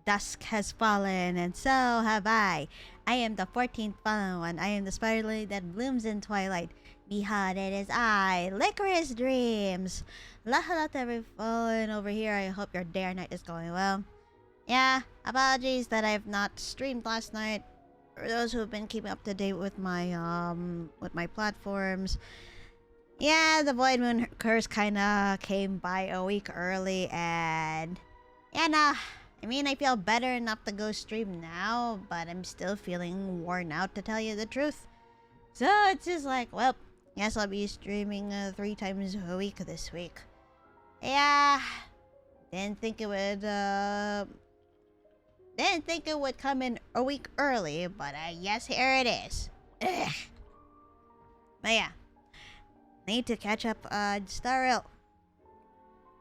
Dusk has fallen, and so have I. I am the 14th fallen one. I am the spider lily that blooms in twilight. Behold, it is I, LycorisDreams. Hello to every fallen over here. I hope your day or night is going well. Yeah, apologies that I've not streamed last night. For those who have been keeping up to date with my platforms, yeah, the Void Moon curse kinda came by a week early, and yeah, nah. I mean, I feel better enough to go stream now, but I'm still feeling worn out, to tell you the truth. So it's just like, well, guess I'll be streaming 3 times a week this week. Yeah, didn't think it would come in a week early, but yes, here it is. Ugh. But yeah, need to catch up Starrel.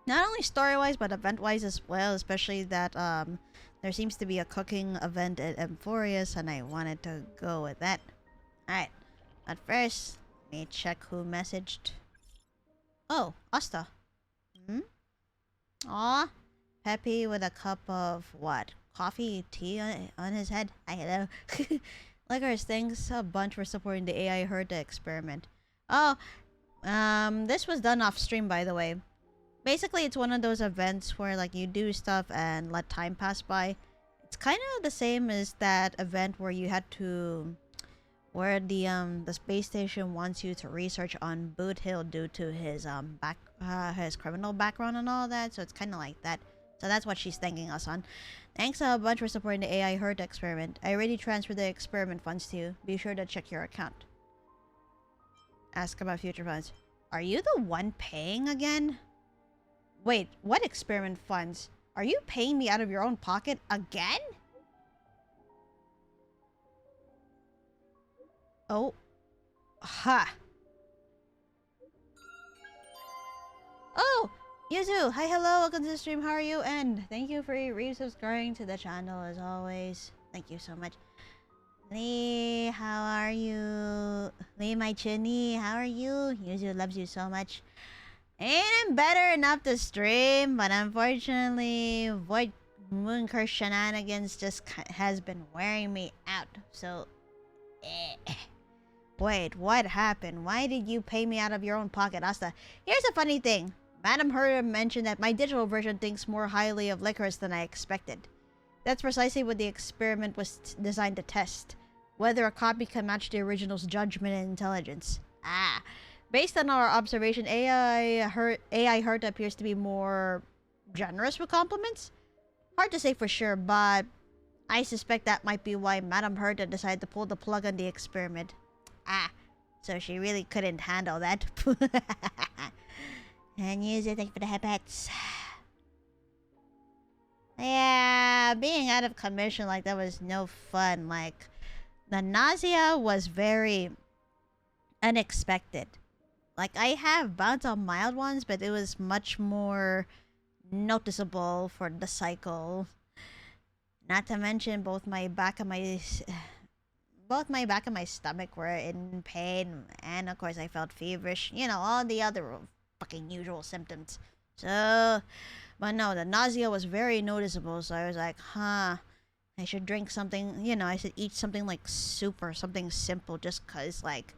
Not only story-wise, but event-wise as well, especially that there seems to be a cooking event at Emphorius, and I wanted to go with that. Alright, but first, let me check who messaged. Oh, Asta. Hmm? Aw, Peppy with a cup of what? Coffee, tea on his head? I hello. Licorice, thanks a bunch for supporting the AI Herd experiment. Oh, this was done off stream, by the way. Basically, it's one of those events where like you do stuff and let time pass by. It's kind of the same as that event where you had to, where the space station wants you to research on Boot Hill due to his his criminal background and all that. So it's kind of like that. So that's what she's thanking us on. Thanks a bunch for supporting the AI Herd experiment. I already transferred the experiment funds to you. Be sure to check your account. Ask about future funds. Are you the one paying again? Wait, what experiment funds? Are you paying me out of your own pocket again? Oh. Ha. Oh! Yuzu! Hi, hello, welcome to the stream, how are you? And thank you for resubscribing to the channel as always. Thank you so much. Lee, how are you? Lee, my chinny, how are you? Yuzu loves you so much. And I'm better enough to stream, but unfortunately, Void Moon Curse shenanigans just has been wearing me out. So, wait, what happened? Why did you pay me out of your own pocket, Asta? Here's a funny thing. Madam Herder mentioned that my digital version thinks more highly of Licorice than I expected. That's precisely what the experiment was designed to test. Whether a copy can match the original's judgment and intelligence. Ah. Based on our observation, AI Herta appears to be more generous with compliments. Hard to say for sure, but I suspect that might be why Madame Herta decided to pull the plug on the experiment. Ah, so she really couldn't handle that. And use it, thank you for the headbats. Yeah, being out of commission like that was no fun. Like, the nausea was very unexpected. Like, I have bouts of mild ones, but it was much more noticeable for the cycle. Not to mention both my back and my stomach were in pain, and of course I felt feverish. You know, all the other fucking usual symptoms. So, but no, the nausea was very noticeable, so I was like, huh, I should drink something, you know, I should eat something like soup or something simple just cause, like,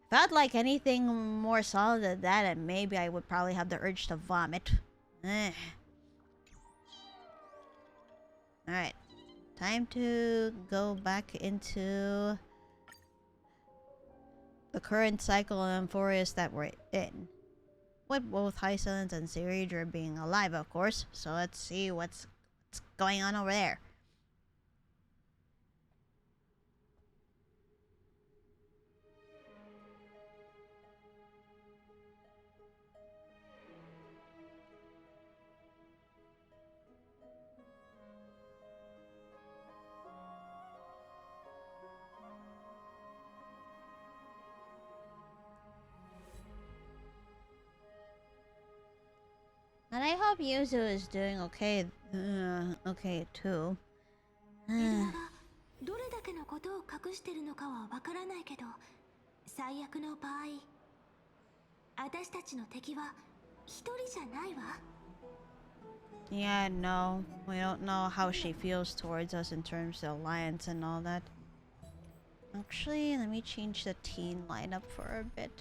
felt like anything more solid than that, and maybe I would probably have the urge to vomit. Alright. Time to go back into the current cycle of Emphorius that we're in. With both Hycens and Seridra being alive, of course. So let's see what's going on over there. And I hope Yuzu is doing okay, okay too. どれだけのことを隠してるのかはわからないけど、最悪の場合、私たちの敵は一人じゃないわ。Yeah, no. We don't know how she feels towards us in terms of alliance and all that. Actually, let me change the team lineup for a bit.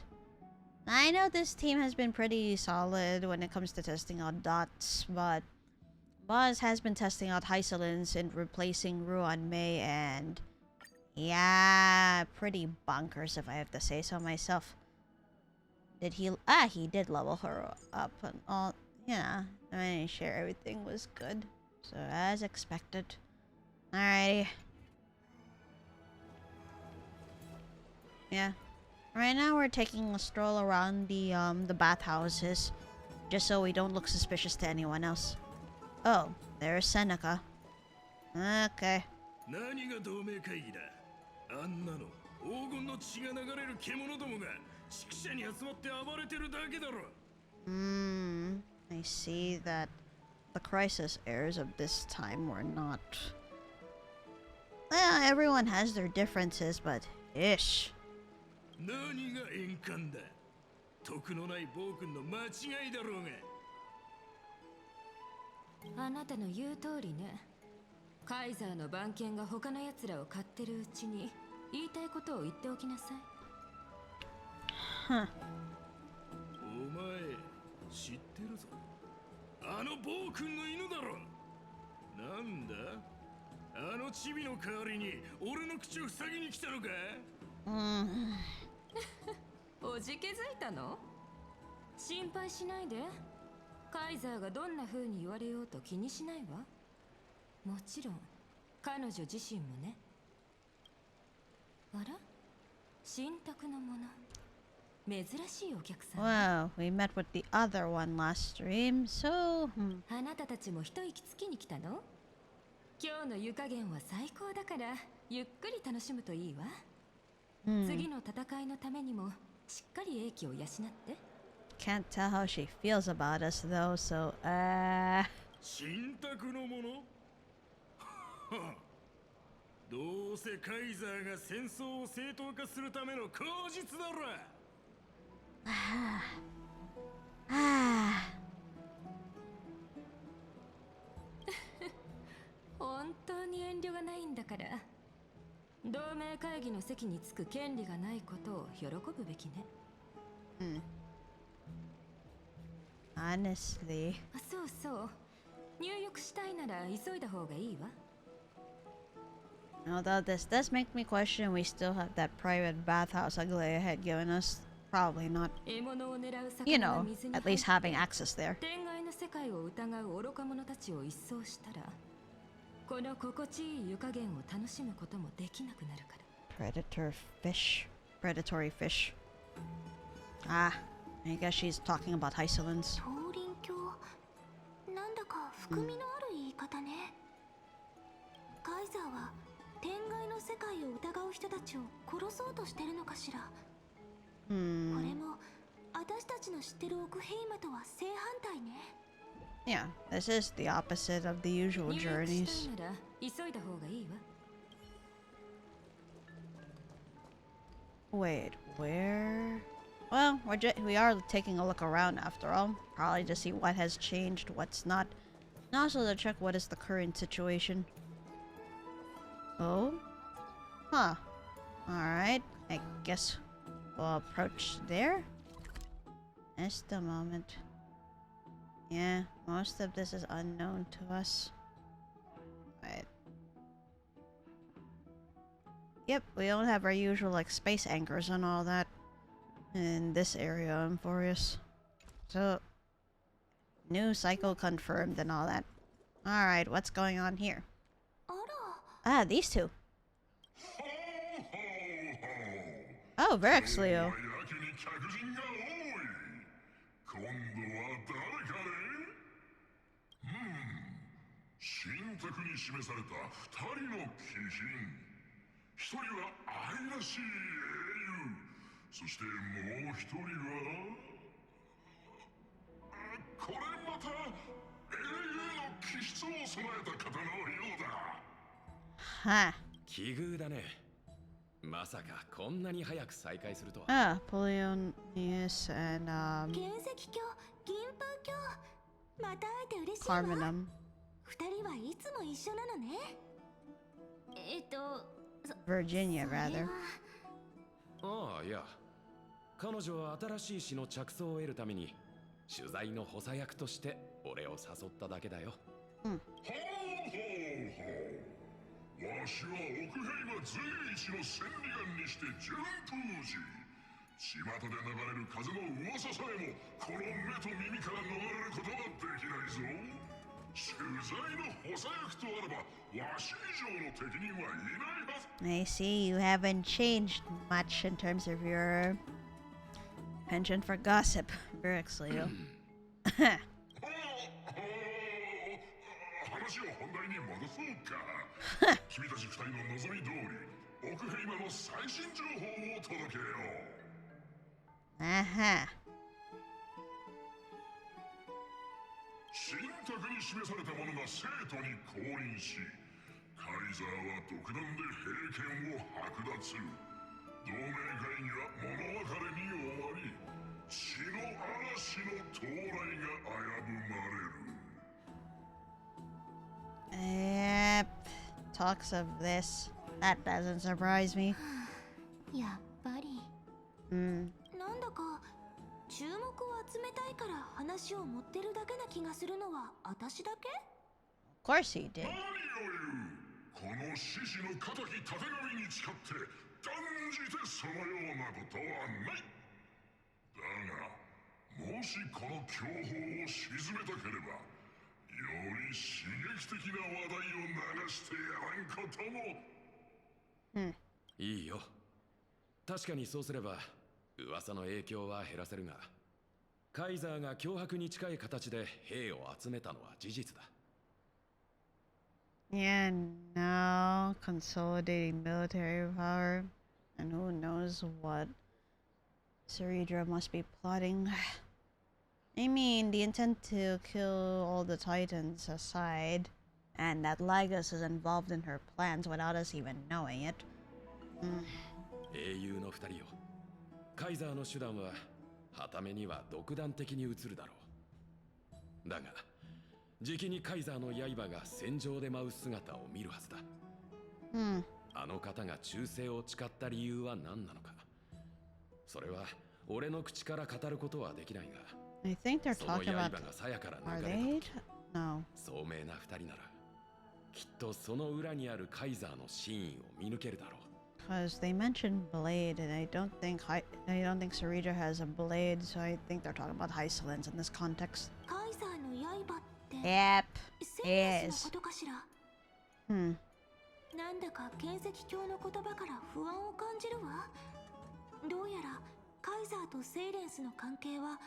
I know this team has been pretty solid when it comes to testing out dots, but Boz has been testing out Hysolins and replacing Ruan Mei, and yeah, pretty bonkers if I have to say so myself. Did he? He did level her up and all. Yeah, I mean, sure, everything was good. So, as expected. Alrighty. Yeah. Right now, we're taking a stroll around the bathhouses, just so we don't look suspicious to anyone else. Oh, there's Seneca. Okay. 何が同盟会議だ。あんなの黄金の血が流れる獣どもが宿舎に集まって暴れてるだけだろ。I see that the crisis heirs of this time were not. Well, everyone has their differences, but ish. 何が円環だ。徳のない暴君の間違いだろうが。あなたの言う通りね。カイザーの番犬が他の奴らを飼ってるうちに言いたいことを言っておきなさい。Huh. お前知ってるぞ。あの暴君の犬だろ。なんだ。あのチビの代わりに俺の口を塞ぎに来たのか。おじけづいたの？心配しないで。カイザーがどんな風に言われようと気にしないわ。もちろん彼女自身もね。あら？新宅のもの。珍しいお客さん。Well, we met with the other one last stream, so... あなたたちも一息つきに来たの？今日の湯加減は最高だからゆっくり楽しむといいわ。次の戦いのためにもしっかり英気を養って。Can't tell how she feels about us though, so, 新宅のものどうせカイザーが戦争を正当化するための口実だろ。本当に遠慮がないんだから。同盟会議の席に着く権利がないことを喜ぶべきね。honestly. そうそう。入浴したいなら急いだ方がいいわ。Although this does make me question we still have that private bathhouse Aglaia had given us. Probably not. You know, at least having access there. 天外の世界を疑う愚か者たちを一掃したら、この心地いい湯加減を楽しむこともできなくなるから。Predatory fish. I guess she's talking about Hysolins. 東林教、なんだか含みのある言い方ね。カイザーは天外の世界を疑う人たちを殺そうとしてるのかしら。これも私たちの知ってる奥ヘイマとは正反対ね。Yeah, this is the opposite of the usual journeys. Wait, where? Well, we are taking a look around after all. Probably to see what has changed, what's not. And also to check what is the current situation. Oh? Huh. Alright, I guess we'll approach there. Just a moment. Yeah, most of this is unknown to us. Right. Yep, we don't have our usual like space anchors and all that in this area, Amphorius. So, new cycle confirmed and all that. Alright, what's going on here? Ah, these two. Oh, Verexlio. 新宅に示された2人の貴賓。1人は愛らしい英雄、そしてもう1人はこれまた英雄の気質を備えた方のようだ。は奇遇だね。まさかこんなに早く再会するとは。Ah, Polyonius and 原石鏡、銀風鏡。また会えて嬉しいわ。 harming them. 二人はいつも一緒なのね。Virginia, rather. ああ、いや。彼女は新しい詩の着想を得るために取材の補佐役として俺を誘っただけだよ。ほうほうほう。わしは奥平が随一の千里眼にして順風寺。巷で流れる風の噂さえもこの目と耳から逃れることはできないぞ。取材の補佐役とあればわし以上の適任はいないはず。 I see you haven't changed much in terms of your penchant for gossip, Brixley. 話を本題に戻そうか。君たち二人の望み通り奥平の最新情報を届けよう。信託に示された者が生徒に降臨し、カイザーは独断で平権を剥奪。同盟会議は物別れに終わり、血の嵐の到来が危ぶまれる。Yep. Talks of this. That doesn't surprise me. やっぱり。なんだか注目を集めたいから話を持ってるだけな気がするのは私だけ？ Of course he did. 何を言う。この獅子の仇たてがみに誓って断じてそのようなことはない。だがもしこの凶報を鎮めたければより刺激的な話題を流してやらんことも。いいよ。確かにそうすれば噂の影響は減らせるが、カイザーが脅迫に近い形で兵を集めたのは事実だ。Yeah, now consolidating military power, and who knows what Ceridra must be plotting. I mean, the intent to kill all the Titans aside, and that Lygos is involved in her plans without us even knowing it. 英雄の二人よ。カイザーの手段は傍目には独断的に映るだろう。だがじきにカイザーの刃が戦場で舞う姿を見るはずだ。あの方が忠誠を誓った理由は何なのか、それは俺の口から語ることはできないが、 I think they're その talking 刃 about. が鞘から Are 抜かれ they? た時、 No. 聡明な二人ならきっとその裏にあるカイザーの真意を見抜けるだろう。 Because they mentioned blade, and I don't think Ceridra has a blade, so I think they're talking about Hysolence in this context. カイザーの刃って Yep, セイレス is. のことかしら。 なんだか剣石教の言葉から不安を感じるわ。どうやらカイザーとセイレンスの関係は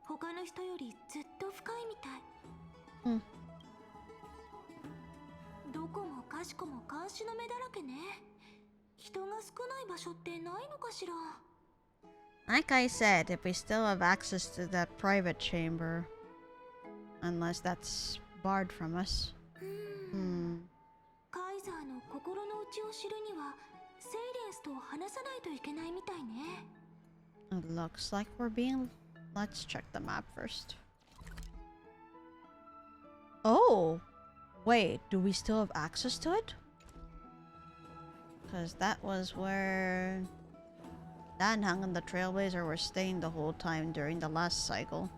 他の人よりずっと深いみたい。どこもかしこも監視の目だらけね。人が少ない場所ってないのかしら。 Like I said, if we still have access to that private chamber, unless that's barred from us. カイザーの心の内を知るにはセイレンスと話さないといけないみたいね。 It looks like we're being. Let's check the map first. Oh, wait, do we still have access to it? Because that was where Danhang and the Trailblazer were staying the whole time during the last cycle.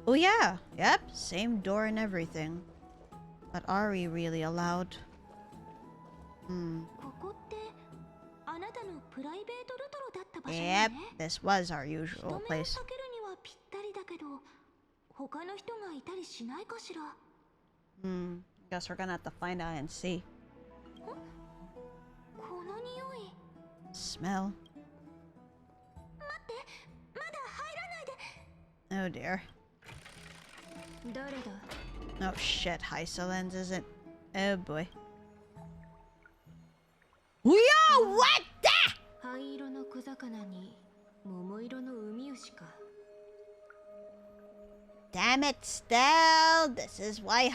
Oh yeah, yep, same door and everything. But are we really allowed? ここってあなたのプライベートルトロだった場所 Yep, ね。 this was our 人 usual 目を place. かけるにはぴったりだけど他の人がいたりしないかしら。 Guess we're gonna have to find out and see. この匂い。 Smell. 待って、まだ入らないで。 Oh dear. 誰だ。 Oh shit, Hysolence isn't. Oh boy. Yo, what the? 灰色の小魚に桃色の海牛か。 Damn it, Stell! This is why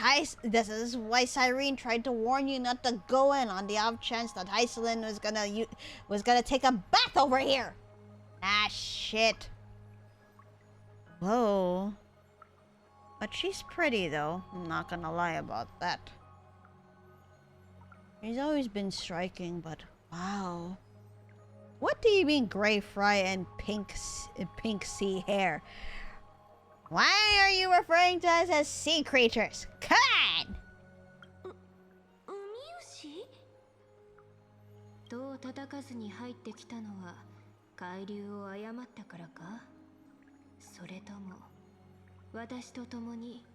Cyrene tried to warn you not to go in on the off chance that Hysolin was gonna take a bath over here. Ah shit. Whoa. But she's pretty though, I'm not gonna lie about that. She's always been striking, but wow. What do you mean gray fry and pink sea hair? Why are you referring to us as sea creatures? Come on! どう叩かずに入ってきたのは海流を誤ったからかそれとも私と共に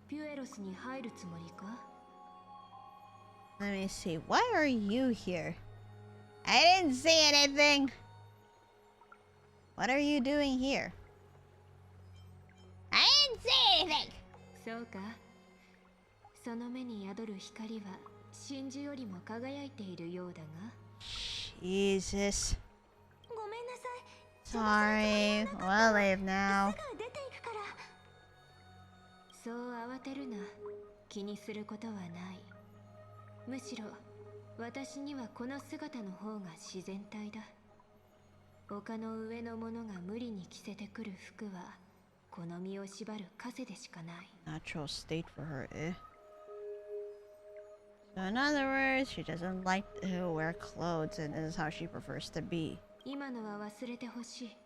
ピュエロスに入るつもりか Let me see. Why are you here? I didn't see anything. What are you doing here? I didn't see anything. そうかその目に宿る光は真珠よりも輝いているようだが Jesus. ごめんなさい Sorry. We'll leave now. すぐ出ていくからそう慌てるな気にすることはないむしろ私にはこの姿の方が自然体だ丘の上の者が無理に着せてくる服は好みを縛る枷でしかない Natural state for her, eh? So in other words, she doesn't like to wear clothes and this is how she prefers to be. 今のは忘れてほしい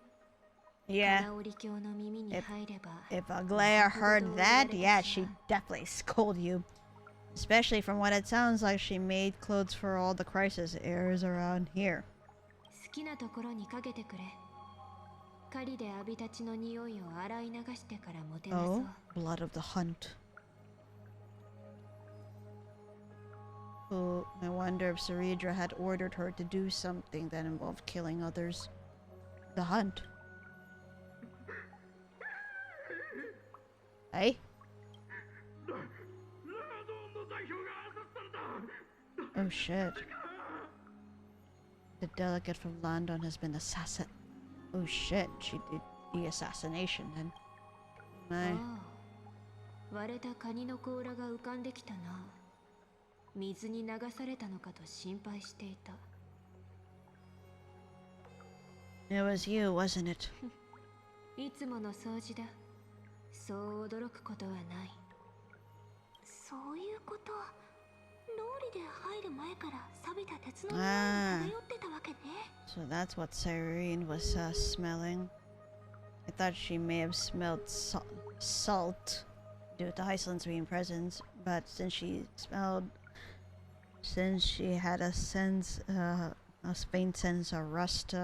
Yeah. カナオリ教の耳に入れば If Aglaya heard that, yeah, she'd definitely scold you. Especially from what it sounds like she made clothes for all the crisis heirs around here. 好きなところにかけてくれ狩りでアビたちの匂いを洗い流してからもてなそう Oh, blood of the hunt. Oh, I wonder if Saridra had ordered her to do something that involved killing others. The hunt. Hey? Oh shit. The delegate from London has been assassinated. Oh shit, she did the assassination then. My. 割れたカニの甲羅が浮かんできたな水に流されたのかと心配していた It was you, wasn't it? いつもの掃除だそう驚くことはないそういうことローリで入る前から錆びた鉄の匂いが漂ってたわけね So that's what Cyrene was smelling. I thought she may have smelled salt due to Iceland's being present, but since she had a faint sense of rust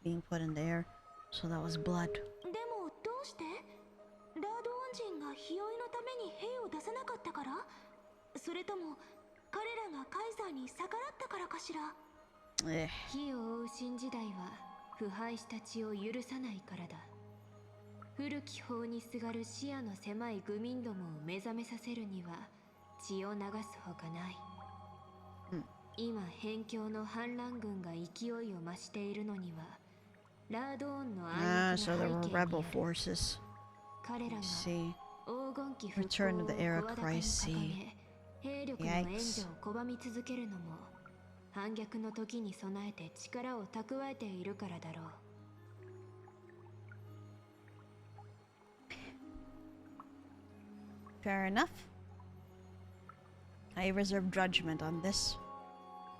being put in the air, so that was blood. でもどうしてラード王人が日和のために兵を出さなかったからそれとも彼らがカイザーに逆らったからかしら 火を追う新時代は腐敗した血を許さないからだ古き法にすがる視野の狭い愚民どもを目覚めさせるには血を流すほかない、今辺境の反乱軍が勢いを増しているのにはラードオンの暗躍 So の there 背 were 景に rebel ある forces. 彼らが See. 黄金期復興 Return を of the era 声高に crisis. 掲げ兵力の援助を拒み続けるのも反逆の時に備えて力を蓄えているからだろう Fair enough. I reserve judgment on this.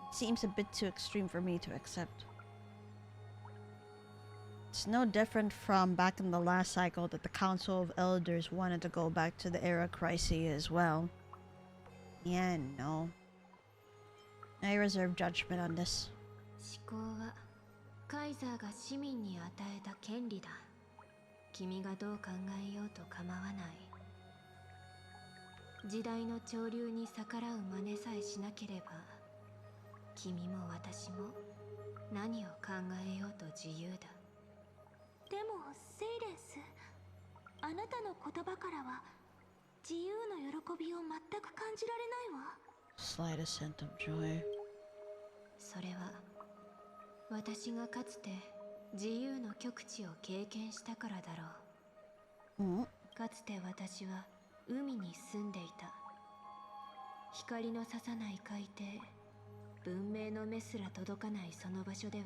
It seems a bit too extreme for me to accept. It's no different from back in the last cycle that the Council of Elders wanted to go back to the era crisis as well. Yeah, no. I reserve judgment on this. 思考はカイザーが市民に与えた権利だ君がどう考えようと構わない時代の潮流に逆らう真似さえしなければ君も私も何を考えようと自由だでもセイレンスあなたの言葉からは自由の喜びを全く感じられないわ Slightest hint of joy. それは私がかつて自由の極地を経験したからだろうかつて私は海に住んでいた光の差さない海底文明の目すら届かないその場所では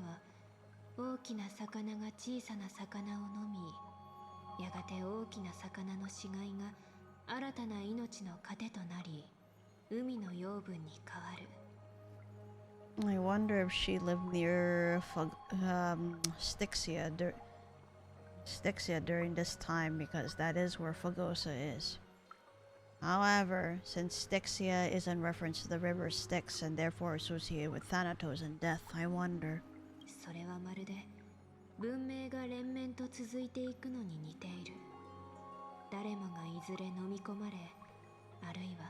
大きな魚が小さな魚を飲みやがて大きな魚の死骸が新たな命の糧となり、海の養分に変わる。I wonder if she lived near Styxia during this time, because that is where Fagosa is. However, since Styxia is in reference to the river Styx and therefore associated with Thanatos and death, I wonder. それはまるで文明が連綿と続いていくのに似ている。誰もがいずれ飲み込まれ、あるいは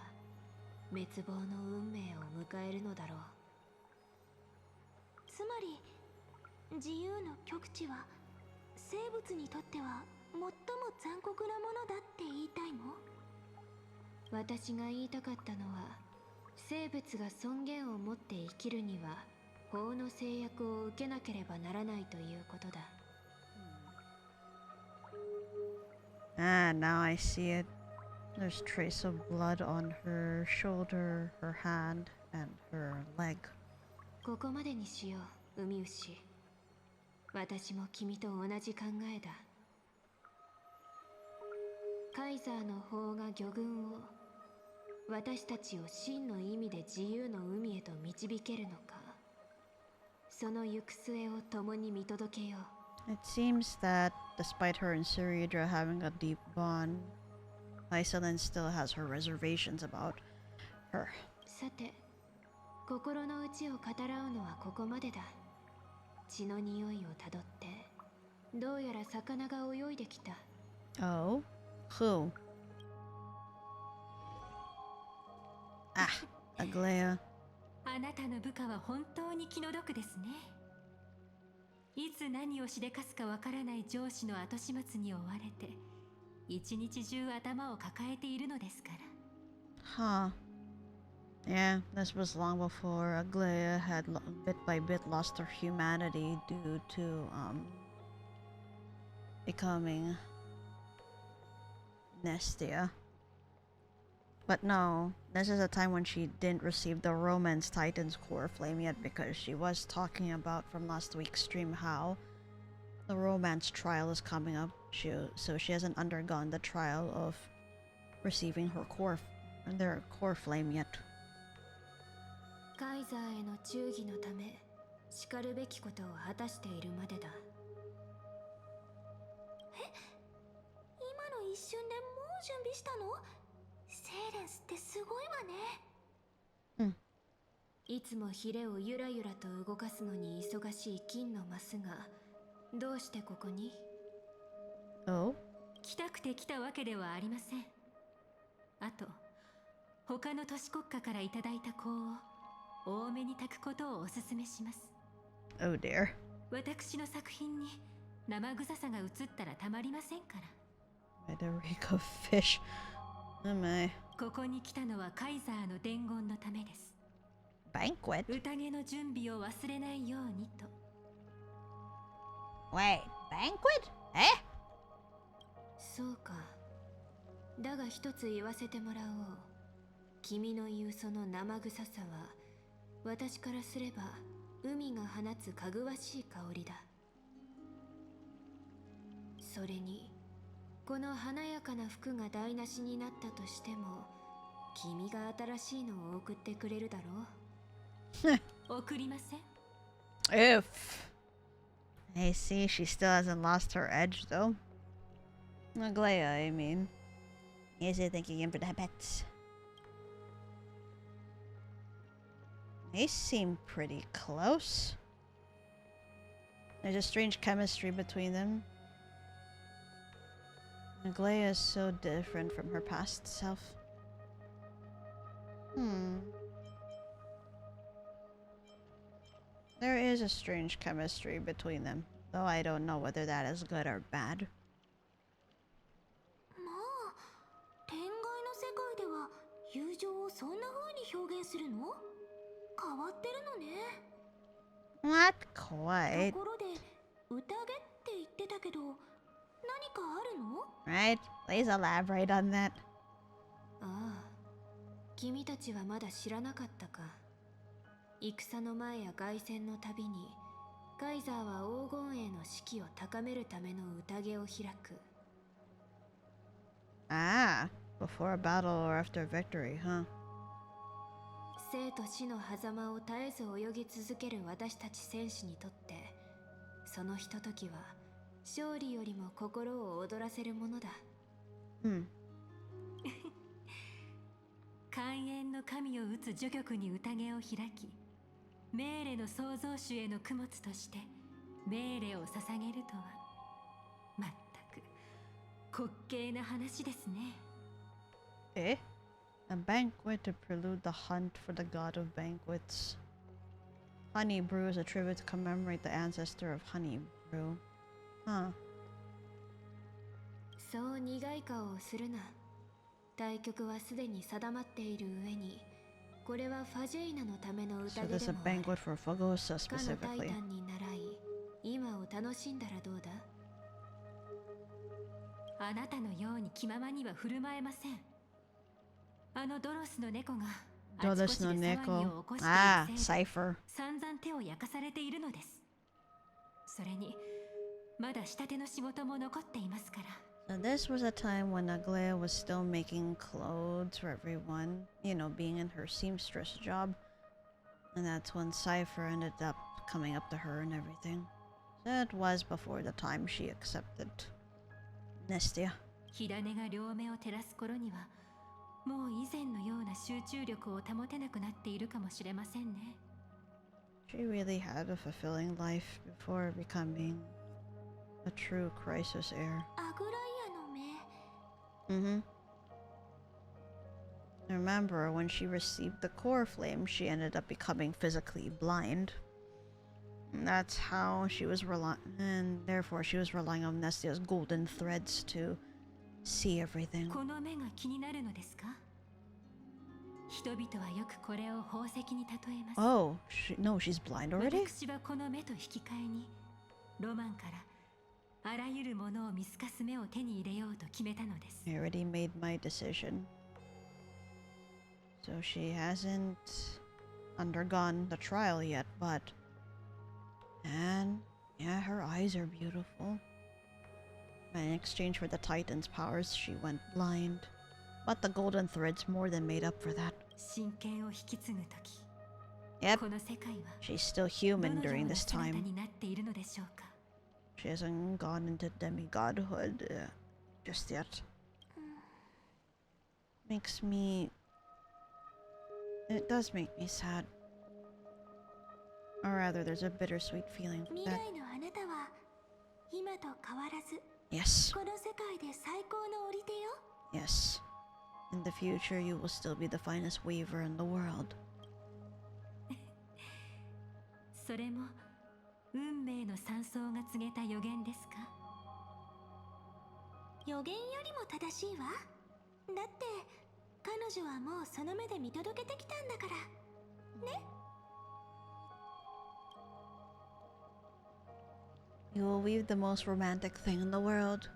滅亡の運命を迎えるのだろう。つまり自由の極致は生物にとっては最も残酷なものだって言いたいの？私が言いたかったのは、生物が尊厳を持って生きるには法の制約を受けなければならないということだ。Ah, now I see it. There's trace of blood on her shoulder, her hand, and her leg. ここまでにしよう、海牛。私も君と同じ考えだ。カイザーの法が魚群を、私たちを真の意味で自由の海へと導けるのか、その行く末を共に見届けよう。It seems that, despite her and Syridra having a deep bond, Iceland still has her reservations about her. さて、心の内を語らうのはここまでだ。血の匂いをたどって、どうやら魚が泳いできた。Oh? Who? Ah, Aglaya. あなたの部下は本当に気の毒ですね。いつ何をしでかすかわからない上司の後始末に追われて、一日中頭を抱えているのですから。Huh. Yeah, this was long before Aglaya had bit by bit lost her humanity due to becoming Nestia. But no, this is a time when she didn't receive the Romance Titan's core flame yet, because she was talking about from last week's stream how the romance trial is coming up. So she hasn't undergone the trial of receiving her their core flame yet. カイザーへの忠義のため、しかるべきことを果たしているまでだ。今の一瞬でもう準備したの？セイレンスってすごいわね。いつもヒレをゆらゆらと動かすのに忙しい金のマスが、どうしてここに？ Oh? 来たくて来たわけではありません。あと、他の都市国家からいただいた香を多めに炊くことをお勧めします。Oh dear. 私の作品に生臭さが映ったらたまりませんから。Federico Fish. Oh my. ここに来たのはカイザーの伝言のためです。Banquet? 宴の準備を忘れないようにと。Wait, banquet? Eh? そうか。だが一つ言わせてもらおう。君の言うその生臭さは、私からすれば海が放つかぐわしい香りだ。それに、この華やかな服が台無しになったとしても、君が新しいのを送ってくれるだろう。送りません。If. I see, she still hasn't lost her edge though. Aglaya, I mean. Is it thinking in for the pets? They seem pretty close. There's a strange chemistry between them. Aglaya is so different from her past self. There is a strange chemistry between them, though I don't know whether that is good or bad. まあ、天外の世界では友情をそんな風に表現するの？変わってるのね。Not quite. ところで、宴って言ってたけど、何かあるの？ Right? Please elaborate on that. ああ、君たちはまだ知らなかったか。戦の前や凱旋のたびに、カイザーは黄金栄の士気を高めるための宴を開く。Ah. Before a battle or after victory, huh? 生と死の狭間を絶えず泳ぎ続ける私たち戦士にとって、そのひとときは勝利よりも心を躍らせるものだ。寛延の神を打つ序曲に宴を開き、命令の創造主への供物として命令を捧げるとは、まったく滑稽な話ですね。Eh? A banquet to prelude the hunt for the god of banquets. Honey brew is a tribute to commemorate the ancestor of honey brew. Huh. そう苦い顔をするな。対局はすでに定まっている上に、これはファジェイナのための So 宴で there's a もある。 banquet for Fogosa かのタイ specifically. タンに習い、今を楽しんだらどうだ。あなたのように気ままには振る舞えません。あのドロスの猫があちこちで騒ぎを起こしている Ah, せいで Cypher. 散々手を焼かされているのです。それにまだ仕立ての仕事も残っていますから。 So this was a time when Aglaia was still making clothes for everyone, you know, being in her seamstress job. And that's when Cypher ended up coming up to her and everything. So it was before the time she accepted Nestia. 火種が両目を照らす頃にはもう以前のような集中力を保てなくなっているかもしれませんね。 She really had a fulfilling life before becoming a true crisis heir. アグライアの目。 Mm-hmm. Remember, when she received the core flame, she ended up becoming physically blind. And that's how she was and therefore she was relying on Nestia's golden threads to see everything. この目が気になるのですか？人々はよくこれを宝石に例えます。 Oh, no, she's blind already? 私はこの目と引き換えにロマンからあらゆるものを見透かす目を手に入れようと決めたのです。 I already made my decision. So she hasn't undergone the trial yet, but... And, yeah, her eyes are beautiful. And in exchange for the Titan's powers, she went blind. But the golden threads more than made up for that. 神剣を引き継ぐとき、 Yep, この世界は she's still ど human のよう during な this 姿 time. になっているのでしょうか。 She hasn't gone into demigodhood just yet. Makes me... It does make me sad. Or rather, there's a bittersweet feeling 未 that... 来のあなたは今と変わらず Yes, この世界で最高の織手よ。 yes. In the future, you will still be the finest weaver in the world. それも運命の山荘が告げた予言ですか？予言よりも正しいわ。だって彼女はもうその目で見届けてきたんだからね。 You will weave the most romantic thing in the world.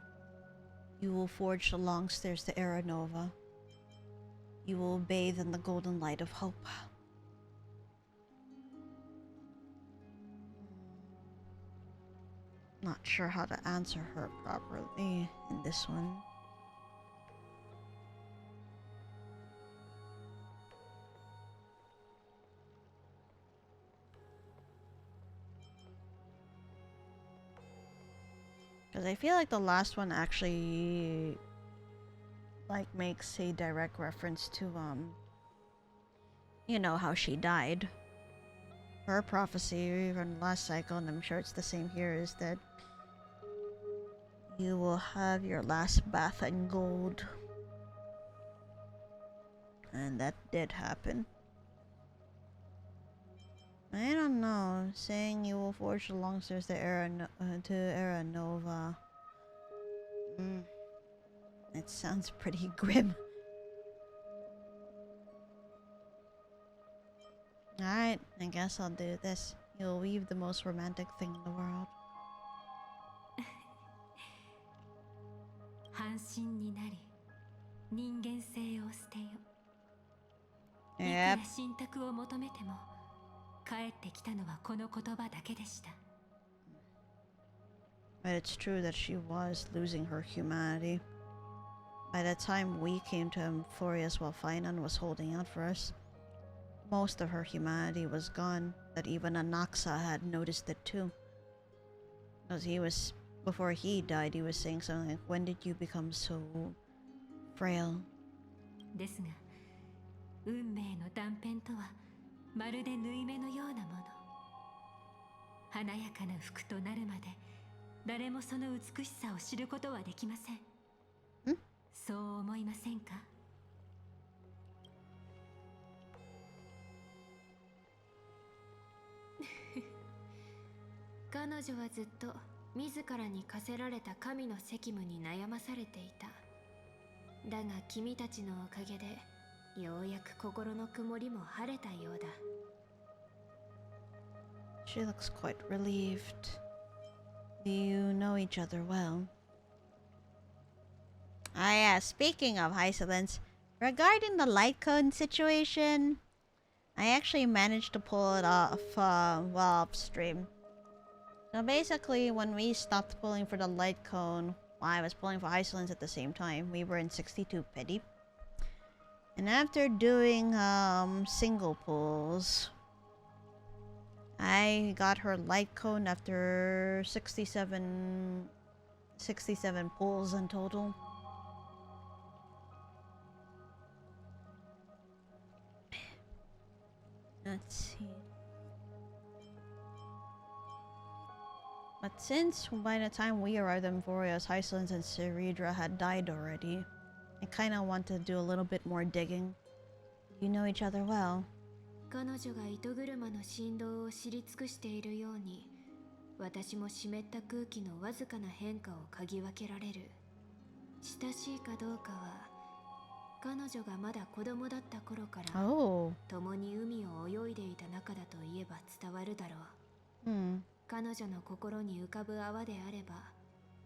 You will forge the long stairs to Era Nova. You will bathe in the golden light of hope. Not sure how to answer her properly in this one. Because I feel like the last one actually like makes a direct reference to you know how she died. Her prophecy from last cycle, and I'm sure it's the same here, is that you will have your last bath in gold. And that did happen. I don't know, saying you will forge the long stairs to Era Nova. It sounds pretty grim. Alright, I guess I'll do this. You'll weave the most romantic thing in the world. 半身になり、人間性を捨てよ。いく Yep. ら信託を求めても、帰ってきたのはこの言葉だけでした。 But it's true that she was losing her humanity. By the time we came to Emphorius while Finan was holding out for us, most of her humanity was gone, that even Anaxa had noticed it too. Because before he died, he was saying something like, when did you become so frail? ですが、運命の断片とはまるで縫い目のようなもの。華やかな服となるまで、誰もその美しさを知ることはできません。そう思いませんか？彼女はずっと自らに課せられた神の責務に悩まされていた。だが君たちのおかげでようやく心の曇りも晴れたようだ。She looks quite relieved. Do you know each other well? Ah yeah, speaking of Hysolence, regarding the light cone situation, I actually managed to pull it off well off stream. So basically, when we stopped pulling for the light cone, while I was pulling for Hysolence at the same time, we were in 62 pity. And after doing single pulls, I got her light cone after 67 pulls in total. Let's see. But since by the time we arrived in Emphorius, Hysolence and Ceridra had died already, I kinda want to do a little bit more digging. You know each other well. 彼女が糸車の振動を知り尽くしているように、私も湿った空気のわずかな変化を嗅ぎ分けられる。親しいかどうかは、彼女がまだ子供だった頃から、共に海を泳いでいた仲だと言えば伝わるだろう。彼女の心に浮かぶ泡であれば、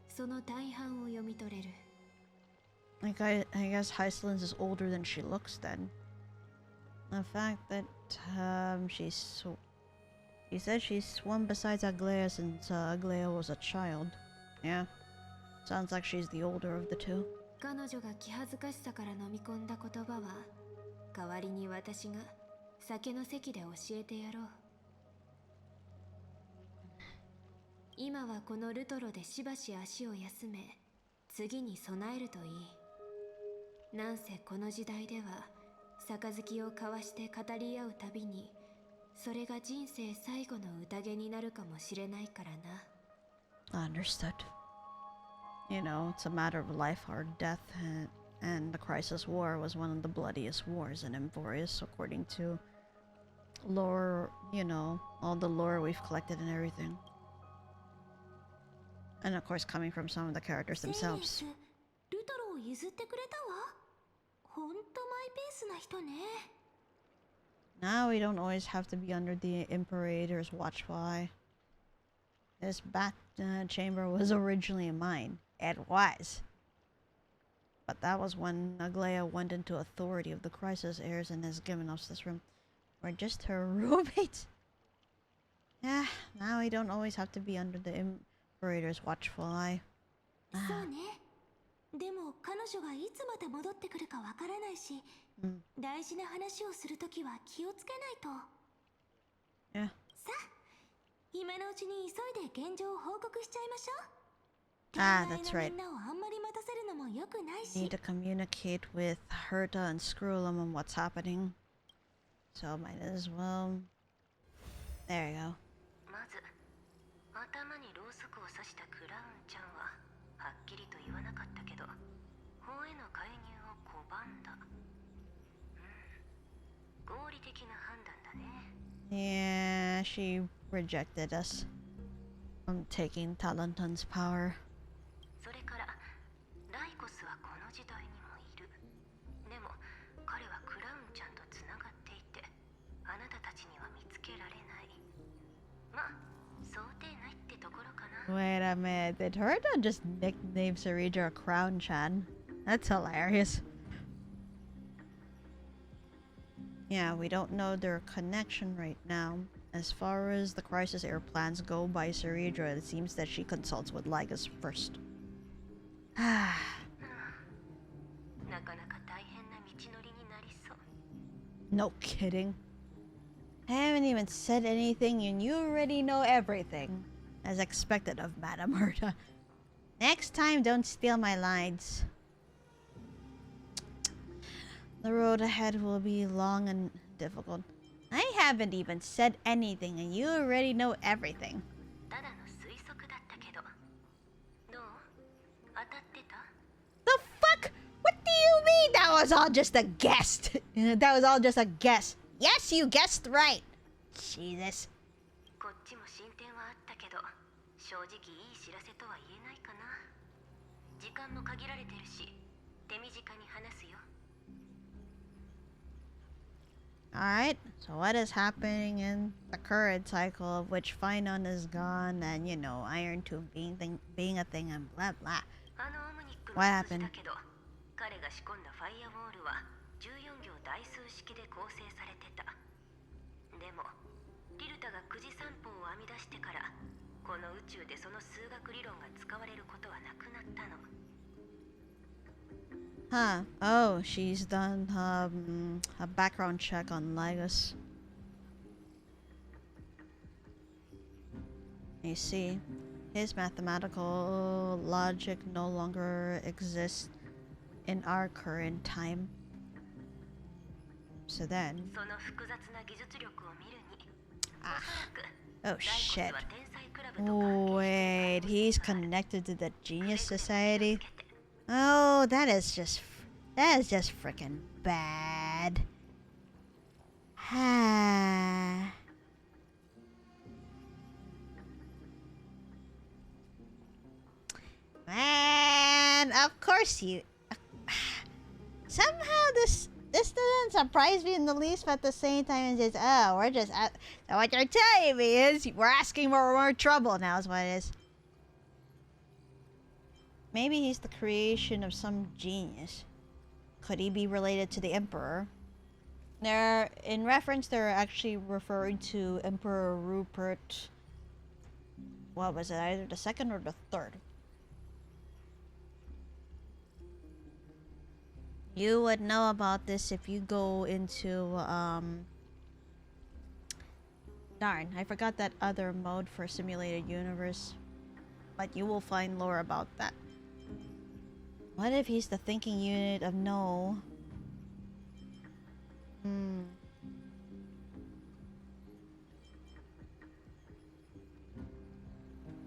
その大半を読み取れる。I guess Hysolence is older than she looks then. The fact that she said she swam beside Aglaya since Aglaya was a child. Yeah, sounds like she's the older of the two. 彼女が気恥ずかしさから飲み込んだ言葉は、代わりに私が酒の席で教えてやろう。今はこのルトロでしばし足を休め、次に備えるといい。なんせこの時代では、杯を交わして語り合うたびに、それが人生最後の宴になるかもしれないからな。Understood. You know, it's a matter of life or death, and the Crisis War was one of the bloodiest wars in Emphorius, according to lore, you know, all the lore we've collected and everything. And of course, coming from some of the characters themselves. ルトロを譲ってくれたわ。ほんとマイペースな人ね。Now we don't always have to be under the Imperator's watchful eye. This bat chamber was originally mine. It was. But that was when Aglaya went into authority of the Crisis heirs and has given us this room. We're just her roommates. Yeah, now we don't always have to be under the Imperator's watchful eye. そうね。でも彼女がいつまた戻ってくるかわからないし、大事な話をするときは気をつけないと。Yeah. さあ、今のうちに急いで現状を報告しちゃいましょう。That's right. みんなをあんまり待たせるのも良くないし。Need to communicate with Herta and Screwlum on what's happening. So might as well. There you go. まず、頭にろうそくを刺したクラウンちゃんははっきりと言わなかったけど、法への介入を拒んだ。合理的な判断だね。Yeah, she rejected us from taking Talanton's power. それから、ライコスはこの時代にもいる。でも、彼はクラウンちゃんとつながっていて、あなたたちには見つけられない。まあ、想定内ってところかな。Wait a minute, did Herta just nickname Ceridra Crown Chan? That's hilarious. Yeah, we don't know their connection right now. As far as the Crisis Heir plans go by Ceridra, it seems that she consults with Lycos first. No kidding. I haven't even said anything and you already know everything. As expected of Madame Herta. Next time, don't steal my lines. The road ahead will be long and difficult. I haven't even said anything and you already know everything. ただの推測だったけど、どう？当たってた？ The fuck? What do you mean? That was all just a guess. That was all just a guess. Yes, you guessed right. Jesus. こっちも進展はあったけど、正直いい知らせとは言えないかな。時間も限られてるし、手短に話すよ。 Alright, so what is happening in the current cycle of which Finon is gone and, you know, Iron Tomb being a thing and blah blah. あのオムニック What の数字 happened? だけど、彼が仕込んだファイアウォールは14行代数式で構成されてた。でも、リルタが9次散歩を編み出してから、この宇宙でその数学理論が使われることはなくなったの。 Huh. Oh, she's done a background check on Lygos. You see, his mathematical logic no longer exists in our current time. So then... その複雑な技術力を見るに、 Ah. おそら Oh く shit. ライコスは天才クラブと関係してい Wait, た可能 he's 性がある。 connected to the Genius くれぐれも気を Society? つけて。 Oh, that is just freaking bad. Man, of course you. Somehow this doesn't surprise me in the least, but at the same time it's just, oh, we're just so what you're telling me is we're asking for more trouble now is what it is. Maybe he's the creation of some genius. Could he be related to the Emperor? In reference, they're actually referring to Emperor Rupert. What was it? Either the second or the third. You would know about this if you go into, darn, I forgot that other mode for Simulated Universe. But you will find lore about that. What if he's the thinking unit of No?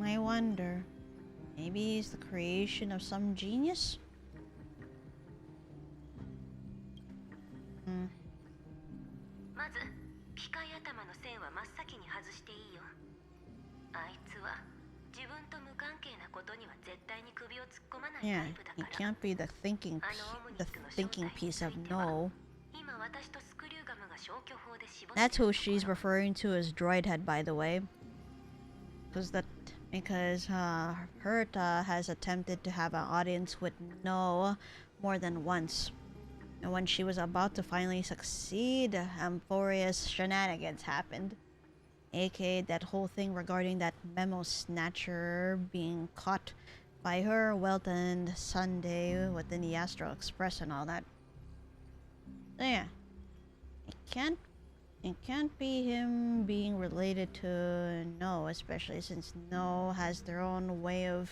I wonder. Maybe he's the creation of some genius? まず、機械頭の線は真っ先に外していいよ。あいつは自分と無関係なことには絶対に首を突っ込まない Yeah, タイプだ he から。 can't be the thinking piece of No. 今私とスクリューガムが消去法で絞って That's who she's referring to as Droidhead, by the way. Because Herta has attempted to have an audience with No more than once. And when she was about to finally succeed, Amphoria's shenanigans happened. AKA that whole thing regarding that memo snatcher being caught by her, Welt and Sunday within the Astral Express and all that. So yeah. It can't be him being related to No, especially since No has their own way of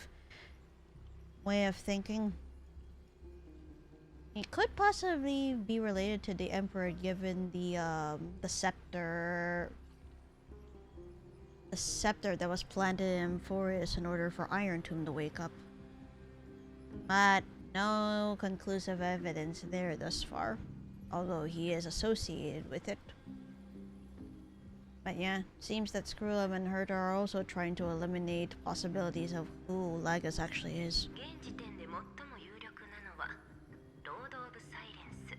thinking. He could possibly be related to the Emperor given the scepter that was planted in Amphorius in order for Iron Tomb to wake up. But no conclusive evidence there thus far, although he is associated with it. But yeah, seems that Skrullum and Herta are also trying to eliminate possibilities of who Lygos actually is. 現時点で最も有力なのはロード・オブ・サイレンス、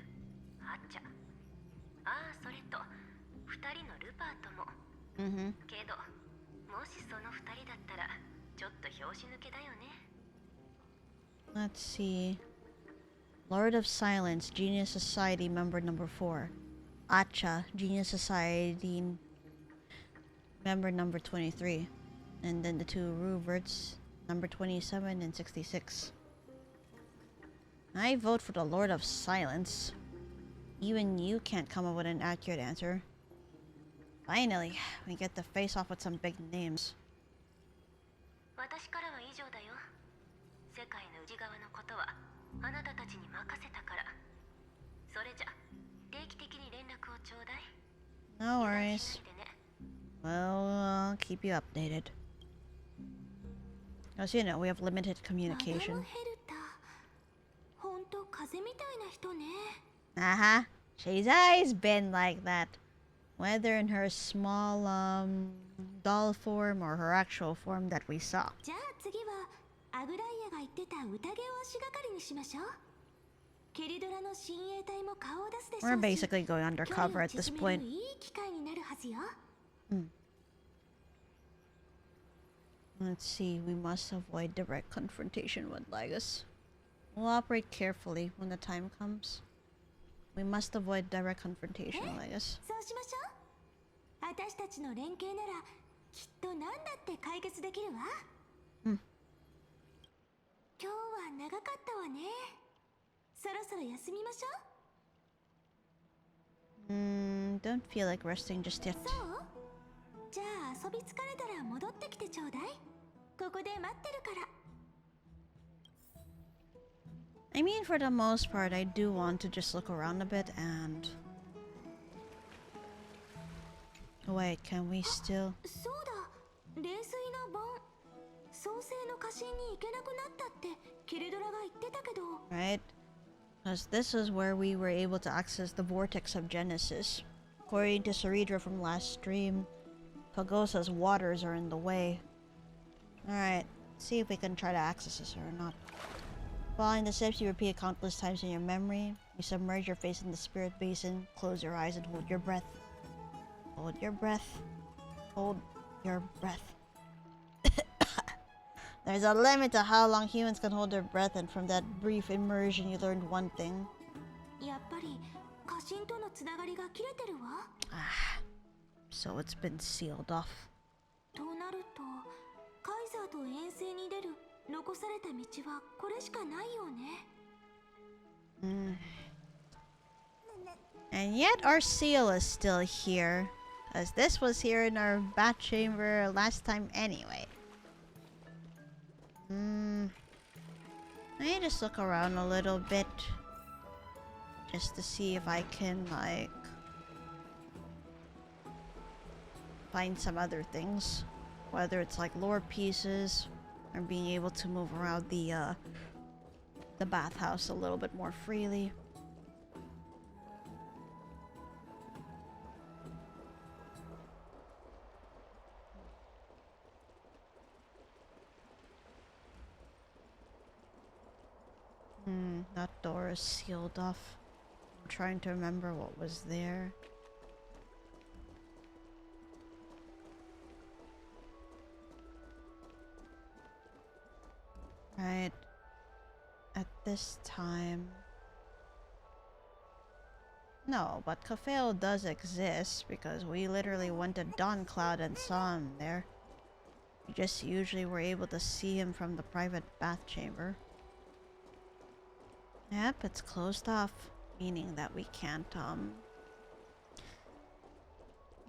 ハッチャ。ああ、それと2人のルパートも。けど、もしその2人だったらちょっと拍子抜けだよね。 Let's see. Lord of Silence, Genius Society member number 4. Acha, Genius Society member number 23. And then the two Ruverts, number 27 and 66. I vote for the Lord of Silence. Even you can't come up with an accurate answer. Finally, we get to face off with some big names. 私からは以上だよ。世界の内側のことはあなたたちに任せたから。それじゃ定期的に連絡をちょうだい。No worries. Well, I'll keep you updated. As you know, we have limited communication. 本当風みたいな人ね。Uh-huh. She's always been like that. Whether in her small, doll form or her actual form that we saw. じゃあ次はアグライアが言ってた宴を足がかりにしましょう。ケリドラの親衛隊も顔を出すでしょうし。 We're basically going undercover at this point. いい機会になるはずよ。Let's see, we must avoid direct confrontation with Lygus. We'll operate carefully when the time comes. We must avoid direct confrontation, Lygus. そうしましょう。私たちの連携ならきっと何だって解決できるわ。今日は長かったわね。そろそろ休みましょう。Don't feel like resting just yet. そう？じゃあ遊び疲れたら戻ってきてちょうだい。ここで待ってるから。I mean, for the most part, I do want to just look around a bit and... Wait, can we still... そうだ、冷水の盆。創世の家臣に行けなくなったってケルドラが言ってたけど。Right? Because this is where we were able to access the Vortex of Genesis. According to Ceridra from last stream, Pagosa's waters are in the way. Alright, see if we can try to access this or not. Following the steps you repeat countless times in your memory, you submerge your face in the spirit basin, close your eyes and hold your breath. Hold your breath. Hold your breath. There's a limit to how long humans can hold their breath, and from that brief immersion you learned one thing. やっぱり家臣とのつながりが切れてるわ。So it's been sealed off. となると、カイザーと遠征に出る残された道はこれしかないよね。And yet our seal is still here, as this was here in our bat chamber last time anyway. Let me just look around a little bit, just to see if I can, like, find some other things. Whether it's like lore pieces, or being able to move around the bathhouse a little bit more freely. That door is sealed off. I'm trying to remember what was there. Right. At this time... No, but Cafeo does exist because we literally went to Dawn Cloud and saw him there. We just usually were able to see him from the private bath chamber. Yep, it's closed off, meaning that we can't,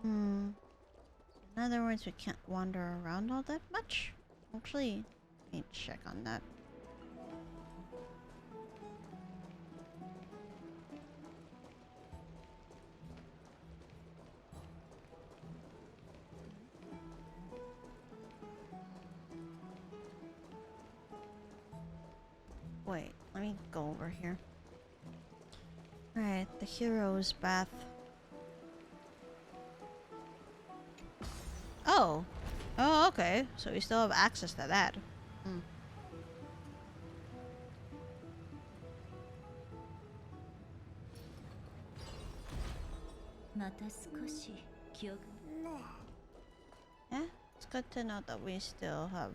in other words, we can't wander around all that much. Actually, let me check on that. Wait, let me go over here. Alright, the hero's bath. Oh! Oh, okay. So we still have access to that. Yeah, it's good to know that we still have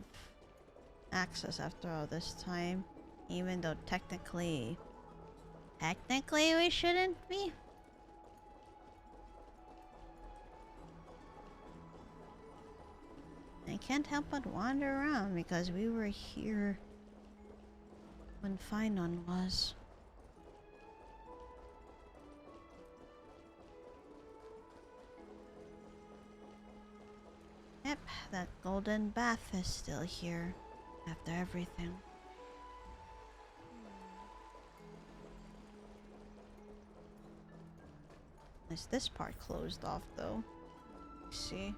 access after all this time. Even though technically we shouldn't be. I can't help but wander around because we were here when Finon was. Yep, that golden bath is still here after everything. Is this part closed off though? Let's see.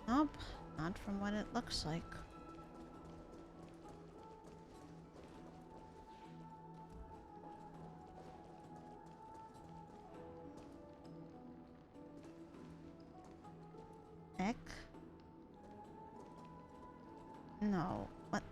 Nope, not from what it looks like. Heck? No. What?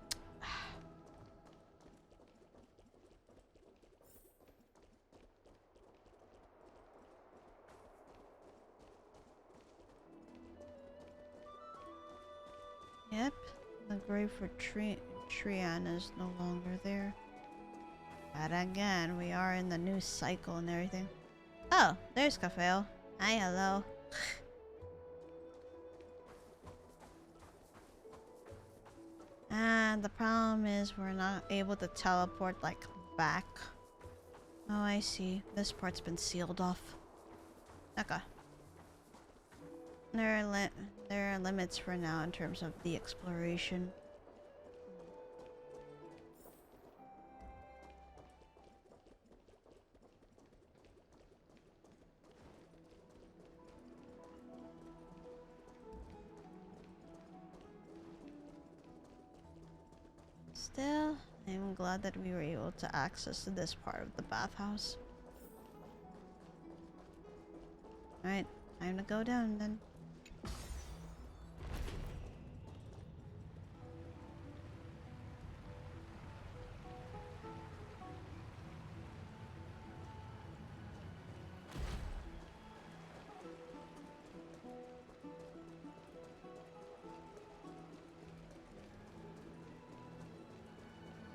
Yep, the grave for Trian is no longer there. But again, we are in the new cycle and everything. Oh, there's Cafeo. Hi, hello. And the problem is we're not able to teleport, like, back. Oh, I see. This part's been sealed off. Okay. There are limits for now in terms of the exploration. Still, I'm glad that we were able to access this part of the bathhouse. Alright, time to go down then.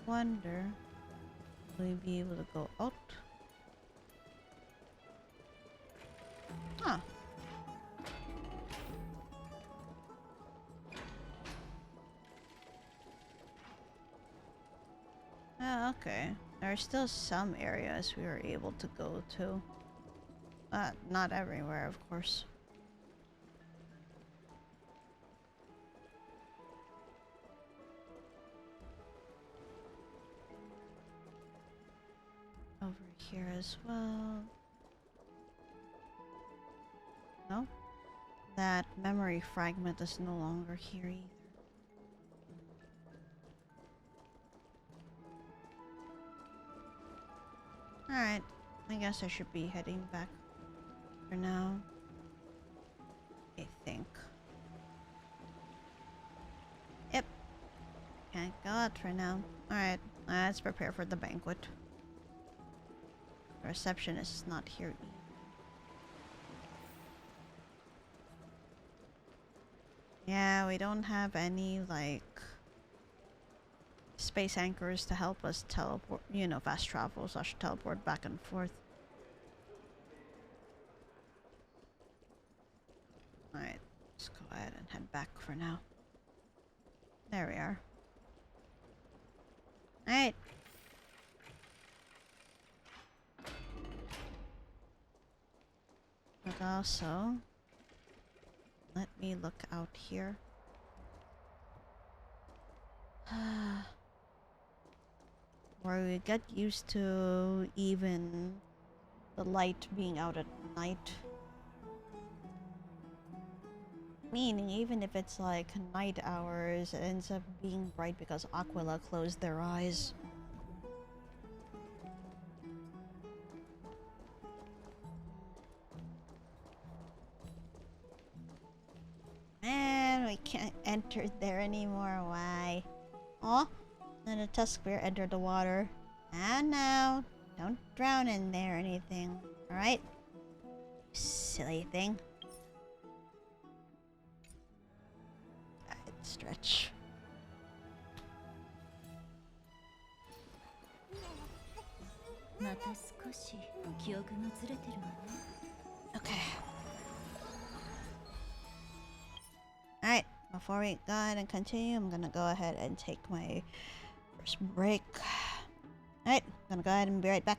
Wonder, will we be able to go out? Huh. Oh, okay. There are still some areas we were able to go to. Not everywhere, of course. Over here as well. No? That memory fragment is no longer here either. Alright, I guess I should be heading back for now. I think. Yep. Can't go out for now. Alright, let's prepare for the banquet. The receptionist is not here either. Yeah, we don't have any, like, space anchors to help us teleport, you know, fast travel, so I should teleport back and forth. Alright, let's go ahead and head back for now. There we are. Alright. But also, let me look out here. Where we get used to even the light being out at night. Meaning, even if it's like night hours, it ends up being bright because Aquila closed their eyes. Man, we can't enter there anymore. Why? Oh, then a tusk bear entered the water. And now, don't drown in there or anything. Alright? Silly thing. Alright, stretch. Okay. Alright, before we go ahead and continue, I'm gonna go ahead and take my first break. Alright, I'm gonna go ahead and be right back.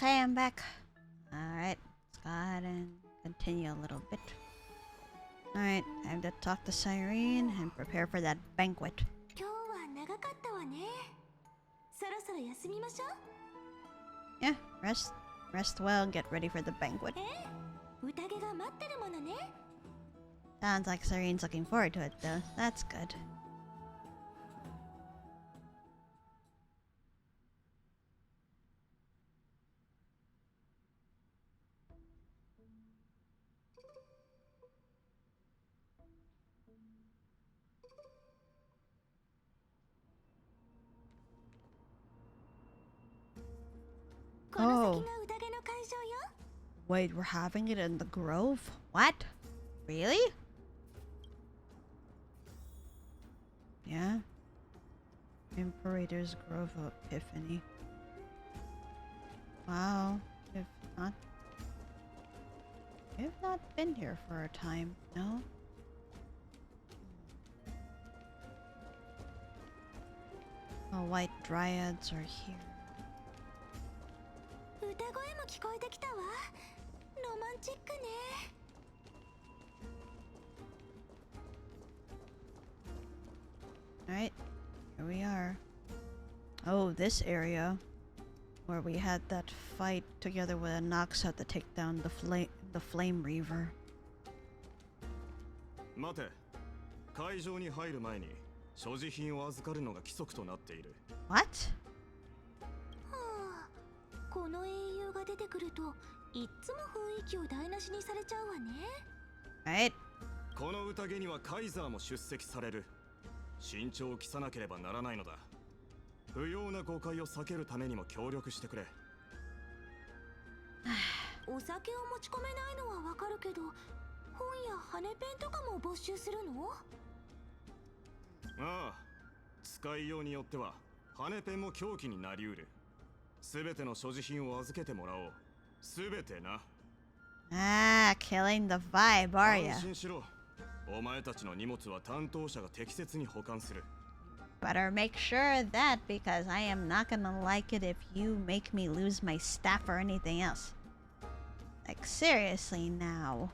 Okay, I'm back. Alright, let's go ahead and continue a little bit. Alright, time to talk to Cyrene and prepare for that banquet. 今日は長かったわね。そろそろ休みましょう。 Yeah, rest well and get ready for the banquet. 宴が待ってるものね。 Sounds like Cyrene's looking forward to it though. That's good. Oh. Wait, we're having it in the Grove? What? Really? Yeah. Imperator's Grove of Epiphany. Wow. We've not been here for a time, no? The White Dryads are here. 歌声も聞こえてきたわ。ロマンチックね。Alright, here we are. Oh, this area where we had that fight together with Anaxa to take down the Flame Reaver. 待て、会場に入る前に所持品を預かるのが規則となっている。 What? この英雄が出てくるといっつも雰囲気を台無しにされちゃうわね。Right. この宴にはカイザーも出席される。慎重を期さなければならないのだ。不要な誤解を避けるためにも協力してくれ。お酒を持ち込めないのはわかるけど、本や羽ペンとかも没収するの？ああ、使いようによっては羽ペンも凶器になりうる。すべての所持品を預けてもらおう。すべてな。Ah, killing the vibe, are ya? 安心しろ。お前たちの荷物は担当者が適切に保管する。Better make sure of that because I am not gonna like it if you make me lose my staff or anything else. Like, seriously now.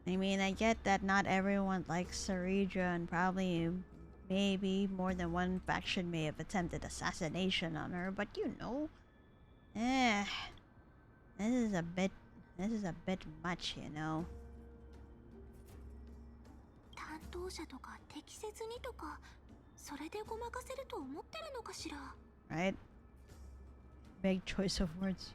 I mean, I get that not everyone likes Sarija and probably maybe more than one faction may have attempted assassination on her, but you know. This is a bit much, you know. 担当者とか適切にとか、それでごまかせると思ってるのかしら。Right? Big choice of words.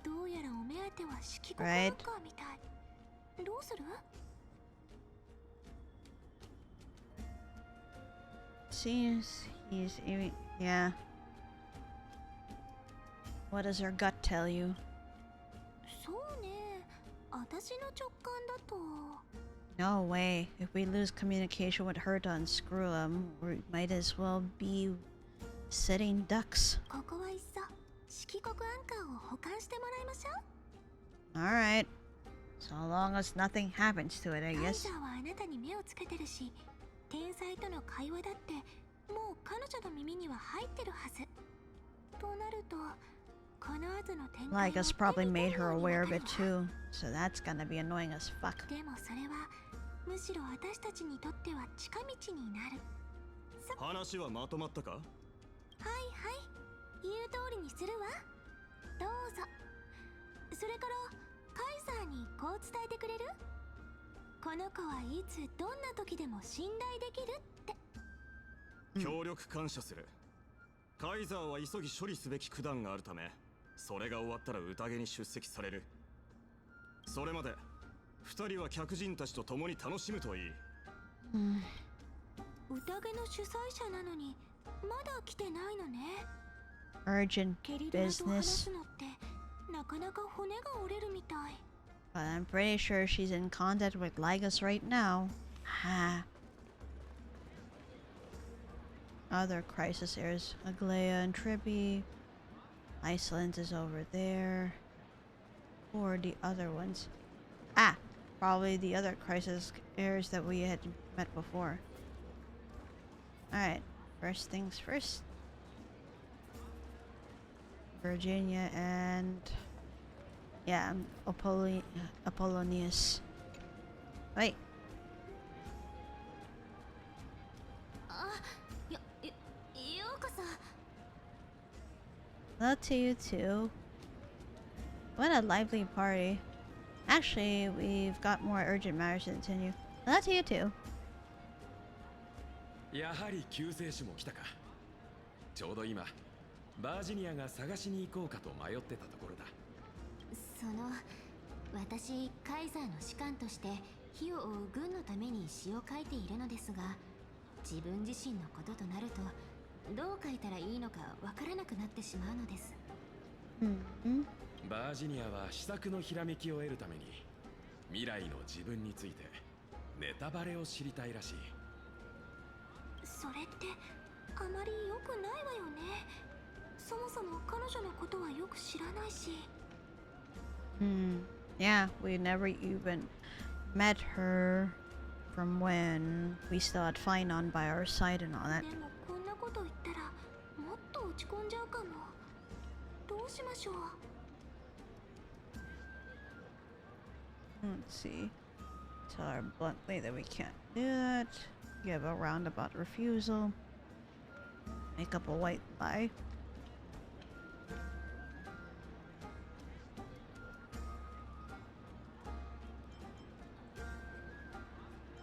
どうやらお目当ては色黒アンカーみたい。どうする？ Seems he's even, yeah. What does her gut tell you? そうね。私の直感だと。 No way. If we lose communication with her to unscrew him, we might as well be sitting ducks. ここはいっそ色黒アンカーを保管してもらいましょう。 Alright. So long as nothing happens to it, I カイ guess. ザーはあなたに目をつけてるし、天才との会話だってもう彼女の耳には入ってるはず。となると、この後の展開を Lycos probably made her 手に aware 取 of るよう it にわかるわ。 too, so that's gonna be annoying as fuck. でもそれはむしろ私たちにとっては近道になる。話はまとまったか？はいはい、言う通りにするわ。どうぞ。それからカイザーにこう伝えてくれる？この子はいつどんな時でも信頼できるって。協力感謝する。カイザーは急ぎ処理すべき九段があるため、それが終わったら宴に出席される。それまで二人は客人たちと共に楽しむといい。宴の主催者なのにまだ来てないのね。 Urgent ケリドラと話 business. すのってなかなか骨が折れるみたい。 But I'm pretty sure she's in contact with Lycos right now. Ha. Other crisis areas. Aglaya and Tribby. Iceland is over there. Or the other ones. Ah! probably the other crisis heirs that we had met before. Alright, first things first. Virginia and... yeah, Apollonius. Wait. Hello to you too. What a lively party. Actually, we've got more urgent matters to continue. Hello to you too. やはり救世主も来たか。ちょうど今バージニアが探しに行こうかと迷ってたところだ。私カイザーの士官として火を追う軍のために詩を書いているのですが、自分自身のこととなるとどう書いたらいいのかわからなくなってしまうのです。バージニアは試作のひらめきを得るために未来の自分についてネタバレを知りたいらしい。それってあまり良くないわよね。そもそも彼女のことはよく知らないし。Yeah, we never even met her from when we still had Finon by our side and all that. でもこんなこと言ったらもっと落ち込んじゃうかも。どうしましょう。Let's see. Tell her bluntly that we can't do that. Give a roundabout refusal. Make up a white lie.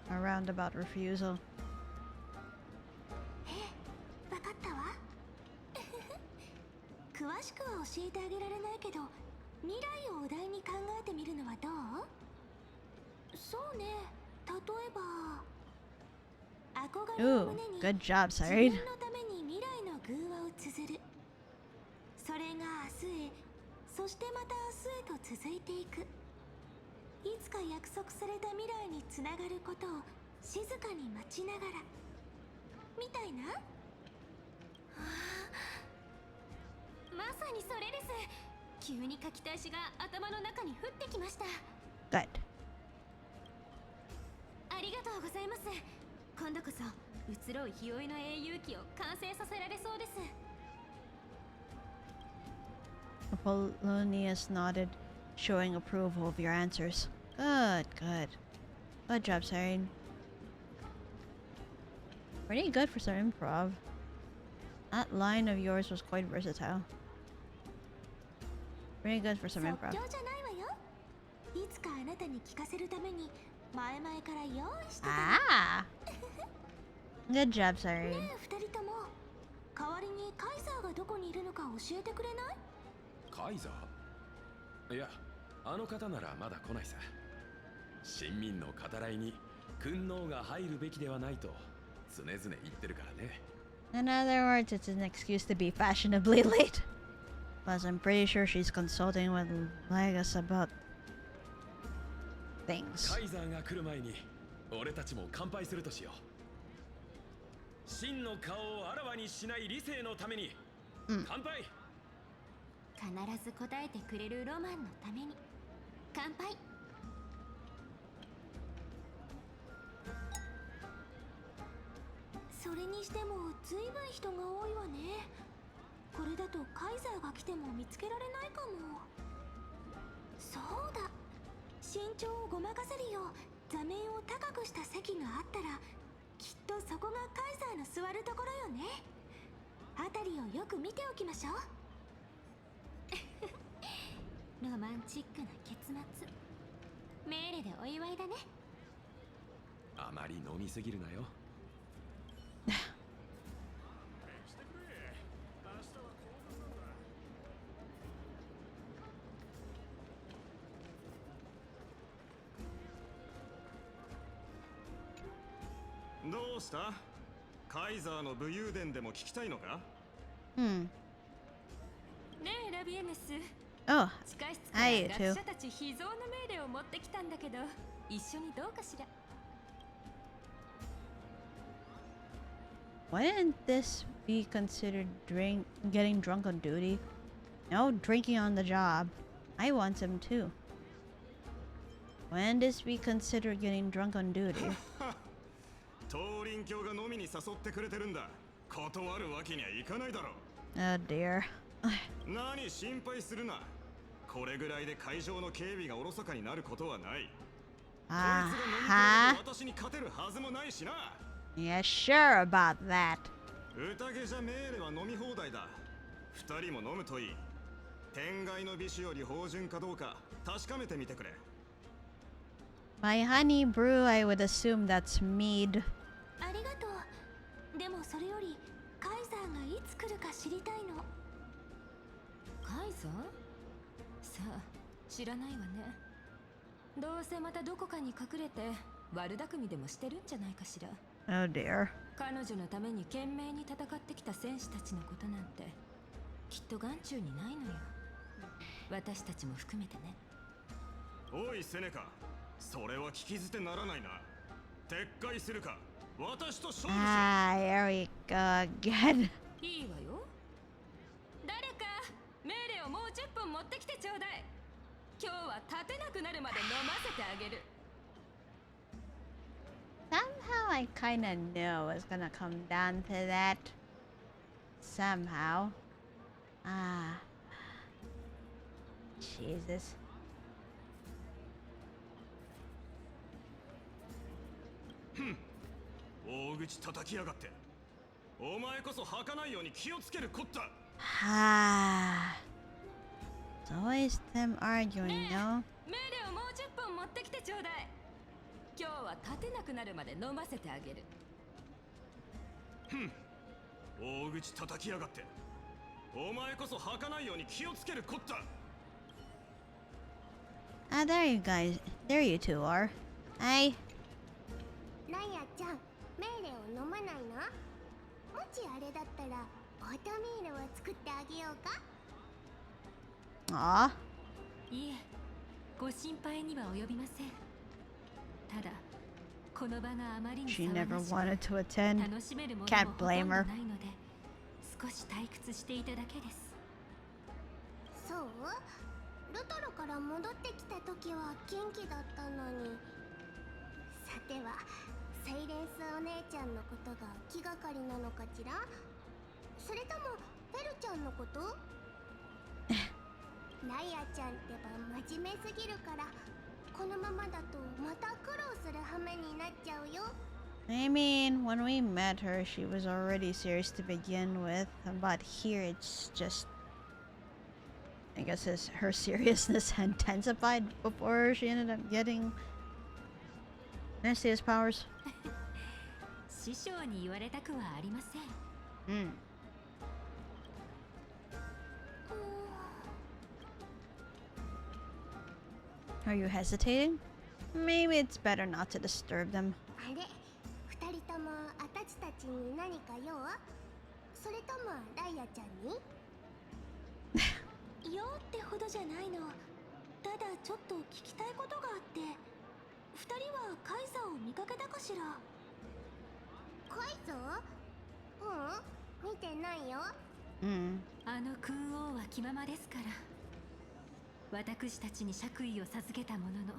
A roundabout refusal. わかったわ。詳しくは教えてあげられないけど、未来をお題に考えてみるのはどう？そうね。例えば、憧れを胸に Good job, 自 Sarid. 分のために未来の偶話を綴る。それが明日へ、そしてまた明日へと続いていく。いつか約束された未来につながることを静かに待ちながらみたいな。まさにそれです。急に書きたい詩が頭の中に降ってきました。 Good. ありがとうございます。今度こそ移ろう日追いの英雄記を完成させられそうです。 Apollonius nodded, showing approval of your answers. Good, good. Good job, Sarin. Pretty good for some improv. That line of yours was quite versatile. Pretty good for some improv. 即興じゃないわよ。いつかあなたに聞かせるために前々から用意してた。Ah! Good job, Sarin. ねえ、二人とも代わりにカイザーがどこにいるのか教えてくれない？カイザー？いや、あの方ならまだ来ないさ。臣民の語らいに君王が入るべきではないと常々言ってるからね。In other words, it's an excuse to be fashionably late. Plus, I'm pretty sure she's consulting with Legas about things. カイザーが来る前に俺たちも乾杯するとしよう。真の顔をあらわにしない理性のために、乾杯。必ず答えてくれるロマンのために乾杯。それにしてもずいぶん人が多いわね。これだとカイザーが来ても見つけられないかも。そうだ、身長をごまかせるよう座面を高くした席があったらきっとそこがカイザーの座るところよね。辺りをよく見ておきましょう。ロマンチックな結末。メーレでお祝いだね。あまり飲みすぎるなよ。どうした？カイザーの武勇伝でも聞きたいのか？Hmm. ねえラビエネス。 Oh, 地下室から hi, you 学 two. 者たち秘蔵の命令を持ってきたんだけど、一緒にどうかしら。Wouldn't this be considered getting drunk on duty? No, drinking on the job. I want some too. When does we consider getting drunk on duty? 東林教が飲みに誘ってくれてるんだ。断るわけにはいかないだろう。Oh dear. 何心配するな。これぐらいで会場の警備がおろそかになることはない。こいつが飲み込んで私に勝てるはずもないしな。Yeah, sure about that. 宴じゃメールは飲み放題だ。二人も飲むといい。天外の美酒より芳醇かどうか確かめてみてくれ。By honey brew, I would assume that's mead. ありがとう。でもそれよりカイザーがいつ来るか知りたいの。カイザー？さあ、知らないわね。どうせまたどこかに隠れて悪巧みでもしてるんじゃないかしら。Oh dear. 彼女のために懸命に戦ってきた戦士たちのことなんてきっと眼中にないのよ。私たちも含めてね。おいセネカ、それは聞き捨てならないな。撤回するか私と勝負しよう。Ah, here we go again. いいわよ。誰か命令をもう10分持ってきてちょうだい。今日は立てなくなるまで飲ませてあげる。Somehow I kinda knew it was gonna come down to that. Somehow. Ah. Jesus. 大口叩きやがって。お前こそ吐かないように気をつけるこった。Ah. It's always them arguing, no? 命令をもう10分持ってきてちょうだい。今日は立てなくなるまで飲ませてあげる。大口叩きやがって。お前こそ吐かないように気をつけるこった。Ah, there you guys. There you two are. Hi. ライアちゃん、命令を飲まないの？もしあれだったらオートミールを作ってあげようか？ Aw. いえ、ご心配には及びません。ただ、この場があまりに She 騒 never がしく wanted to attend. 楽しめるものも Can't ほとんど blame ない her. ので、少し退屈していただけです。そう？ルトロから戻ってきた時は元気だったのに。さては、サイレンスお姉ちゃんのことが気がかりなのかしら？それともフェルちゃんのこと？ライアちゃんってば真面目すぎるから、このままだとまた苦労する羽目になっちゃうよ。I mean, when we met her, she was already serious to begin with. But here, it's just... I guess her seriousness intensified before she ended up getting... Nastiest powers. 師匠に言われたくはありません。Are you hesitating? Maybe it's better not to disturb them. あれ、二人ともあたちたちに何か用？それともライアちゃんに？用ってほどじゃないの。ただちょっと聞きたいことがあって。二人はカイザーを見かけたかしら？カイザー？見てないよ。あの空王は気ままですから。私たちに爵位を授けたものの、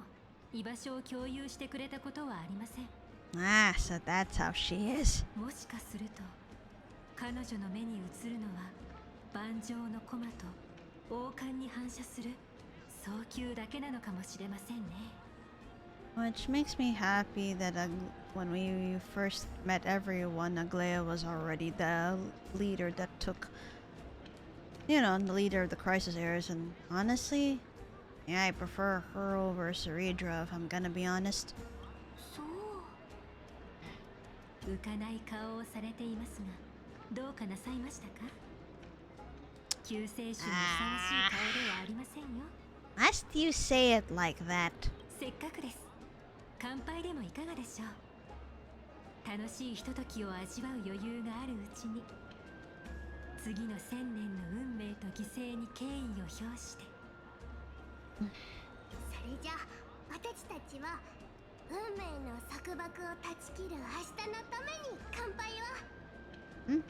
居場所を共有してくれたことはありません。Ah, so that's how she is. もしかすると、彼女の目に映るのは盤上の駒と王冠に反射する早球だけなのかもしれませんね。Which makes me happy that when we first met everyone, Aglaya was already the leader that took, the leader of the crisis areas. And honestly, yeah, I prefer her over Ceridra, if I'm gonna be honest. そう。浮かない顔をされていますが、どうかなさいましたか？救世主にふさわしい顔ではありませんよ。Must you say it like that? せっかくです。乾杯でもいかがでしょう。楽しいひとときを味わう余裕があるうちに、次の1000年の運命と犠牲に敬意を表して。それじゃあ、私たちは運命の束縛を断ち切る明日のために乾杯を。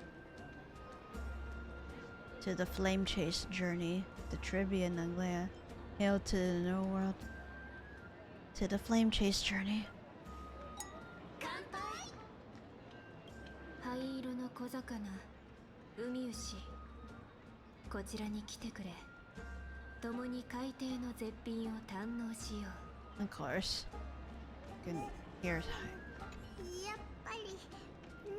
To the flame chase journey, the trivia and Aglaya. Hail to the new world. to the flame chase journey. 灰色の小魚海牛、こちらに来てくれ。共に海底の絶品を堪能しよう。 Of course. Here's やっぱりネー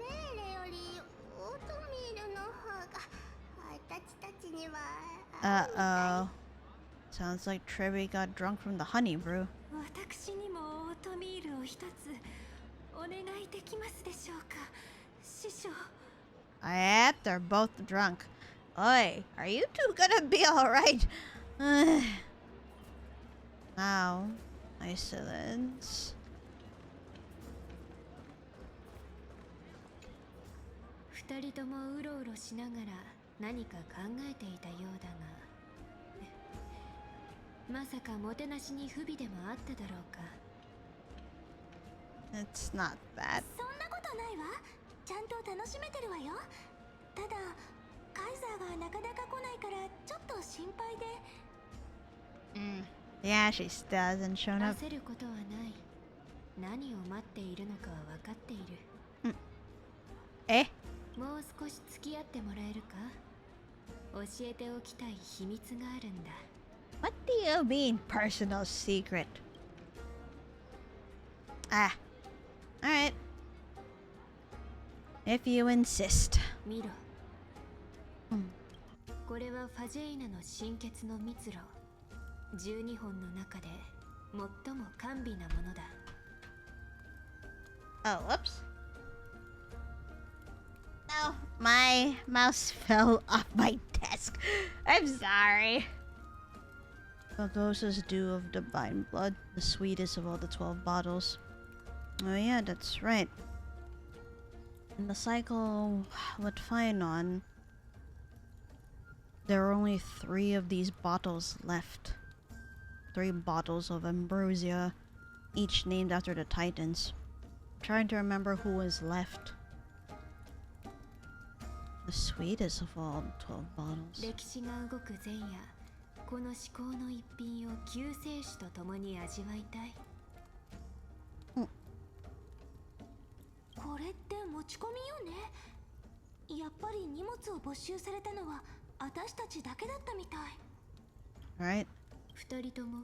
レよりオートミールの方が私たちには合うみたい。 Uh-oh. Sounds like Trevi got drunk from the honey brew. 私にもオートミールを一つお願いできますでしょうか、師匠。Yep, they're both drunk. Oi, are you two gonna be alright? Now, isolance. 二人ともうろうろしながら何か考えていたようだが、まさかもてなしに不備でもあっただろうか。 It's not bad. そんなことないわ。ちゃんと楽しめてるわよ。ただカイザーがなかなか来ないからちょっと心配で。Yeah, she still hasn't shown up. 焦ることはない。何を待っているのかは分かっている。Eh? もう少し付き合ってもらえるか。教えておきたい秘密があるんだ。 What do you mean, personal secret? Ah. Alright. If you insist. 見ろ。これはファジェイナの神血の蜜蝋。12本の中で最も甘美なものだ。 Oh, whoops. No, my mouse fell off my desk. I'm sorry. Bagosa's dew of divine blood, the sweetest of all the 12 bottles. Oh yeah, that's right. In the cycle with Fainon, there are only 3 of these bottles left. 3 bottles of ambrosia, each named after the Titans. I'm trying to remember who was left. The sweetest of all 12 bottles. 歴史が動く前夜、この至高の一品を救世主と共に味わいたい。これって持ち込みよね。やっぱり荷物を没収されたのは私たちだけだったみたい。 Right? 二人とも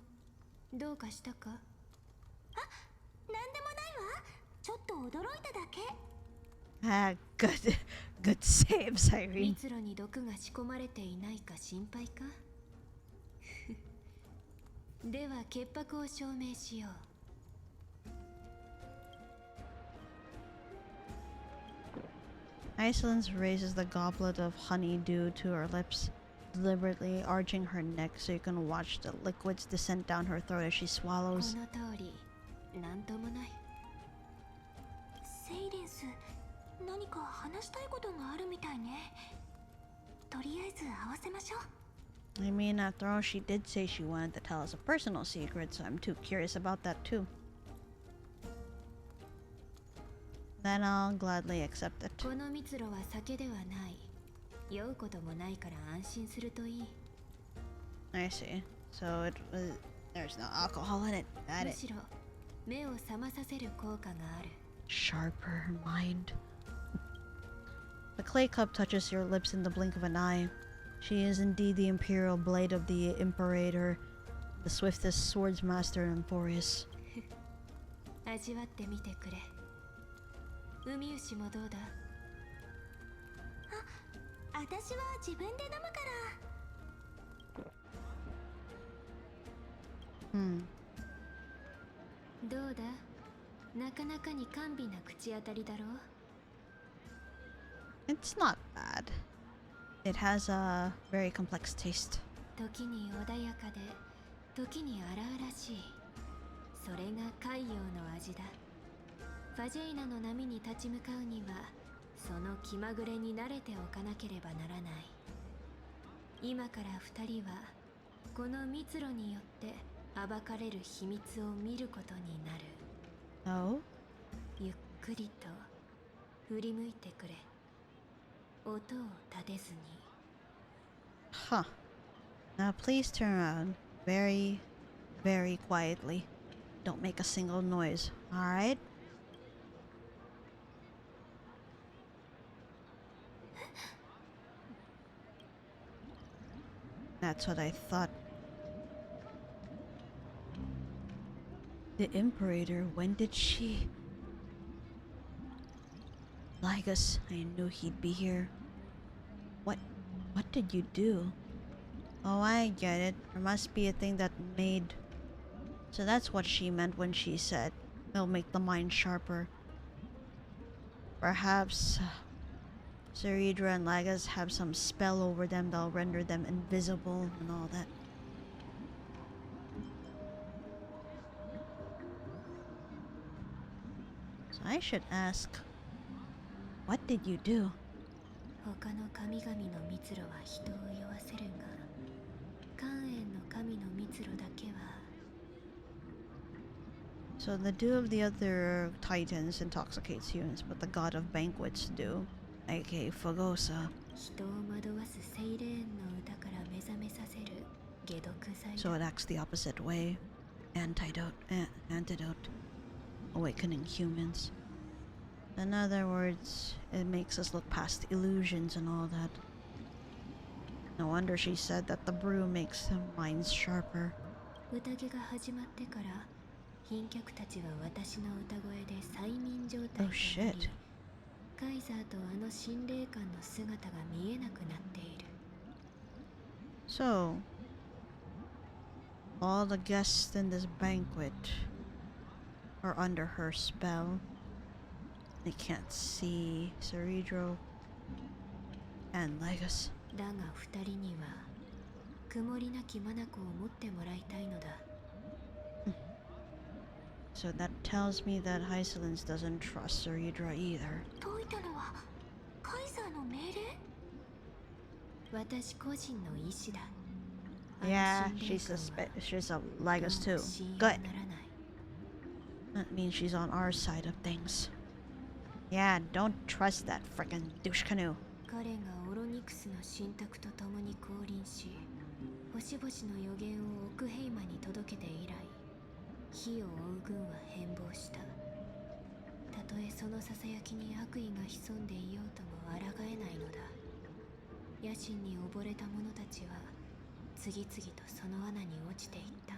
どうかしたか。なんでもないわ。ちょっと驚いただけ。Ah, good save, Cyrene. 蜜蝋に毒が仕込まれていないか心配か。では潔白を証明しよう。 Isolance raises the goblet of honeydew to her lips, deliberately arching her neck so you can watch the liquids descend down her throat as she こ swallows. の通り、なんともない。セイレンス、何か話したいことがあるみたいね。とりあえず合わせましょう。 I mean, after all, she did say she wanted to tell us a personal secret, so I'm too curious about that too. Then I'll gladly accept it. この蜜蝋は酒ではない。酔うこともないから安心するといい。 I see. So there's no alcohol in it. Got む it. しろ目を覚まさせる効果がある。 Sharper mind. The clay cup touches your lips in the blink of an eye. She is indeed the imperial blade of the Imperator, the swiftest swordsmaster in Emporius. 味わってみてくれ。海牛もどうだ。私は自分で飲むから。どうだ。なかなかに甘美な口当たりだろう。 It's not bad. It has a very complex taste. 時に穏やかで、時に荒々しい。それが海洋の味だ。ファジェイナの波に立ち向かうには、その気まぐれに慣れておかなければならない。今から二人は、この蜜蝋によって暴かれる秘密を見ることになる。 Oh? ゆっくりと振り向いてくれ。音を立てずに。 Huh. Now please turn around very, very quietly. Don't make a single noise. Alright? That's what I thought. The Imperator, when did she... Lycos, I knew he'd be here. What did you do? Oh, I get it. There must be a thing that made... So that's what she meant when she said it'll make the mind sharper. Perhaps Zeridra and Lycos have some spell over them that'll render them invisible and all that. So I should ask, what did you do? 他の神々の密路は人を酔わせるが、関円の神の密路だけは So the two of the other titans intoxicates humans, but the god of banquets do, aka Fogosa. 人を惑わすセイレーンの歌から目覚めさせる解毒剤 So だ it acts the opposite way. Antidote. Awakening humans. In other words, it makes us look past illusions and all that. No wonder she said that the brew makes the minds sharper. 宴が始まってから賓客たちは私の歌声で催眠状態とな Oh shit. り、カイザーとあの心霊官の姿が見えなくなっている。 So, all the guests in this banquet are under her spell. They can't see Zeridro and Lycos. だが二人には曇りなき眼を持ってもらいたいのだ。 So that tells me that Hysolence doesn't trust Zeridra either. 解いたのはカイザーの命令？私個人の意志だ。 Yeah, あの心霊 she's 官は suspicious of Lycos どう too. も信用 Good. ならない。 That means she's on our side of things. Yeah, don't trust that frickin' douche canoe. 彼がオロニクスの神託と共に降臨し、星々の予言をオクヘイマに届けて以来、火を追う軍は変貌した。たとえそのささやきに悪意が潜んでいようとも抗えないのだ。野心に溺れた者たちは次々とその穴に落ちていった。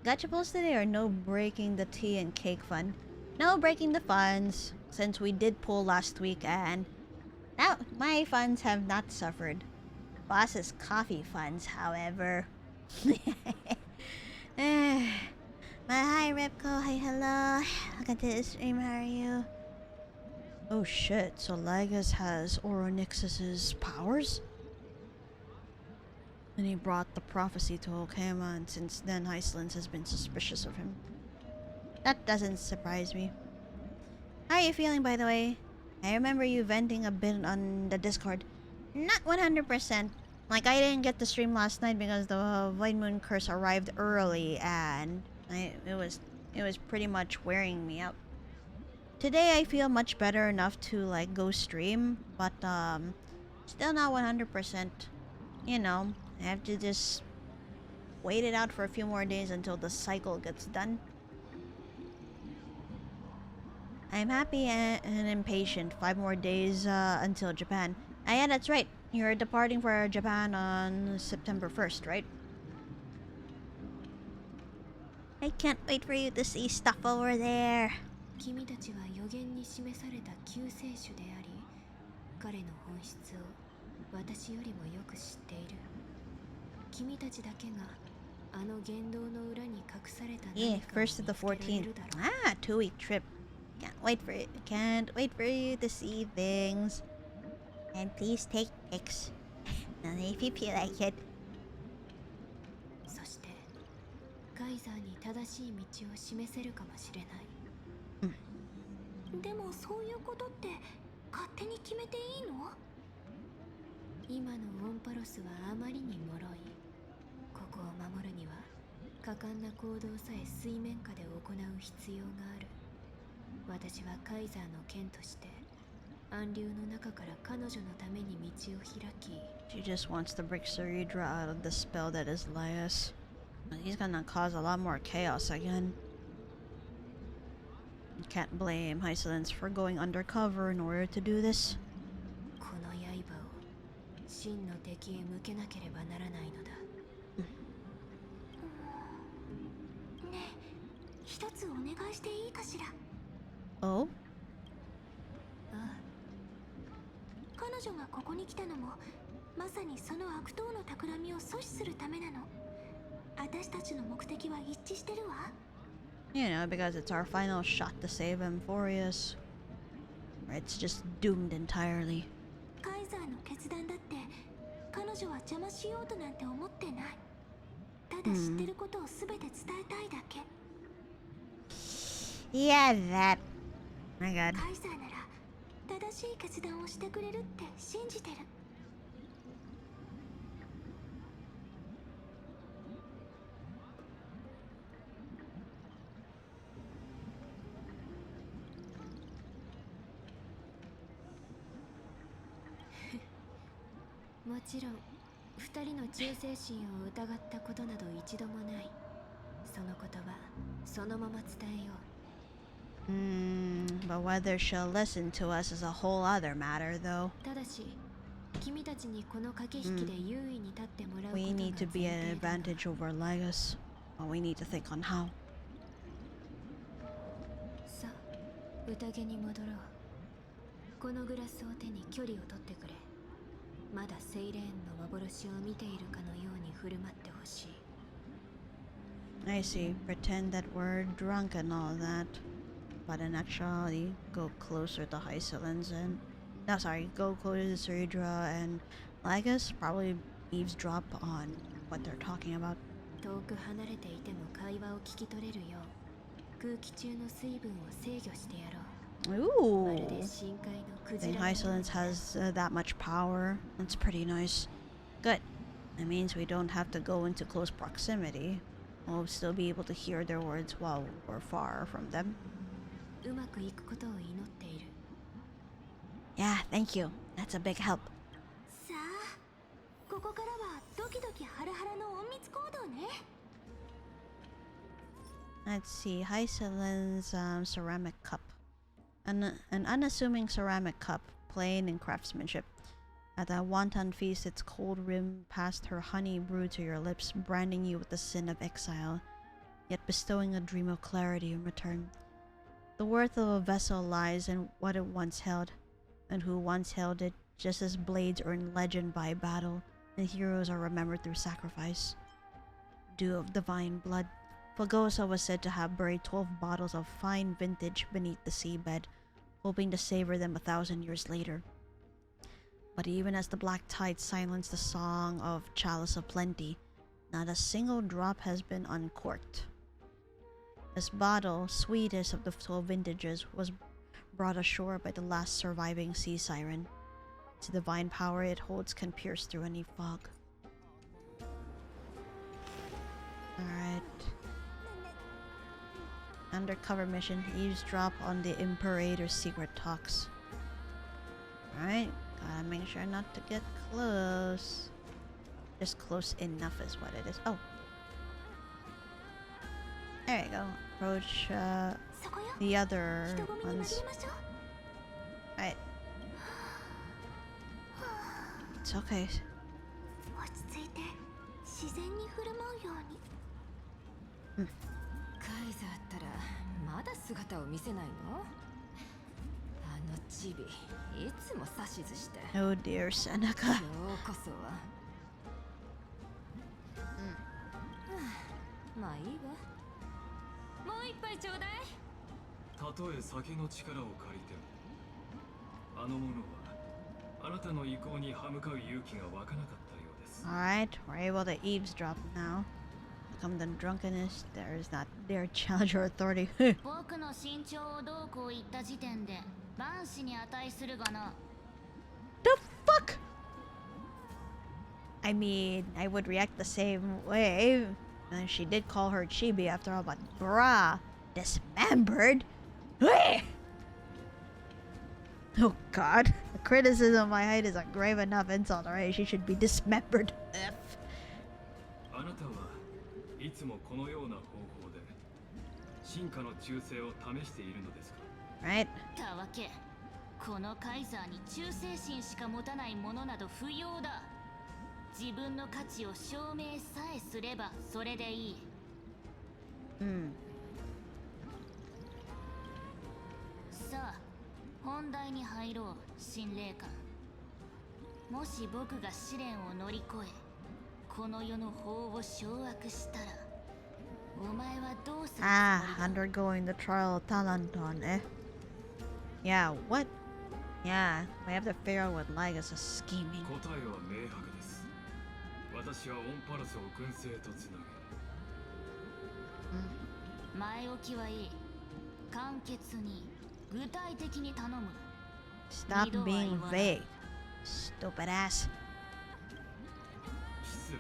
Gachables today are no breaking the tea and cake fun. No breaking the funds, since we did pull last week and now my funds have not suffered. Boss's coffee funds, however. My hi Repco, hi hello. Welcome to the stream, how are you? Oh shit, so Lycos has Oronixus's powers? And he brought the prophecy to Okama, and since then Hysolence has been suspicious of him. That doesn't surprise me. How are you feeling, by the way? I remember you venting a bit on the Discord. Not 100%. Like, I didn't get to stream last night because the Void Moon Curse arrived early, and it was pretty much wearing me out. Today I feel much better enough to like go stream, but still not 100%. You know, I have to just wait it out for a few more days until the cycle gets done. I'm happy and impatient. 5 more days until Japan. Ah, yeah, that's right. You're departing for Japan on September 1st, right? I can't wait for you to see stuff over there. 君たちは予言に示された救世主であり、彼の本質を私よりもよく知っている。君たちだけがあの言動の裏に隠された Yeah, 何かを 1st to the 見つけられ 14th. るだろう。 Ah, 2-week trip. Can't wait for it. Can't wait for you to see things. And please take pics. Only if you feel like it. そしてカイザーに正しい道を示せるかもしれない。でもそういうことって勝手に決めていいの？今のオンパロスはあまりに脆い。ここを守るには果敢な行動さえ水面下で行う必要がある。私はカイザーの剣として暗流の中から彼女のために道を開き、 She just wants to break Ceridra out of the spell that is Laius. He's gonna cause a lot more chaos again. You can't blame Hysolence for going undercover in order to do this. この刃を真の敵へ向けなければならないのだ。ねえ、一つお願いしていいかしら。Oh? ああ。彼女がここに来たのもまさにその悪党の企みを阻止するためなの。私たちの目的は一致してるわ。You know, because it's our final shot to save Emphorius. It's just doomed entirely. カイザーの決断だって彼女は邪魔しようとなんて思ってない。ただ知ってることを全て伝えたいだけ。Yeah, that. My god. カイザーなら正しい決断をしてくれるって信じてる。もちろん二人の忠誠心を疑ったことなど一度もない。その言葉そのまま伝えよう。But whether she'll listen to us is a whole other matter, though. ただし君たちにこの駆け引きで優位に立ってもらうことが We need to be 前 an 提だ。 advantage over Lycos. But we need to think on how. さあ宴に戻ろう。このグラスを手に距離を取ってくれ。まだセイレーンの幻を見ているかのように振る舞ってほしい。I see. Pretend that we're drunk and all that. But in actuality, go closer to Hysolence and... No, sorry. Go closer to Seridra and Lycos. Probably eavesdrop on what they're talking about. 遠く離れていても会話を聞き取れるよう空気中の水分を制御してやろう。まる Ooh. で深海のクジ And ラのように Hysolence has that much power. That's pretty nice. Good. That means we don't have to go into close proximity. We'll still be able to hear their words while we're far from them. うまくいくことを祈っている。 Yeah, thank you. That's a big help. さあ、ここからはドキドキハラハラの隠密行動ね。 Let's see. Hysolence ceramic cup. An unassuming ceramic cup, plain in craftsmanship. At a wanton feast, its cold rim passed her honey brew to your lips, branding you with the sin of exile, yet bestowing a dream of clarity in return. The worth of a vessel lies in what it once held, and who once held it, just as blades earn legend by battle, and heroes are remembered through sacrifice. Dew of divine blood. Fagosa was said to have buried 12 bottles of fine vintage beneath the seabed, hoping to savor them 1,000 years later. But even as the black tide silenced the song of Chalice of Plenty, not a single drop has been uncorked. This bottle, sweetest of the 12 vintages, was brought ashore by the last surviving sea siren. The divine power it holds can pierce through any fog. Alright. Undercover mission. Eavesdrop on the Imperator's secret talks. Alright. Gotta make sure not to get close. Just close enough is what it is. Oh. There you go. Approach the other ones. Alright. It's okay. 落ち着いて自然に振る舞うように。カイザーったらまだ姿を見せないの？あのチビいつも指図して。 Oh dear, Seneca. 今日こそは。まあいいわ。もう一杯ちょうだい。たとえ酒の力を借りても、あの者はあなたの意向に歯向かう勇気が湧かなかったようです。 Alright, we're able to eavesdrop now. Come the drunkenness, there is not dare challenge your authority. 僕の身長をどうこう言った時点で万死に値するがな。 The fuck? I mean, I would react the same way. And she did call her chibi after all, but brah, dismembered? Oh god, the criticism of my height is a grave enough insult already. She should be dismembered. あなたはいつもこのような方法で進化の忠誠を試しているのですか？ Right? たわけ、このカイザーに忠誠心しか持たないものなど不要だ。自分の価値を証明さえすればそれでいい。さあ、本題に入ろう、神霊官。もし僕が試練を乗り越え、この世の法を掌握したら、お前はどうするつもりだ？ undergoing the trial of Talanton, eh? Yeah, what? Yeah, we have to figure out what Lycos is scheming. 答えは明白です。私はオンパルスを軍政とつなげ。前置きはいい。簡潔に具体的に頼む。 Stop being vague, stupid ass. 失礼。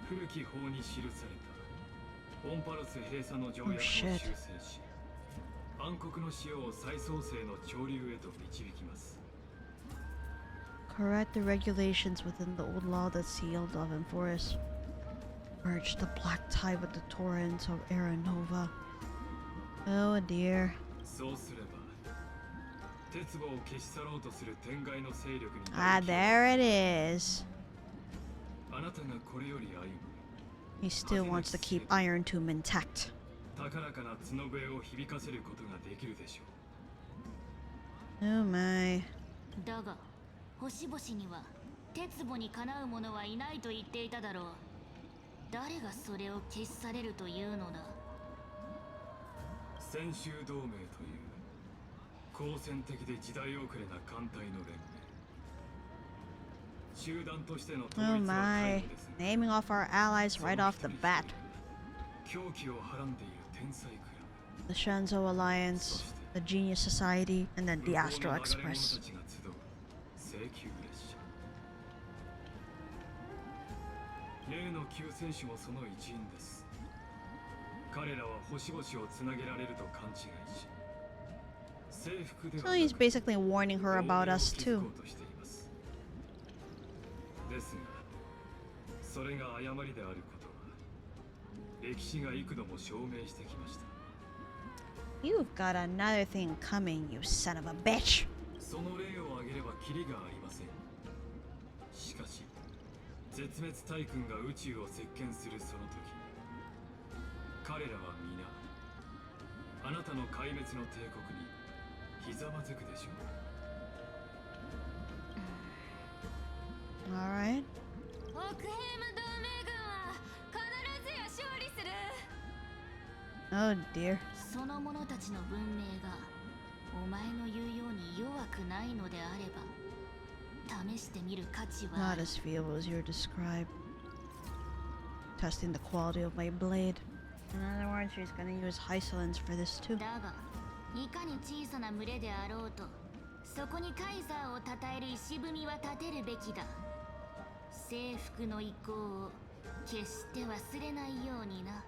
古き法に記されたオンパルス閉鎖の条約を修正し、暗黒の塩を再創生の潮流へと導きます。 Correct the regulations within the old law that sealed off in forest. Merge the black tide with the torrents of Aranova. Oh dear. そうすれば、鉄棒を消し去ろうとする天外の勢力に。Ah, there it is. あなたがこれより歩む。 He still wants to keep Iron Tomb intact. 高らかな角笛を響かせることができるでしょう。 Oh my. だが、星々には鉄棒にかなう者はいないと言っていただろう。誰がそれを消し去れるというのだ？先週同盟という好戦的で時代遅れな艦隊の連盟。集団としての統 Oh 一は my. 皆無ですが、 Naming off our allies right off the bat. 狂気をはらんでいる天才クラブ。 The Shenzo Alliance, the Genius Society, and then the Astro Express. 例の救世主もその一員です。彼らは星々をつなげられると勘違いし、征服では So he's basically warning her about us 同盟を築 too. こうとしています。ですが、それが誤りであることは歴史が幾度も証明してきました。 You've got another thing coming, you son of a bitch. その例を挙げればキリがありません。しかし、絶滅大軍が宇宙を席巻するその時、彼らは皆あなたの壊滅の帝国にひざまずくでしょう。 Alright. オクヘイム同盟軍は必ずや勝利する。 Oh dear. その者たちの文明がお前の言うように弱くないのであれば、試してみる価値はあ Not る。 as feeble as you describe. Testing the quality of my blade. In other words, she's gonna use Hysolence for this too. だが、いかに小さな群れであろうと、そこにカイザーを称える石踏みは立てるべきだ。征服の意向を決して忘れないようにな。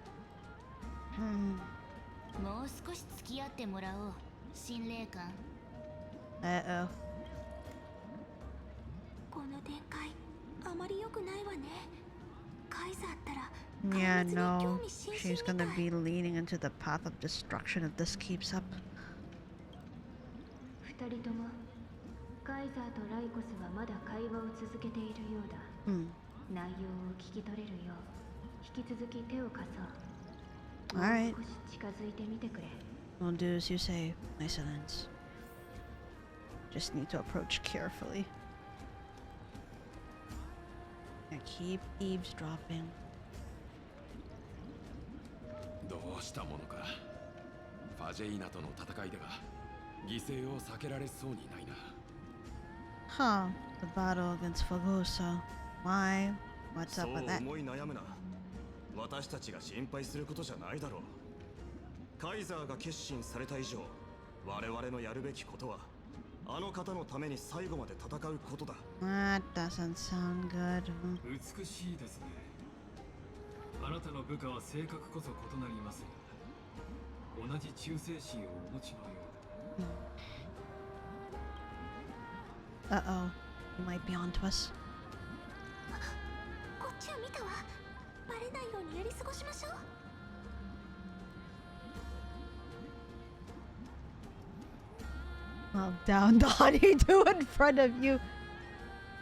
もう少し付き合ってもらおう、神霊官。 Uh-oh. この展開あまり良くないわね。カイザーったら Yeah, 壊滅に興 no. 味津々 She's みた gonna い。 be leading into the path of destruction if this keeps up. 二人ともカイザーとライコスはまだ会話を続けているようだ。 内容を聞き取れるよう引き続き手を貸そう。 Alright. もう少し近づいてみてくれ。 We'll do as you say, Hysolence. Just need to approach carefully. And keep eavesdropping. どうしたものか。ファジェイナとの戦いでは犠牲を避けられそうにないな。 Huh. The battle against Fagosa. Why? What's そ up う with that? 思い悩むな。私たちが心配することじゃないだろう。カイザーが決心された以上、我々のやるべきことはあの方のために最後まで戦うことだ。 That doesn't sound good. 美しいですね。あなたの部下は性格こそ異なりますが、同じ忠誠心をお持ちのようで。 Uh-oh. He might be onto us. こっちを見たわ。バレないようにやり過しましょう。 Well, down the honeydew in front of you.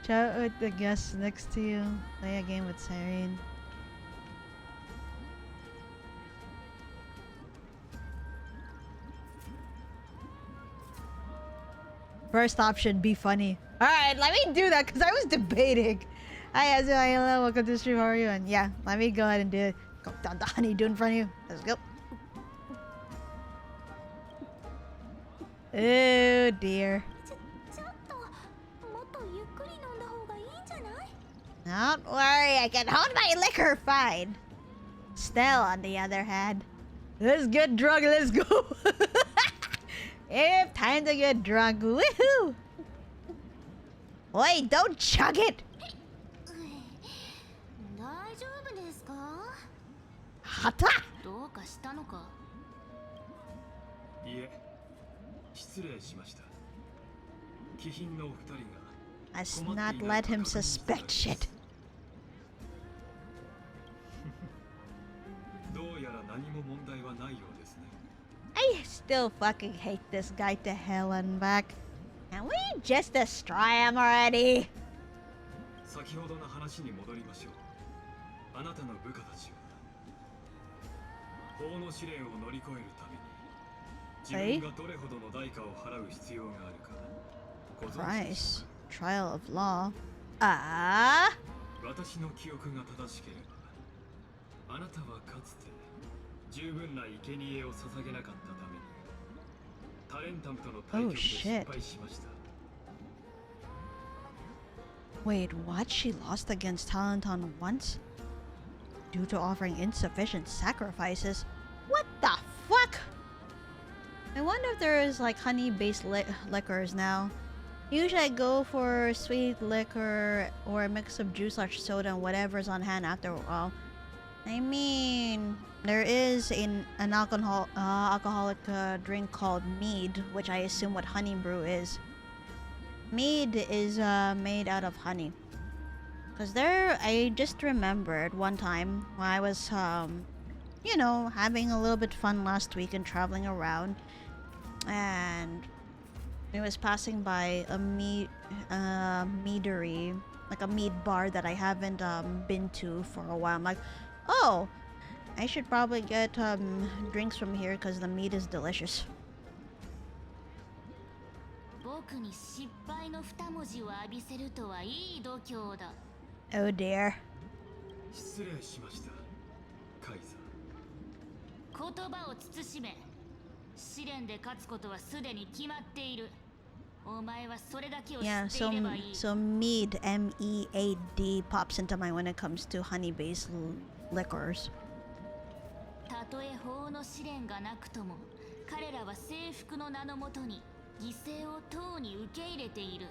Chat with the guests next to you. Play a game with Siren. First option, be funny. Alright, let me do that because I was debating. Hi, Azul, hello, welcome to the stream. How are you? And yeah, let me go ahead and do it. Go down the honeydew in front of you. Let's go. Oh dear. ちょっともっとゆっくり飲んだ方がいいんじゃない？ Don't worry, I can hold my liquor fine. Still, on the other hand, let's get drunk, let's go. If time to get drunk, woohoo! Wait, don't chug it. 大丈夫ですか？ Hata! どうかしたのか？いえ、失礼しました。貴賓のお二人が Let's not let him suspect shit. どうやら何も問題はないようですね。I still fucking hate this guy to hell and back. Can we just destroy him already? 先ほどの話に戻りましょう。あなたの部下たちは法の試練を乗り越えるために自分がどれほどの代価を払う必要があるかご存知ですか？ Price. Trial of law. Ah. 私の記憶が正しければあなたはかつて十分な生贄を捧げなかったためにタレンタムとの対局で失敗しました。 Wait, what? She lost against Talenton once? Due to offering insufficient sacrifices? What the fuck? I wonder if there is like honey-based liquors now. Usually I go for sweet liquor or a mix of juice or soda and whatever's on hand after a while. I mean, there is an alcoholic drink called mead, which I assume what honey brew is. Mead is made out of honey. Cause I just remembered one time when I was, you know, having a little bit fun last week and traveling around, and I was passing by a meadery, like a mead bar that I haven't been to for a while. I'm like, oh, I should probably get drinks from here because the meat is delicious. 僕に失敗の二文字を浴びせるとはいい度胸だ。 Oh dear. 失礼しました、カイザ言葉を慎め。試練で勝つことはすでに決まっている。お前はそれだけを知 Yeah, っていればいい。so mead, M-E-A-D, pops into mind when it comes to honey-based liquors. たとえ法の試練がなくとも、彼らは征服の名のもとに犠牲をとうに受け入れている。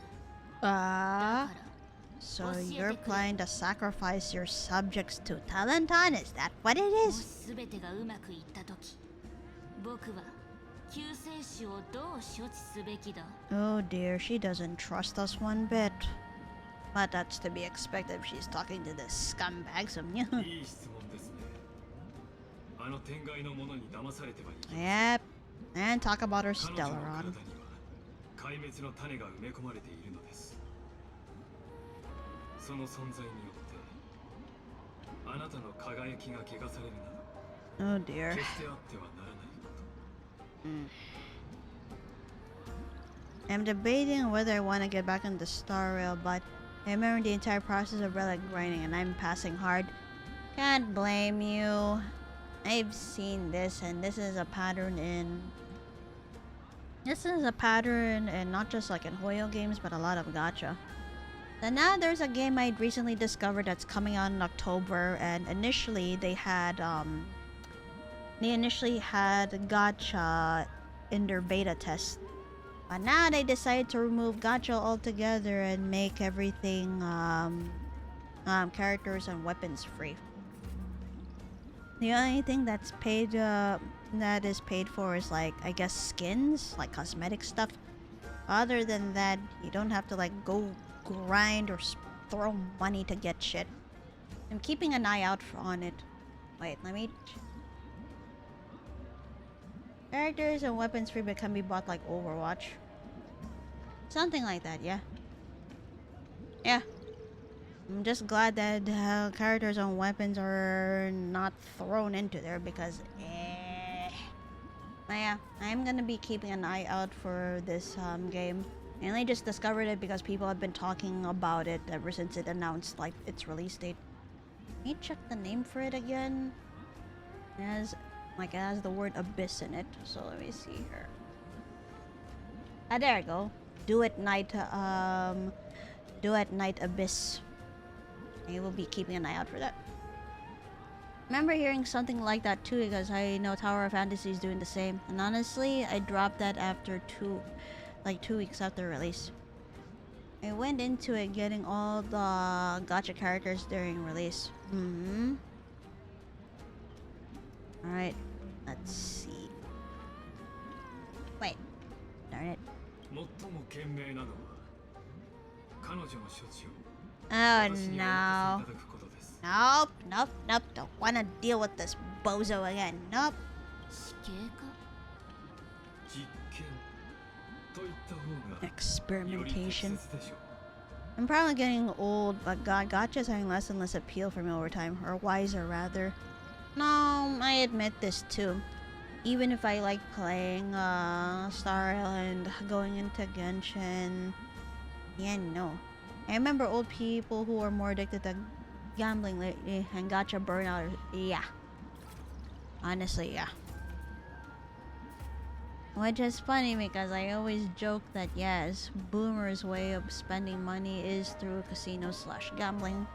So you're planning to sacrifice your subjects to Talenton? Is that what it もし is? 全てがうまくいったとき、僕は救世主をどう処置すべきだ。 Oh dear, she doesn't trust us one bit. But that's to be expected if she's talking to this scumbags of you. いい質問ですね。あの天外のものに騙されてはいけ Yep. And talk about her 彼女の Stellaron. 体には壊滅の種が埋め込まれているのです。その存在によってあなたの輝きが汚されるなど Oh dear. 決してあってはならないこと。I'm debating whether I want to get back on the Star Rail, but I remember the entire process of relic grinding and I'm passing hard. Can't blame you. I've seen this, and this is a pattern in... This is a pattern in not just like in Hoyo games, but a lot of gacha. And now there's a game I recently discovered that's coming out in October, and initially they had gacha in their beta test. But now they decided to remove gacha altogether and make everything characters and weapons free. The only thing that's paid that is paid for is like, I guess, skins, like cosmetic stuff. Other than that, you don't have to like go grind or throw money to get shit. I'm keeping an eye out on it. Wait, let me... Characters and weapons free but can be bought like Overwatch. Something like that, yeah. Yeah. I'm just glad that characters and weapons are not thrown into there because... But yeah, I'm gonna be keeping an eye out for this game. I only just discovered it because people have been talking about it ever since it announced like its release date. Let me check the name for it again. It has the word abyss in it, so let me see here. Ah, there we go. Do It Night Abyss. I will be keeping an eye out for that. Remember hearing something like that too because I know Tower of Fantasy is doing the same. And honestly, I dropped that after 2 weeks after release. I went into it getting all the gacha characters during release. Alright, let's see. Wait, darn it. Oh no. Nope. Don't wanna deal with this bozo again. Nope. Experimentation. I'm probably getting old, but god, gotcha's having less and less appeal for me over time, or wiser rather. No, I admit this too. Even if I like playing Star Island, going into Genshin, yeah, no. I remember old people who were more addicted to gambling lately and gacha burnout. Yeah. Honestly, yeah. Which is funny because I always joke that yes, boomers' way of spending money is through casino/gambling.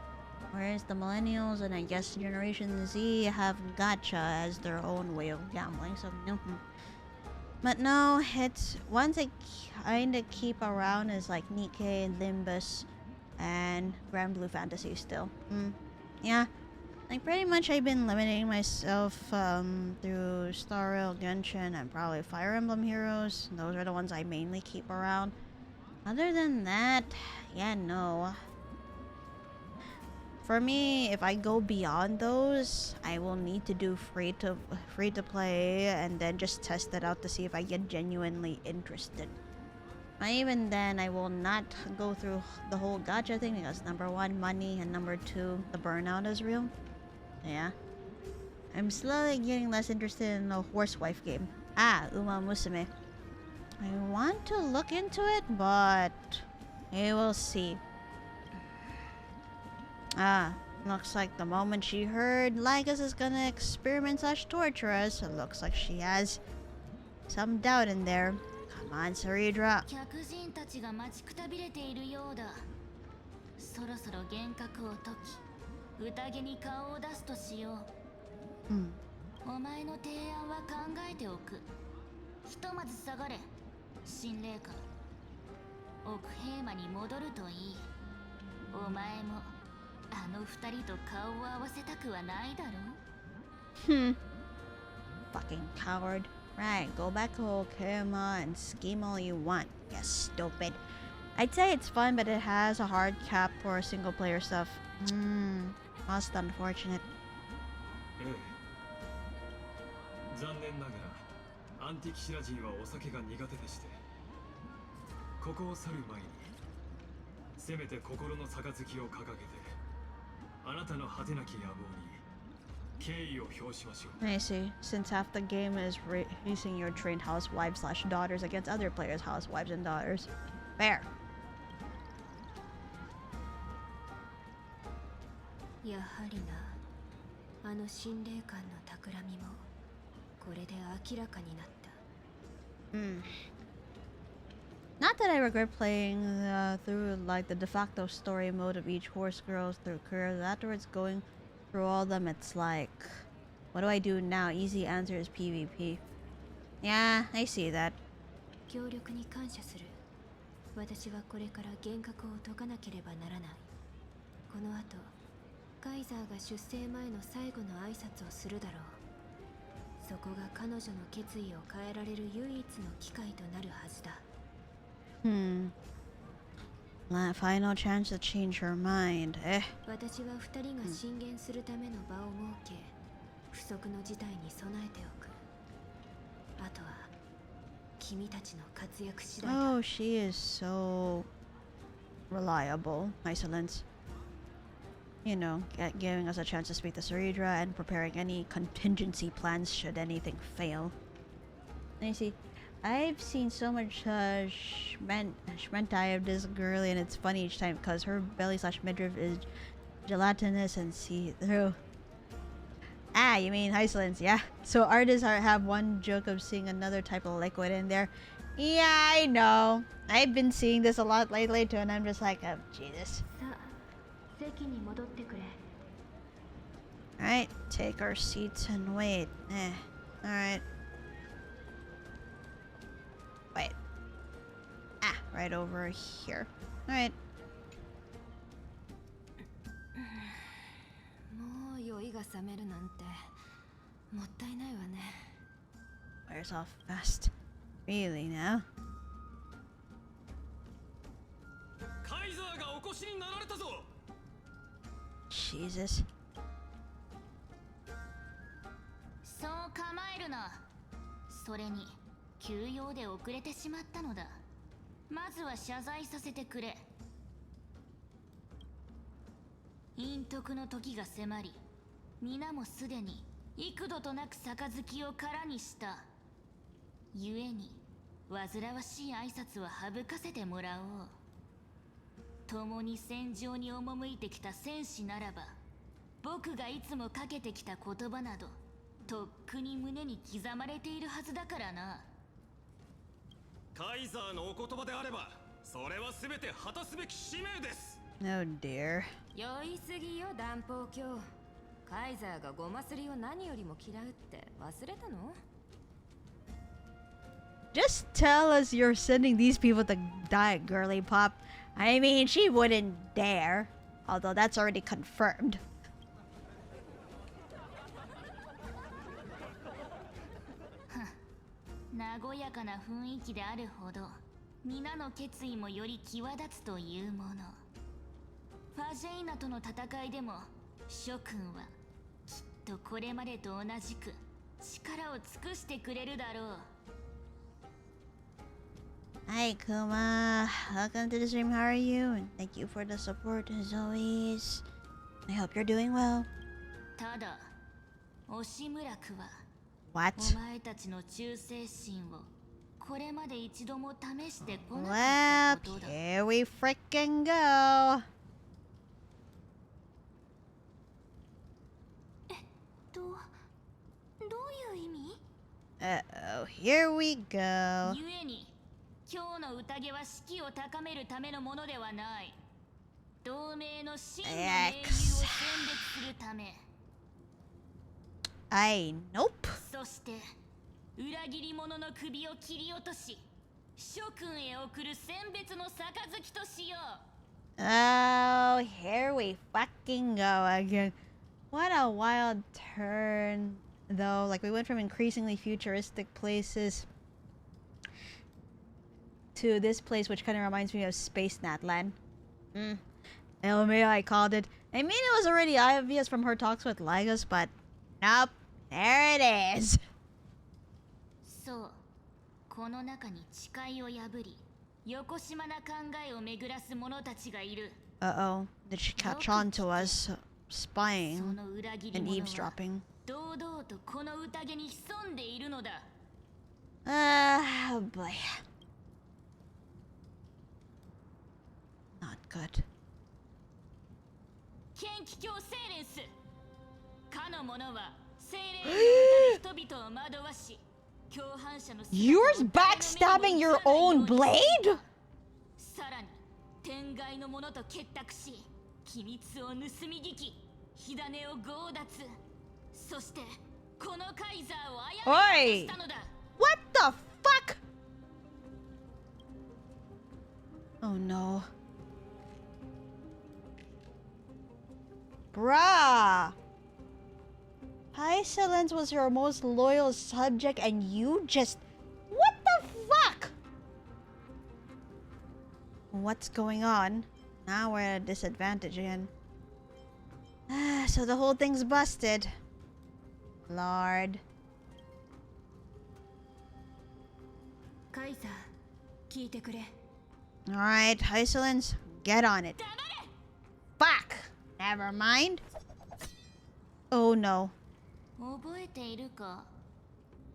Whereas the millennials and I guess Generation Z have gacha as their own way of gambling, so no. But no, it's ones I kinda keep around is like Nikkei, Limbus, and Grand Blue Fantasy still. Yeah. Like pretty much I've been limiting myself through Star Rail, Genshin, and probably Fire Emblem Heroes. Those are the ones I mainly keep around. Other than that, yeah, no. For me, if I go beyond those, I will need to do free to play and then just test it out to see if I get genuinely interested. And even then, I will not go through the whole gacha thing because number 1, money, and number 2, the burnout is real. Yeah. I'm slowly getting less interested in the horsewife game. Uma Musume. I want to look into it, but we will see. Looks like the moment she heard Lycos is gonna experiment/torture us, it looks like she has some doubt in there. Come on, Saridra. 客人たちが待ちくたびれているようだ。そろそろ幻覚を解き、宴に顔を出すとしよう。お前の提案は考えておく。ひとまず下がれ、神霊下。奥平間に戻るといい。お前もあの二人と顔を合わせたくはないだろう。Fucking coward. Right, go back to Okama and scheme all you want. You stupid. I'd say it's fun, but it has a hard cap for single player stuff. Most unfortunate. 残念ながらアンティキシラ人はお酒が苦手でして、ここを去る前にせめて心の杯を掲げてあなたの果てなき野望に敬意を表しましょう。 I see. Since half the game is racing your trained housewives/daughters against other players' housewives and daughters. Fair. やはりな、あの神霊感の企みもこれで明らかになった。Not that I regret playing through like the de facto story mode of each horse girls through careers. Afterwards going through all of them, it's like, what do I do now? Easy answer is PvP. Yeah, I see that. 協力に感謝する。私はこれから幻覚を解かなければならない。この後、カイザーが出征前の最後の挨拶をするだろう。そこが彼女の決意を変えられる唯一の機会となるはずだ。Final chance to change her mind. 私は二人が進言するための場を設け、測の事態に備えておく。あとは君たちの活躍次第だ。 Oh, she is so reliable, Isolence. You know, giving us a chance to speak to Saridra and preparing any contingency plans should anything fail. And you see, I've seen so much Shmentai of this girl, and it's funny each time because her belly / midriff is gelatinous and see-through. Ah, you mean Isolence, yeah? So artists have one joke of seeing another type of liquid in there. Yeah, I know. I've been seeing this a lot lately too, and I'm just like, oh, Jesus. Alright, take our seats and wait. Alright. Wait. Ah, right over here. Alright. もう酔いが覚めるなんてもったいないわね。 Wears off fast. Really now? カイザーがお越しになられたぞ。 Jesus. そう構えるな。それに休養で遅れてしまったのだ。まずは謝罪させてくれ。陰徳の時が迫り、皆もすでに幾度となく杯を空にした。故に煩わしい挨拶は省かせてもらおう。共に戦場に赴いてきた戦士ならば、僕がいつもかけてきた言葉などとっくに胸に刻まれているはずだからな。カイザーのお言葉であれば、それは全て果たすべき使命です。 Oh dear. 酔いすぎよ断包教。カイザーがゴマすりを何よりも嫌うって忘れたの？ Just tell us you're sending these people to die at Girly Pop. I mean, she wouldn't dare. Although that's already confirmed. 和やかな雰囲気であるほど、皆の決意もより際立つというもの。ファジェイナとの戦いでも、諸君はきっとこれまでと同じく力を尽くしてくれるだろう。 Hi Kuma, welcome to the stream. How are you? And thank you for the support as always. I hope you're doing well. ただ、押村区は What? お前たちの忠誠心をこれまで一度も試してこなか Well, ったことだ。 here we frickin' go. どういう意味？ Uh-oh, here we go. 故に今日の宴は士気を高めるためのものではない。同盟の真の盟友を選別するため。 Nope. そして裏切り者の首を切り落とし、諸君へ送る選別の杯としよう。 Oh, here we fucking go again. What a wild turn, though. Like, we went from increasingly futuristic places to this place, which kind of reminds me of Space Natland. LMAO, I called it. I mean, it was already obvious from her talks with Lygos, but nope. There it is. そう、この中に誓いを破り、よこしまな考えを巡らす者たちがいる。 Uh-oh. Did she catch on to us spying その裏切り and 者は eavesdropping? 堂々とこの宴に潜んでいるのだ。 Oh boy. Not good. 剣気教セーレンス。かの者は精霊の歌で人々を惑わし、共犯者の Yours backstabbing your own blade? さらに天外の者と結託し、機密を盗み聞き、火種を強奪。そしてこのカイザーを殺めようとしたのだ。 What the fuck? Oh no. Bruh. Hysolence was your most loyal subject and you just... What the fuck? What's going on? Now we're at a disadvantage again. So the whole thing's busted. Lord. カイザー、聞いてくれ。 Alright, Hysolence, get on it. Fuck! Never mind. Oh no. 覚えているか？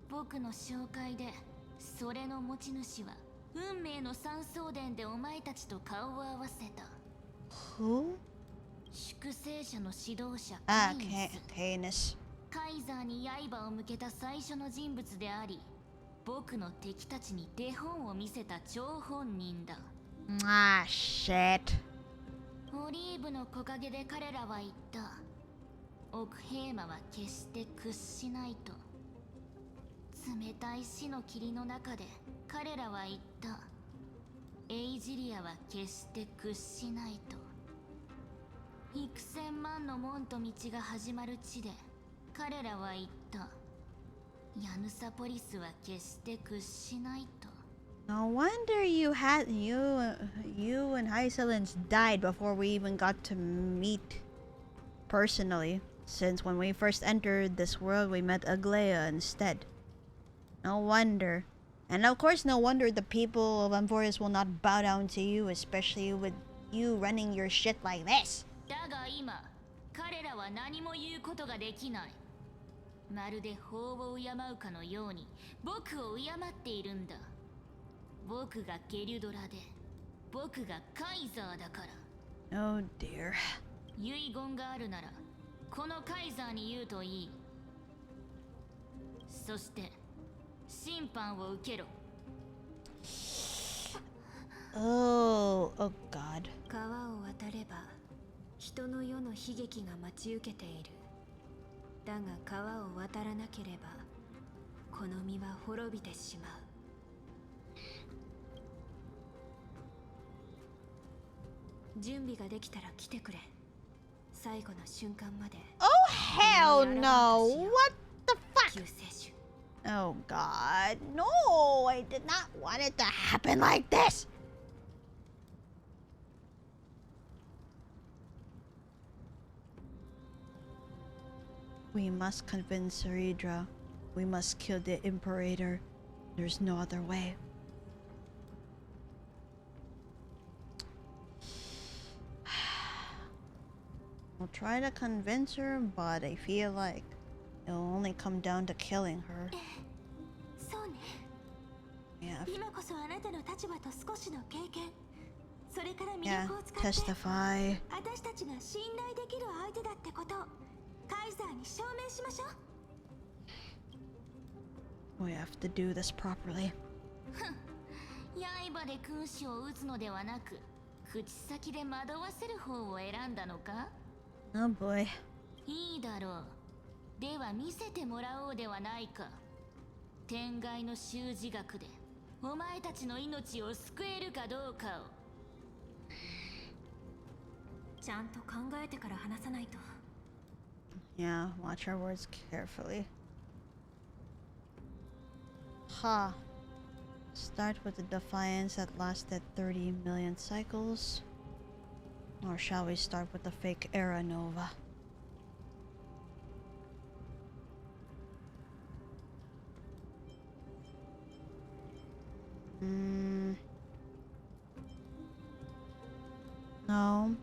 僕の紹介でそれの持ち主は運命の三相伝でお前たちと顔を合わせた Who? 粛清者の指導者 Canis. カイザーに刃を向けた最初の人物であり、僕の敵たちに手本を見せた張本人だ。 Ah, shit. オリーブの木陰で彼らは言った。奥平魔は決して屈しないと。冷たい死の霧の中で彼らは言った。エイジリアは決して屈しないと。幾千万の門と道が始まる地で彼らは言った。ヤヌサポリスは決して屈しないと。 No wonder you and Hysolence died before we even got to meet personally. Since when we first entered this world, we met Aglaya instead. No wonder. And of course, no wonder the people of Amphorius will not bow down to you, especially with you running your shit like this. だが今、彼らは何も言うことができない。まるで法を敬うかのように僕を敬っているんだ。僕がゲリュドラで、僕がカイザーだから。Oh dear. 遺言があるなら、このカイザーに言うといい。そして、審判を受けろ。Oh God. 川を渡れば人の世の悲劇が待ち受けている。だが川を渡らなければこの身は滅びてしまう。準備ができたら来てくれ。最後の瞬間まで。 Oh hell no! What the fuck? 救世主。 Oh God. No! I did not want it to happen like this! We must convince Saridra. We must kill the Imperator. There's no other way. I'll try to convince her, but I feel like it'll only come down to killing her. そうね。 Yeah. 今こそあなたの立場と少しの経験、それから魅 Yeah. 力を使って Testify. 私たちが信頼できる相手だってことをカイザーに証明しましょう。 We have to do this properly. 刃で君主を撃つのではなく、口先で惑わせる方を選んだのか？ Oh boy. いいだろう。では見せてもらおうではないか。天外の習字学でお前たちの命を救えるかどうかを。ちゃんと考えてから話さないと。 Yeah, watch our words carefully. Ha. Start with the defiance that lasted 30 million cycles. Or shall we start with the fake era nova? No.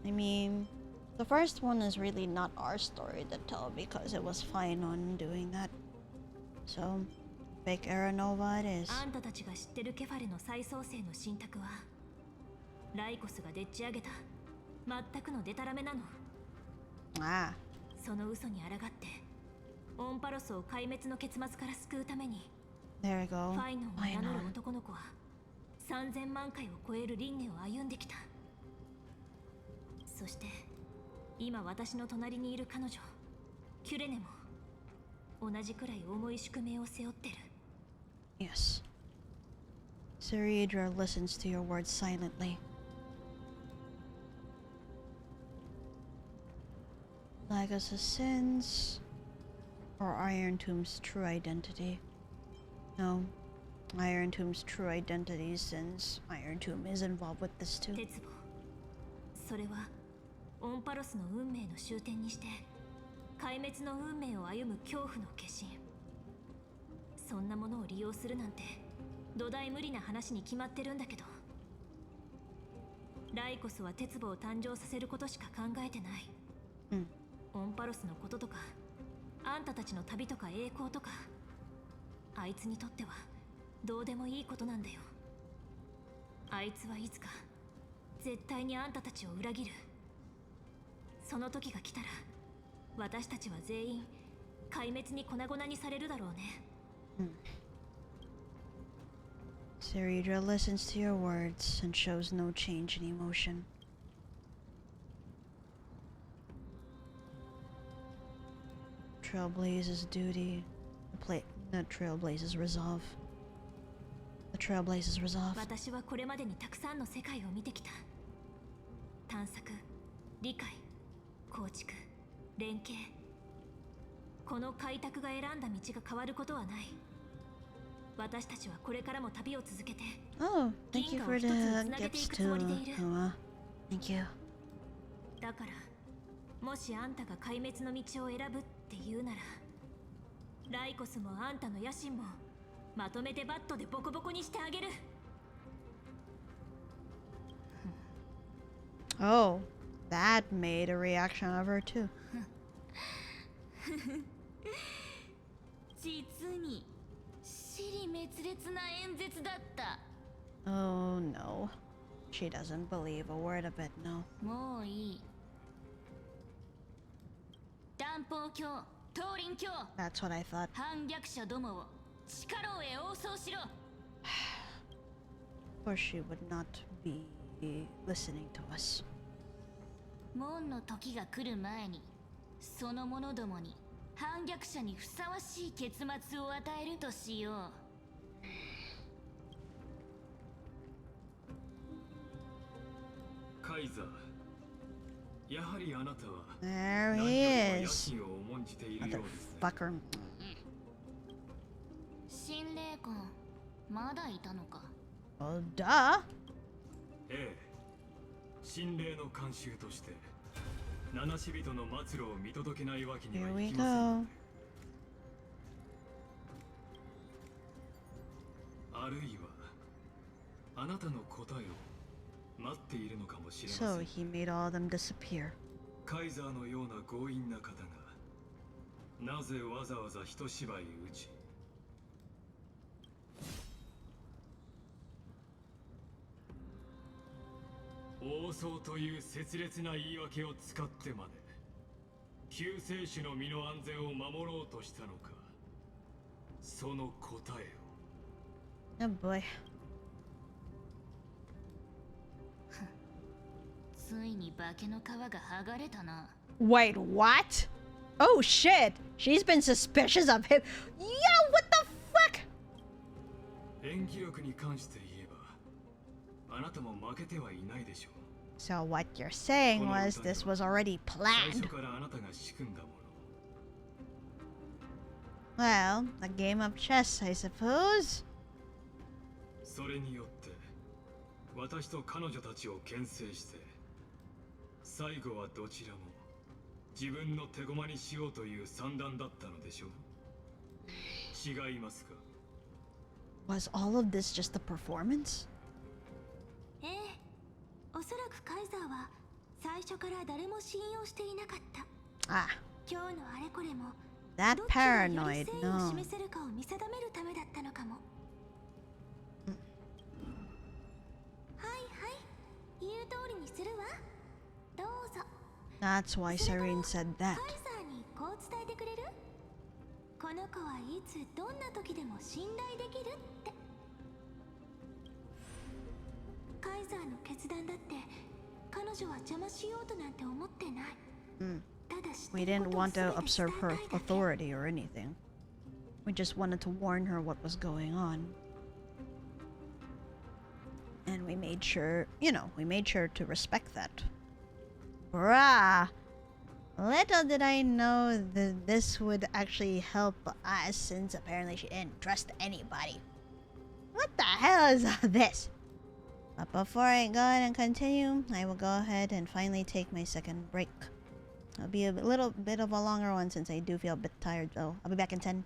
I mean, the first one is really not our story to tell because it was fine on doing that. So, fake era nova it is. あんたたちが知ってるケファレの再創生の信託はライコスがでっち上げた全くのデタラメなの。 Ah. その嘘に抗ってオンパロスを壊滅の結末から救うために There we フ go. ァイノンを名 Why 乗る not? 男の子は3000万回を超える輪廻を歩んできた。そして今私の隣にいる彼女キュレネも同じくらい重い宿命を背負ってる。 Yes. Saridra listens to your words silently. Lagos' sins, or Iron Tomb's true identity? No, Iron Tomb's true identity, since Iron Tomb is involved with this too. 鉄棒、それはオンパロスの運命の終点にして壊滅の運命を歩む恐怖の化身。そんなものを利用するなんて土台無理な話に決まってるんだけど、ライコスは鉄母を誕生させることしか考えてない。オンパロスのこととか、あんたたちの旅とか栄光とか、あいつにとってはどうでもいいことなんだよ。あいつはいつか絶対にあんたたちを裏切る。その時が来たら私たちは全員壊滅に粉々にされるだろうね。Saridra listens to your words and shows no change in emotion. Trailblazer's duty. Not Trailblazer's resolve. The Trailblazer's resolve. 私はこれまでにたくさんの世界を見てきた。探索、理解、構築、連携。この開拓が選んだ道が変わることはない。私たちはこれからも旅を続けて、 Oh, thank you for the gifts too. Thank you. だからもしあんたが壊滅の道を選ぶって言うなら、ライコスもあんたの野心もまとめてバットでボコボコにしてあげる。Oh, that made a reaction of her too. 実に支離滅裂な演説だった。 Oh no. She doesn't believe a word of it, no. もういい。断法教、東林教、 That's what I thought. 反逆者どもを地下牢へ応送しろ。 Of course she would not be listening to us. 門の時が来る前に、その者どもに反逆者にふさわしい結末を与えるとしよう。カイザー、やはりあなたは There 何 he よりも野 is. 心を重んじているようですね。 Motherfucker. 神霊魂、まだいたのか。 Well, duh. ええ、神霊の慣習として七死人の末路を見届けないわけには Here い we きません。 go. あるいはあなたの答えを待っているのかもしれま So せん。 he made all of them disappear. カイザーのような強引な方がなぜわざわざ一芝居打ち、王相という拙劣な言い訳を使ってまで救世主の身の安全を守ろうとしたのか、その答えを。 Oh boy. ついに化けの皮が剥がれたな。 Wait, what? Oh shit! She's been suspicious of him. Yo, what the fuck? 演技力に関して言えば、あなたも負けてはいないでしょう。 So what you're saying was this was already 最 planned. 初からあなたが仕組んだもの。 Well, a game of chess, I suppose. それによって私と彼女たちを牽制して、最後はどちらも自分の手駒にしようという算段だったのでしょう。違いますか？ Was all of this just a performance? ええ、おそらくカイザーは最初から誰も信用していなかった。 Ah, 今日のあれこれも that どっちがよ paranoid, り誠意を no. 示せるかを見定めるためだったのかも。はいはい、言う通りにするわ。どうぞ。 That's why Serene said カ that. イザーにこう伝えてくれる？この子はいつどんな時でも信頼できるって。カイザーの決断だって彼女は邪魔しようとなんて思ってない。 Mm. ただ知っ We てる didn't ことを want 全 to て usurp 伝えた her いだけ。 authority or anything. We just wanted to warn her what was going on. And we made sure, we made sure to respect that. Bruh! Little did I know that this would actually help us, since apparently she didn't trust anybody. What the hell is all this? But before I go ahead and continue, I will go ahead and finally take my second break. It'll be a little bit of a longer one since I do feel a bit tired. So I'll be back in 10.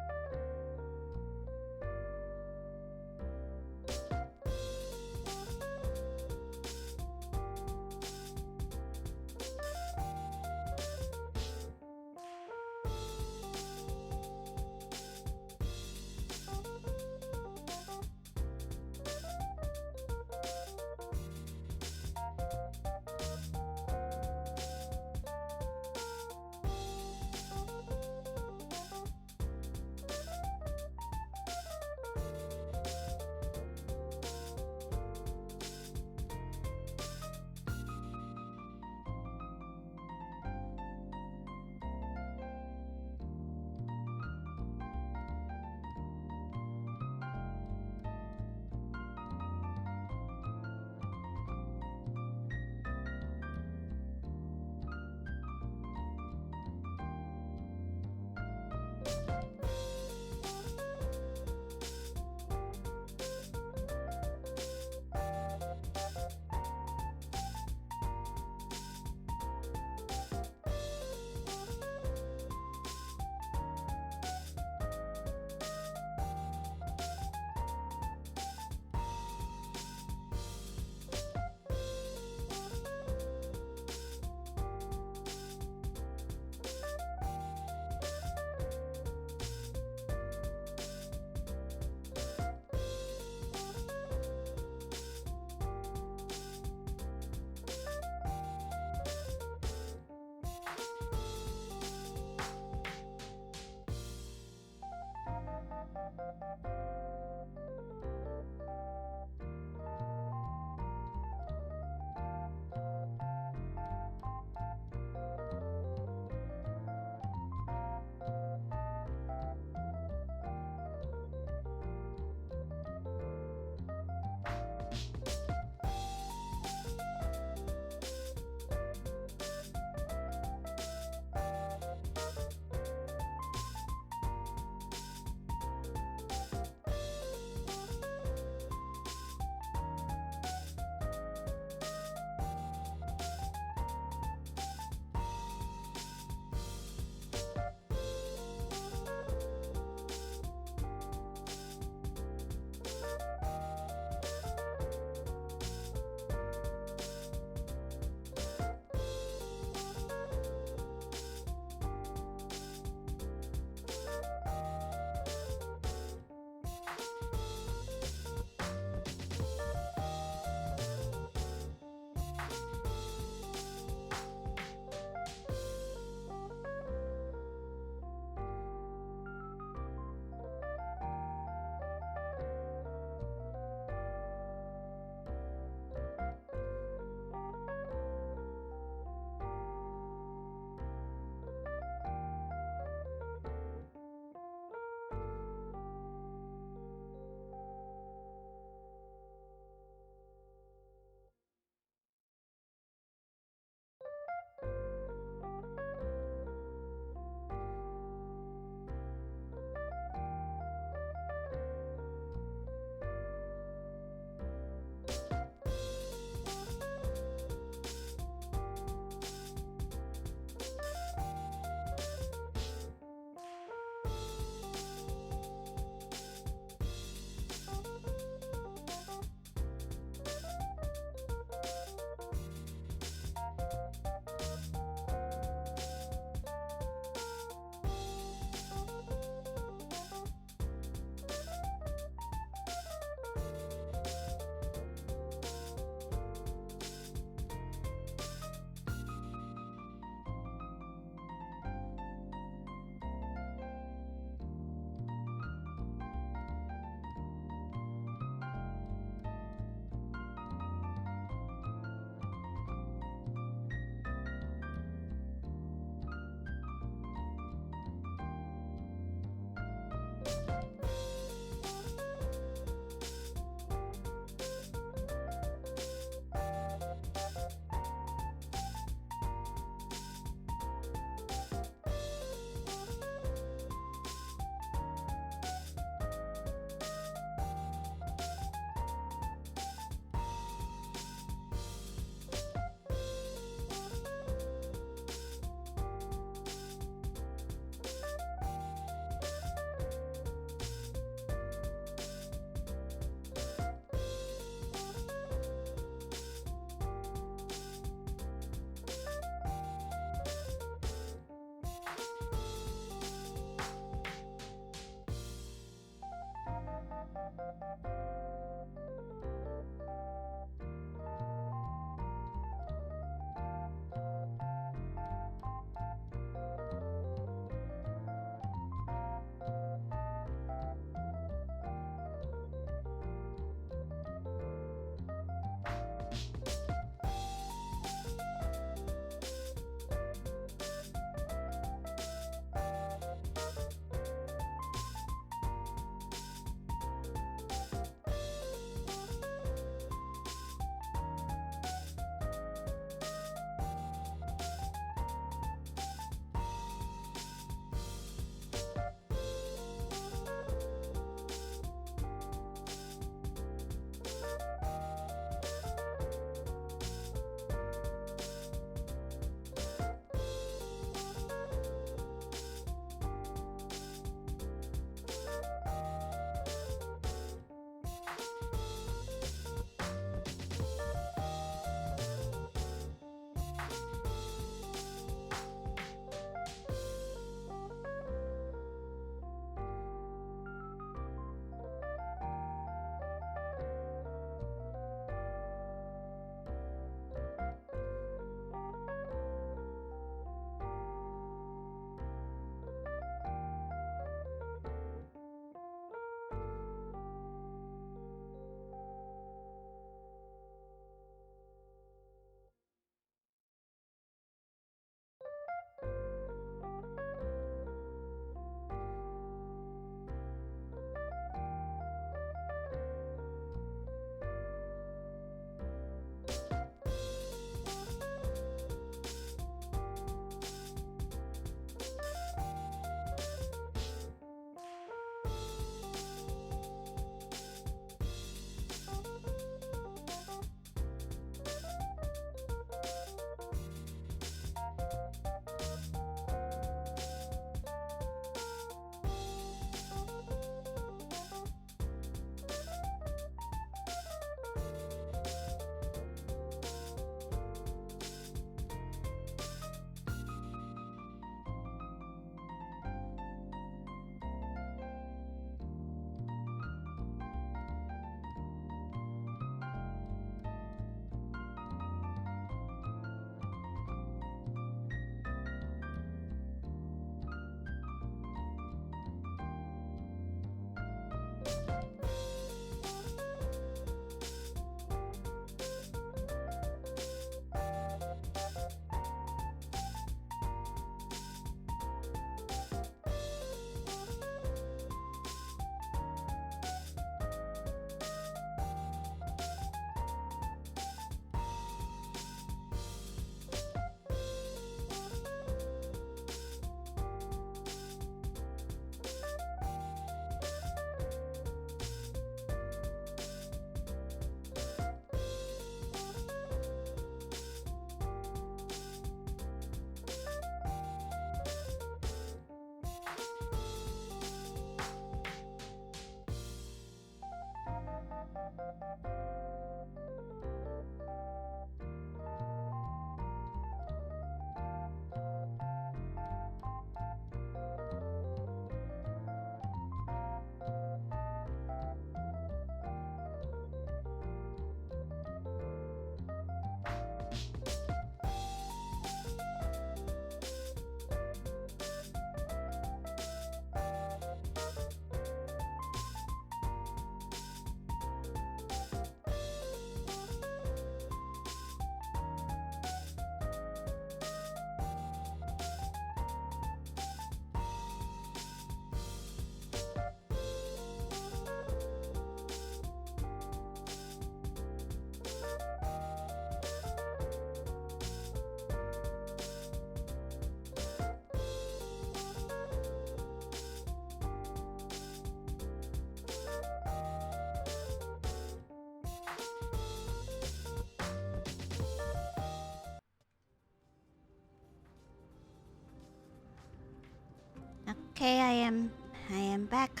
Okay, I am back.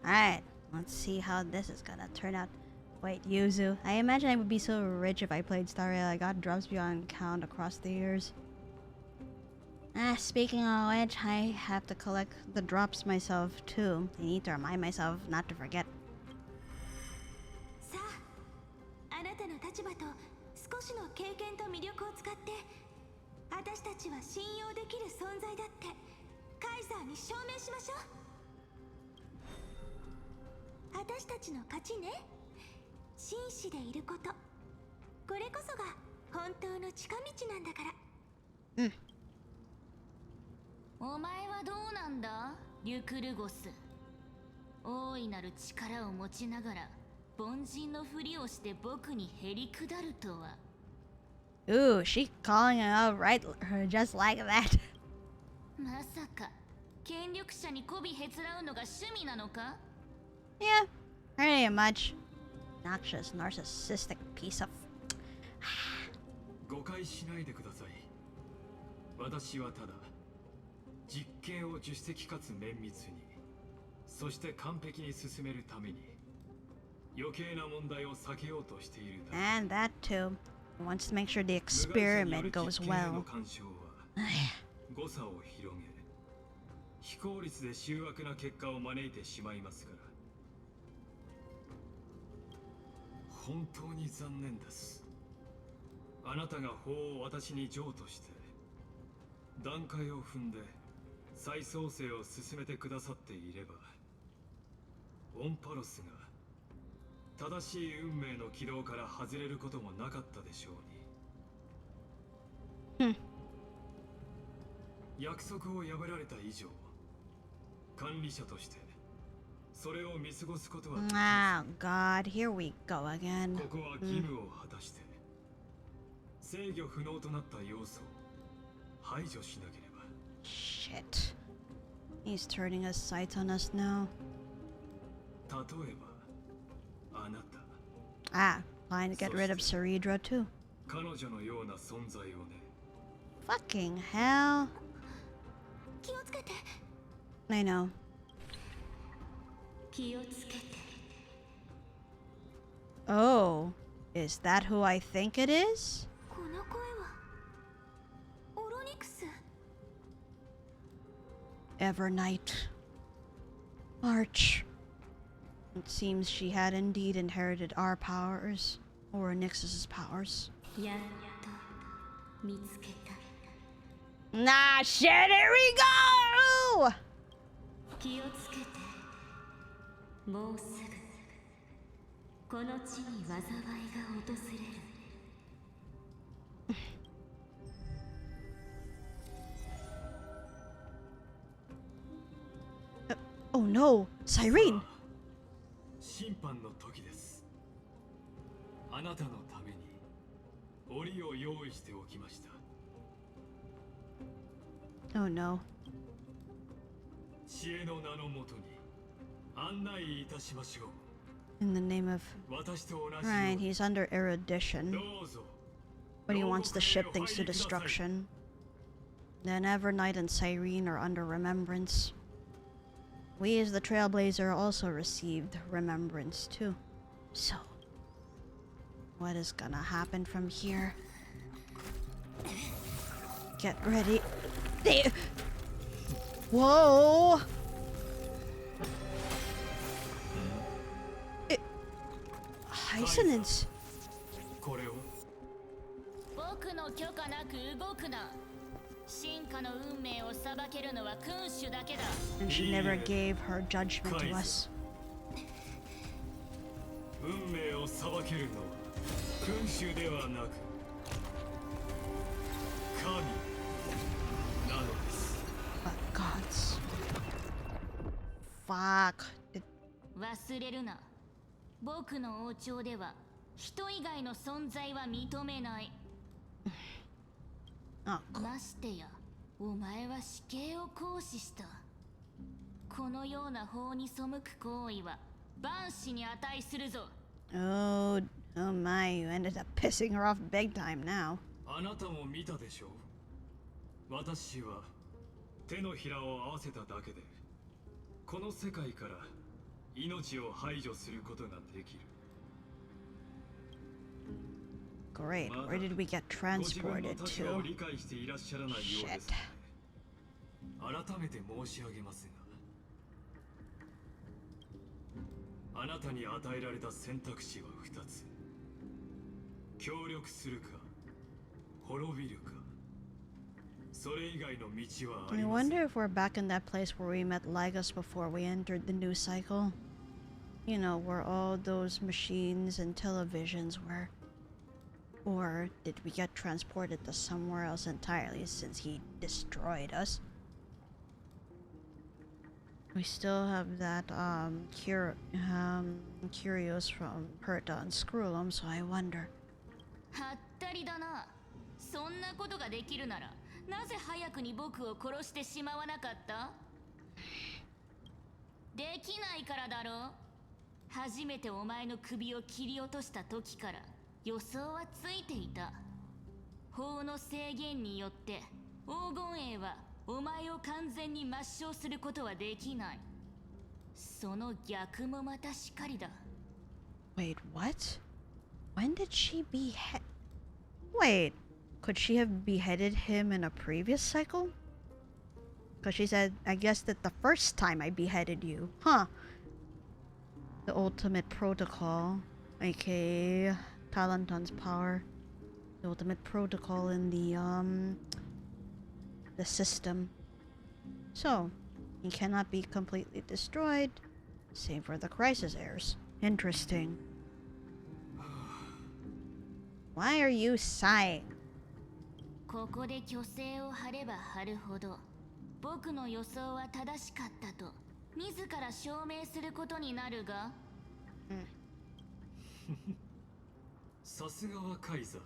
Alright, let's see how this is gonna turn out. Wait, Yuzu. I imagine I would be so rich if I played Star Rail. I got drops beyond count across the years. Speaking of which, I have to collect the drops myself too. I need to remind myself not to forget. さあ、あなたの立場と少しの経験と魅力を使って私たちは信用できる存在だってカイザーに証明しましょう。私たちの勝ちね。紳士でいること、これこそが本当の近道なんだから。うん。お前はどうなんだ、リュクルゴス。大いなる力を持ちながら凡人のふりをして僕にへりくだるとは。Ooh, she calling him out right just like that. まさか権力者に媚びへつらうのが趣味なのか？ Yeah, pretty much. Noxious, narcissistic piece of. 誤解しないでください。私はただ実験を自主的かつ綿密に、そして完璧に進めるために余計な問題を避けようとしているだけ。 And that too. Wants to make sure the experiment goes well. 誤差を広げ、非効率で醜悪な結果を招いてしまいますから。本当に残念です。あなたが法を私に譲渡して段階を踏んで再創生を進めてくださっていれば、オンパロスが正しい運命の軌道から外れることもなかったでしょうに。約束を破られた以上、管理者としてそれを見過ごすことはできません。 Oh God, here we go again. ここは義務を果たして制御不能となった要素を排除しなければ。 Shit. He's turning his sights on us now. 例えばあなた、 Ah, trying to get rid of Ceridra too. 彼女のような存在をね。 Fucking hell. 気をつけて。 I know. 気をつけて。 Oh, is that who I think it is? この声はオロニクス。 Evernight. March. It seems she had indeed inherited our powers, or Nixus's powers. やっと見つけた。 Nah, shit, here we go! 気をつけて。もうすぐこの地に災いが訪れる。 Oh no, Cyrene! 審判の時です。あなたのために檻を用意しておきました。 Oh no. 知恵の名のもとに案内いたしましょう。 In the name of... 私と同じ Right, he's under erudition, どうぞ。 but he wants to ship things to destruction. Then Evernight and Cyrene are under remembrance. We as the Trailblazer also received remembrance too. So, what is gonna happen from here? Get ready. Whoa! Dissonance. これを。僕の許可なく動くな。進化の運命を裁けるのは君主だけだ。 And she never gave her judgment to us. 運命を裁けるのは君主ではなく神なのです。 But gods. Fuck. 忘れるな。僕の王朝では人以外の存在は認めない。 Oh, ましてやお前は死刑を行使した。このような法に背く行為は万死に値するぞ。 oh my, you ended up pissing her off big time now. あなたも見たでしょう。私は手のひらを合わせただけでこの世界から命を排除することができる。 Great. Where did we get transported ご自分の立場を to? 理解していらっしゃらないようですので、改めて申し上げますが、あなたに与えられた選択肢は2つ。協力するか滅びるか、それ以外の道はあ I りません。 wonder if we're back in that place where we met Lycos before we entered the new cycle. You know, where all those machines and televisions were. Or did we get transported to somewhere else entirely since he destroyed us? We still have that curios from Herta and Scrollum, so I wonder. はったりだな。そんなことができるなら、なぜ早くに僕を殺してしまわなかった？できないからだろう。初めてお前の首を切り落とした時から予想はついていた。法の制限によって黄金栄はお前を完全に抹消することはできない。その逆もまたしかりだ。 Wait, what? When did she behead? Wait, could she have beheaded him in a previous cycle? Because she said, I guess that the first time I beheaded you. Huh. The ultimate protocol, aka Talanton's power. The ultimate protocol in the system. So, he cannot be completely destroyed. Same for the crisis heirs. Interesting. Why are you sighing? ここで虚勢を張れば張るほど、僕の予想は正しかったと自ら証明することになるが。さすがはカイザー。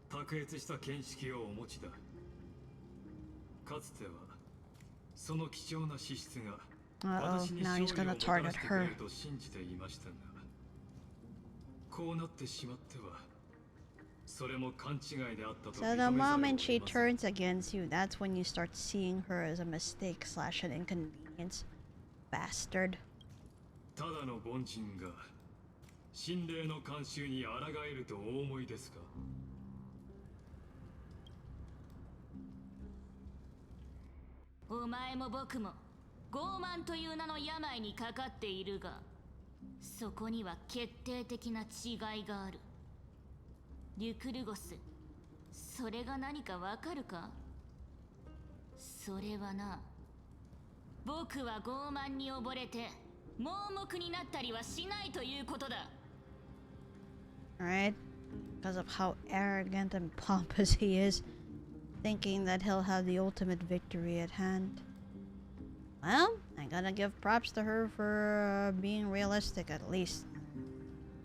卓越した見識をお持ちだ。かつてはその貴重な資質が私に now 勝 he's 利を gonna もたら target してくれ her. ると信じていましたが、こうなってしまってはそれも勘違いであったと So 認 the めざるを moment she 得ません。 turns against you, that's when you start seeing her as a mistake slash an inconvenience. Bastard. ただの凡人が心霊の慣習に抗えるとお思いですか？お前も僕も傲慢という名の病にかかっているが、そこには決定的な違いがある。リュクルゴス、それが何かわかるか？それはな、僕は傲慢に溺れて盲目になったりはしないということだ。 Alright? Because of how arrogant and pompous he is, thinking that he'll have the ultimate victory at hand. Well, I gotta give props to her for being realistic at least.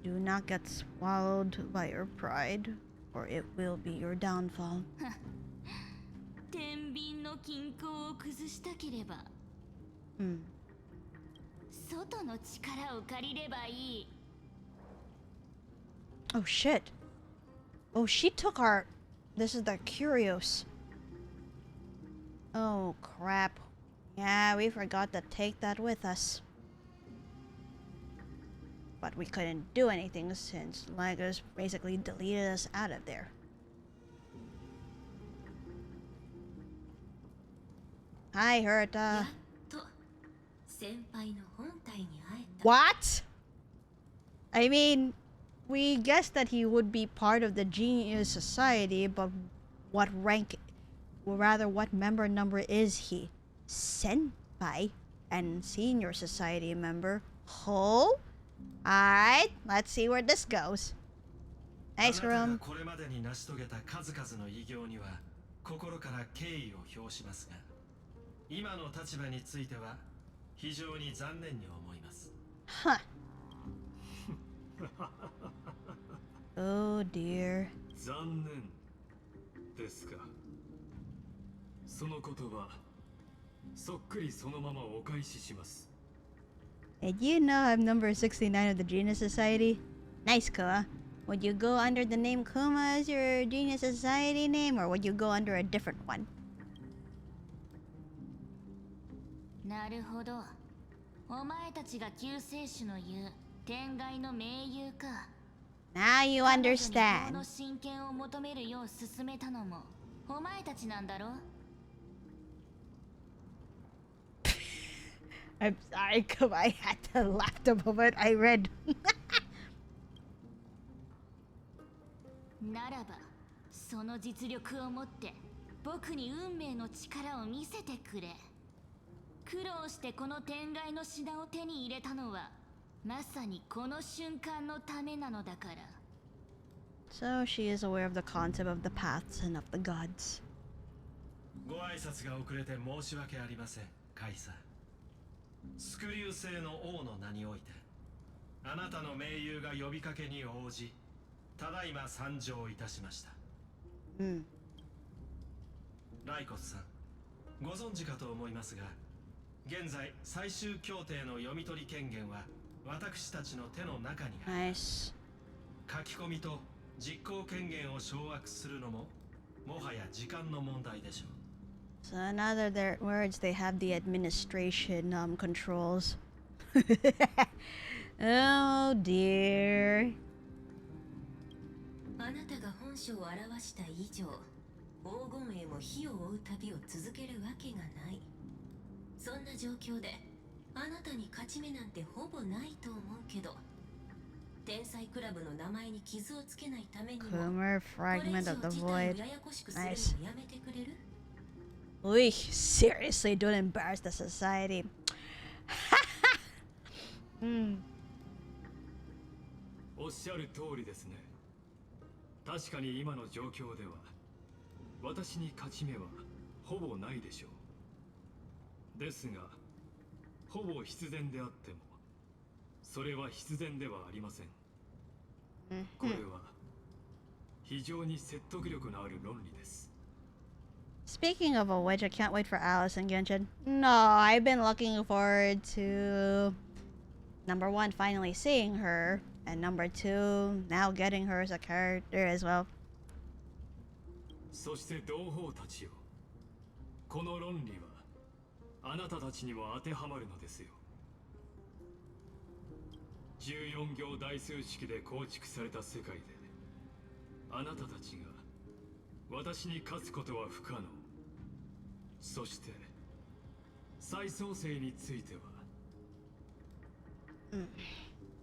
Do not get swallowed by your pride, or it will be your downfall. 天秤の均衡を崩したければ、外の力を借りればいい。 Oh shit. Oh, she took our... This is the Curios. Oh crap. Yeah, we forgot to take that with us. But we couldn't do anything since Lycos basically deleted us out of there. Hi, Herta. 先輩の本体に会えた。 What? I mean, we guessed that he would be part of the Genius Society, but what rank, or rather what member number is he? Senpai and Senior Society member? Oh? Alright, let's see where this goes. Nice room. これまでに成し遂げた数々の偉業には心から敬意を表しますが、今の立場については非常に残念に思います。 Huh. Oh dear. 残念ですか。その言葉、そっくりそのままお返しします。 Did you know I'm number 69 of the Genius Society? Nice, Koa. Would you go under the name Kuma as your Genius Society name, or would you go under a different one? なるほど。お前たちが救世主の言う天外の盟友か。Now you 彼女に understand. 法の親権を求めるよう勧めたのもお前たちなんだろ。I'm sorry, Kum. I had to laugh the moment I read. ならばその実力を持って僕に運命の力を見せてくれ。苦労してこの天外の品を手に入れたのはまさにこの瞬間のためなのだから。 So she is aware of the concept of the paths and of the gods. ご挨拶が遅れて申し訳ありません、カイサー。スクリュー星の王の名においてあなたの盟友が呼びかけに応じ、ただいま参上いたしました。ライコスさん、ご存知かと思いますが、現在最終協定の読み取り権限は私たちの手の中にあります。書き込みと実行権限を掌握するのももはや時間の問題でしょう。 So in other words, they have the administration controls. Oh dear. あなたが本書を表した以上、黄金へも火を追う旅を続けるわけがない。そんな状況であなたに勝ち目なんてほぼないと思うけど、天才クラブの名前に傷をつけないためにも、 Kumar fragment of the void. ややこしくするの Nice. やめてくれる？ Uy, seriously, don't embarrass the society. おっしゃる通りですね。確かに今の状況では私に勝ち目はほぼないでしょう。ですがほぼ必然であってもそれは必然ではありません。これは非常に説得力のある論理です。 Speaking of which, I can't wait for Alice and Genshin. No, I've been looking forward to number 1, finally seeing her, and number 2, now getting her as a character as well. そして同胞たちよ、この論理はあなたたちにも当てはまるのですよ。14行代数式で構築された世界であなたたちが私に勝つことは不可能。そして再創生については、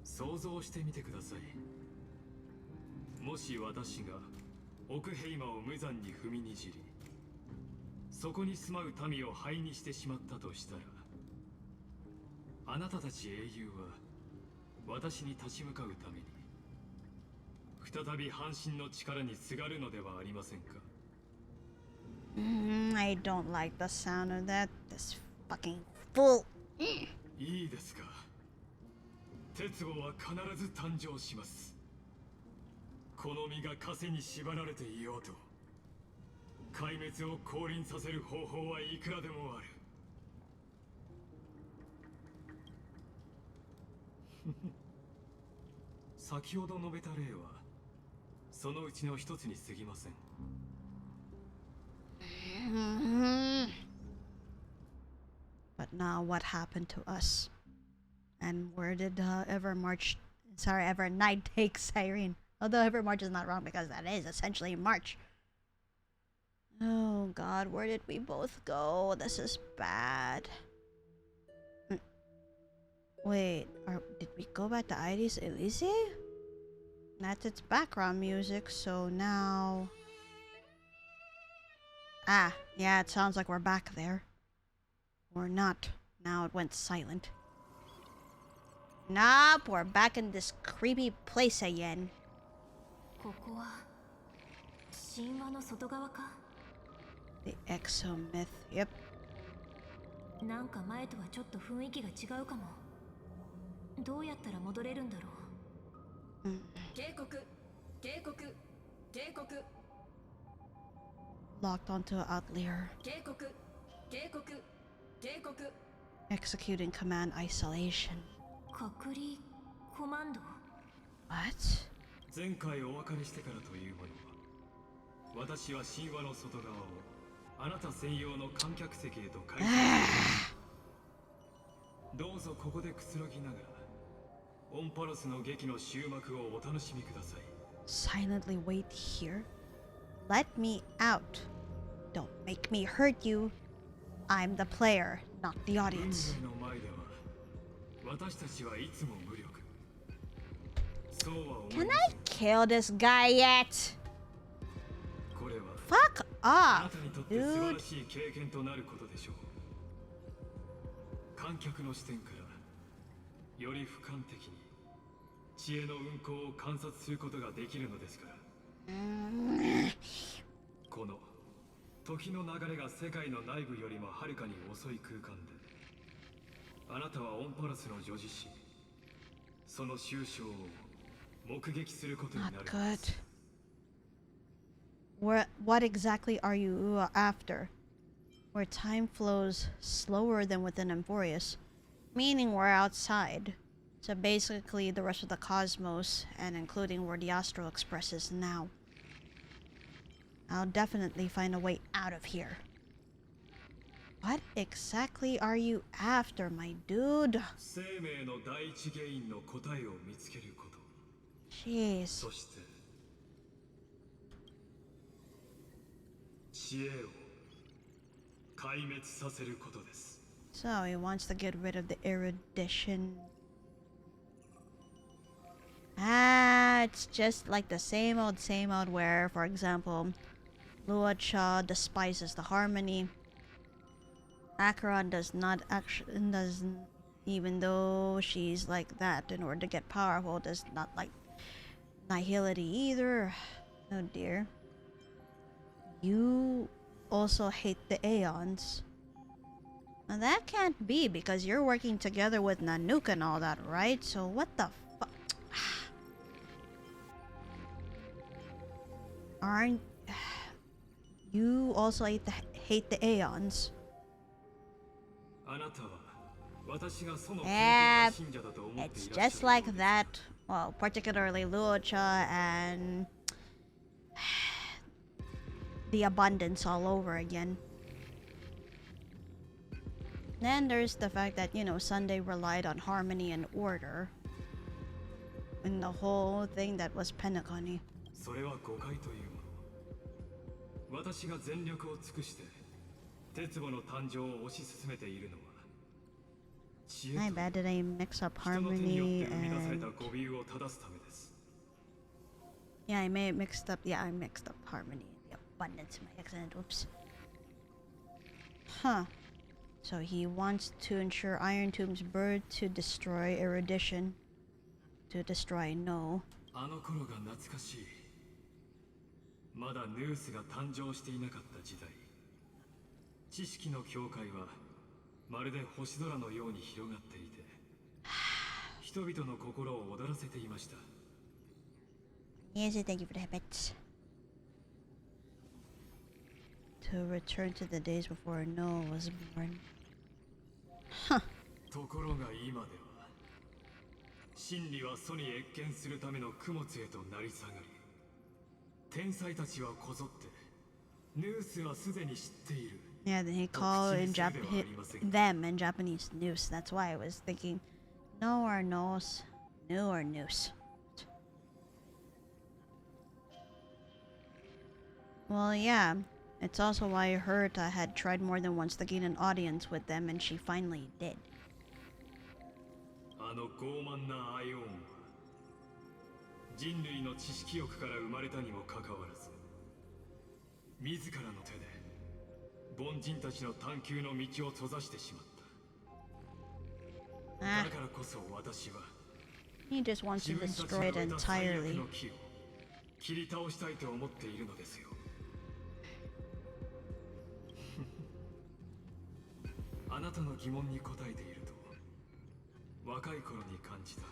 想像してみてください。もし私が奥平魔を無残に踏みにじり、そこに住まう民を灰にしてしまったとしたら、あなたたち英雄は私に立ち向かうために再び半身の力にすがるのではありませんか。I don't like the sound of that. This fucking fool. いいですか。鉄王は必ず誕生します。この身が枷に縛られていようと、壊滅を降臨させる方法はいくらでもある。先ほど述べた例はそのうちの一つに過ぎません。But now what happened to us? And where did Evermarch, sorry, Evernight take Cyrene? Although Evermarch is not wrong because that is essentially March. Oh god, where did we both go? This is bad. Wait, did we go back to Ides Elysiae? That's its background music, so now... Ah, yeah, it sounds like we're back there. Or not. Now it went silent. Nope, we're back in this creepy place again. ここは神話の外側か？ The Exomyth, yep. なんか前とはちょっと雰囲気が違うかも。どうやったら戻れるんだろう。警告、警告、警告。 Locked onto an outlier. 警告、警告、警告。 Executing command isolation. 隔離コマンド。 What? 前回お別れしてからというものは、私は神話の外側をあなた専用の観客席へと変えた。どうぞここでくつろぎながらオンパロスの劇の終幕をお楽しみください。 Silently wait here? Let me out. Don't make me hurt you. I'm the player, not the audience. 運命の前では私たちはいつも無力。そうは思い Can ま I せん。 kill this guy yet? これは Fuck あな off, たにとって素晴 dude. らしい経験となることでしょう。観客の視点からより俯瞰的に知恵の運行を観察することができるのですから。この時の流れが世界の内部よりもはるかに遅い空間で、あなたはオンパラスの女子誌、その終章を目撃することにな Not るので good. す。 What exactly are you after? Where time flows slower than within Emphorius, meaning we're outside. So basically the rest of the cosmos, and including where the Astral Express is now. I'll definitely find a way out of here. What exactly are you after, my dude? 生命の第一原因の答えを見つけること。 Jeez. そして知恵を壊滅させることです。 So he wants to get rid of the erudition. It's just like the same old where, for example, Luocha despises the harmony. Acheron doesn't, even though she's like that in order to get powerful, does not like nihility either. Oh dear. You also hate the Aeons. Now that can't be because you're working together with Nanook and all that, right? So what the fuck? Aren't you also hate the Aeons? Yeah, it's just like that. Well, particularly Luocha and the abundance all over again. Then there's the fact that, you know, Sunday relied on harmony and order in the whole thing that was Penacony. それは誤解というもの。私が全力を尽くして鉄母の誕生を推し進めているのは知恵と My bad, did I mix up 人の手によっ harmony て生み出され and... た語尾を正すためです。 Yeah, I may have mixed up... Yeah, I mixed up harmony and the abundance in my accident. Whoops. Huh. So he wants to ensure Iron Tomb's birth to destroy erudition. To destroy no. あの頃が懐かしい。まだヌースが誕生していなかった時代。知識の境界はまるで星空のように広がっていて、人々の心を躍らせていました。Yes, thank you for the habits. To return to the days before Noah was born. Huh. ところが今では、真理は祖に謁見するための供物へとなり下がり、天才たちはこぞって、ヌースはすでに知っている。Yeah, then he called them in Japanese noose. That's why I was thinking, no or noose, no or noose. Well, yeah. It's also why Herta had tried more than once to gain an audience with them, and she finally did. あの傲慢なアイオンは人類の知識欲から生まれたにもかかわらず、自らの手で凡人たちの探求の道を閉ざしてしまった。だからこそ私は He just wants to 自分たち destroy が it 植えた最悪 entirely. の木を切り倒したいと思っているのですよ。あなたの疑問に答えていると、若い頃に感じた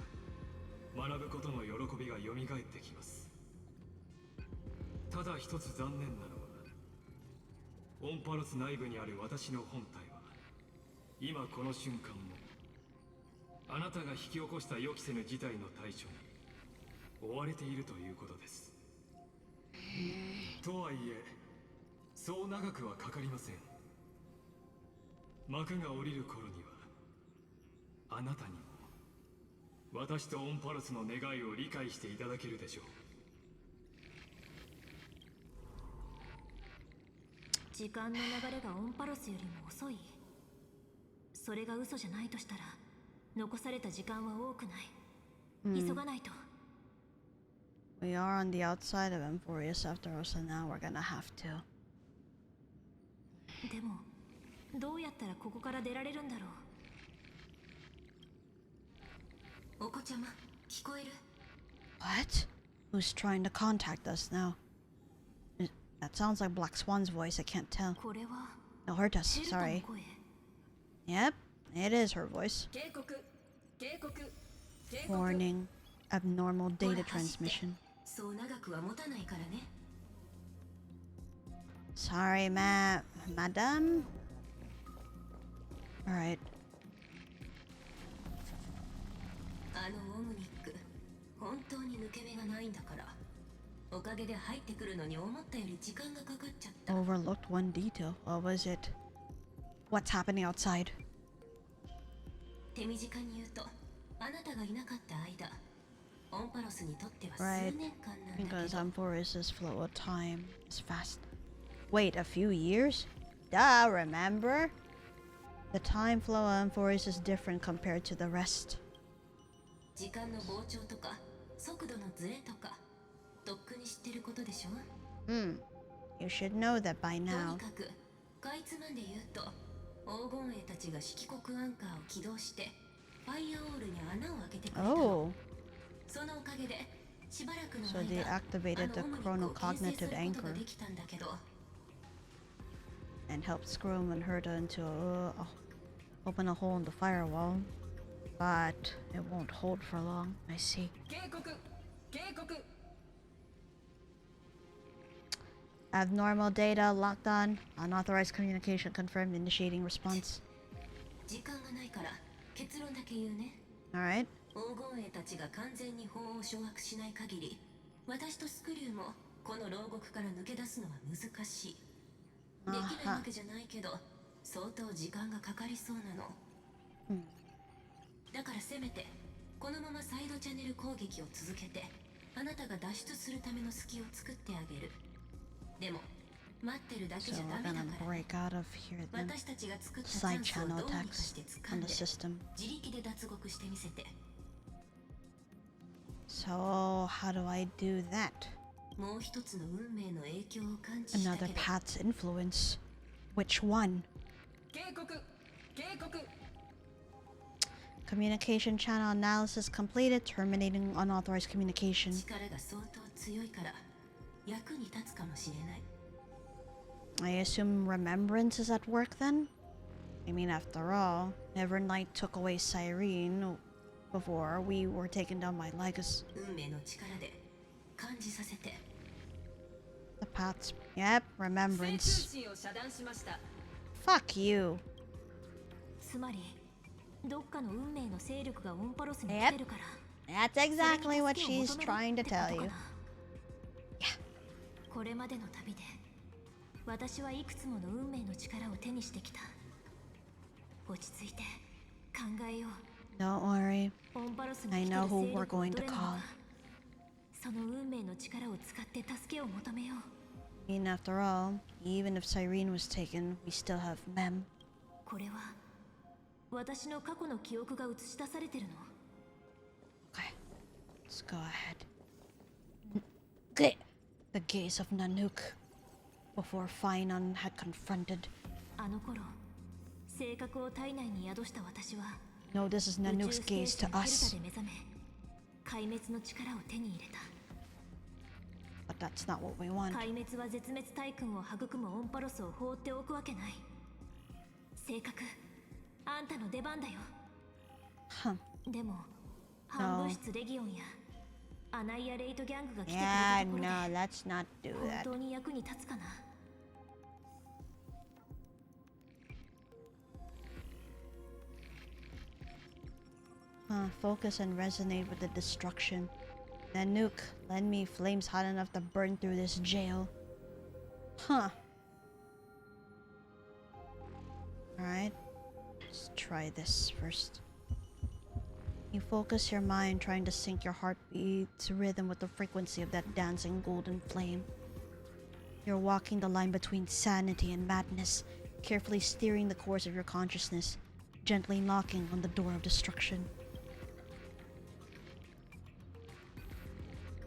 学ぶことの喜びが蘇ってきます。ただ一つ残念なのは、オンパロス内部にある私の本体は、今この瞬間もあなたが引き起こした予期せぬ事態の対処に追われているということです。とはいえ、そう長くはかかりません。幕が降りる頃にはあなたにも私とオンパルスの願いを理解していただけるでしょう。時間の流れがオンパロスよりも遅い。それが嘘じゃないとしたら残された時間は多くない。急がないと。We are on the outside of Emphorius after all, so now we're gonna have to. でもどうやったらここから出られるんだろう。お子ちゃま、聞こえる？ What? Who's trying to contact us now? That sounds like Black Swan's voice, I can't tell. これは No, Hertas, ヘルタの sorry. 声。 Yep, it is her voice. 警告警告警告。 Warning, abnormal data transmission. そう長くは持たないからね。 Sorry, madam. Alright. あのオムニック、本当に抜け目がないんだから。おかげで入ってくるのに思ったより時間がかかっちゃった。 Overlooked one detail. What was it? What's happening outside? 手短に言うと、あなたがいなかった間、オンパロスにとっては数 Right. 年間なんだ Because けど。 Emphorius' flow of time is fast. Wait, a few years? Duh, remember? The time flow of Emphorius is different compared to the rest. 時間の膨張とか、速度のズレとか、とっくに知ってることでしょ。 You should know that by とに now. かく、かいつまんで言うと、黄金衛たちが色黒アンカーを起動して、ファイアオールに穴を開けてくれたの。 Oh, そのおかげで、しばらくの so they 間、 activated the あのオムニックを形成す chronocognitive ることが anchor できたんだけど、 and helped Scrum and Herta into open a hole in the firewall. But it won't hold for long. I see. 警告警告。 Abnormal data locked on. Unauthorized communication confirmed. Initiating response. 時間がないから結論だけ言うね。 Alright. 黄金衛たちが完全に法を掌握しない限り、私とスクリューもこの牢獄から抜け出すのは難しい。できないわけじゃないけど、相当時間がかかりそうなの。だからせめてこのままサイドチャンネル攻撃を続けて、あなたが脱出するための隙を作ってあげる。でも待ってるだけ So じゃダ we're メだ gonna から。 break out of here then. 私たちが作ったチャ Side ンスを channel どうにか attacks して掴 on んで the system. 自力で脱獄してみせて。 So how do I do that? もう一つの運命の影響を感知した Another けど。 path's influence. Which one? 警告警告。 Communication channel analysis completed. Terminating unauthorized communication. 力が相当強いから役に立つかもしれない。 I assume remembrance is at work then? I mean, after all, Nevernight took away Cyrene before we were taken down by Lycos. 運命の力で感じさせて。 The paths. Yep, 通 remembrance. 信を遮断しました。 Fuck you. つまりどっかの運命の勢力がオンパロスに来てるから That's exactly what she's trying to tell you. これまでの旅で私はいくつもの運命の力を手にしてきた。落ち着いて考えよう。 Don't worry. オンパロスに I 来て know る who 勢 we're 力は going ど to れなの call. か。その運命の力を使って助けを求めよう。 I mean, after all, even if Cyrene was taken, we still have Mem. これは私の過去の記憶が映し出されてるの。 Okay, let's go ahead. The gaze of Nanook before Finon had confronted. あの頃性格を体内に宿した私は No, this is 宇宙 Nanook's ステー gaze ショ to ンヘルタ us. で目覚め壊滅の力を手に入れた。 But that's not what we want. 壊滅は絶滅大君を育むオンパロスを放っておくわけない。性格あんたの出番だよ。 Huh. でも反物質レギオンやアナイアレイトギャングが来てくれ Yeah, たところで no, let's not do 本 that. 当に役に立つかな。 Focus and resonate with the destruction. Nanook, lend me flames hot enough to burn through this jail. Huh. Alright. Let's try this first. You focus your mind trying to sync your heartbeat's rhythm with the frequency of that dancing golden flame. You're walking the line between sanity and madness, carefully steering the course of your consciousness, gently knocking on the door of destruction.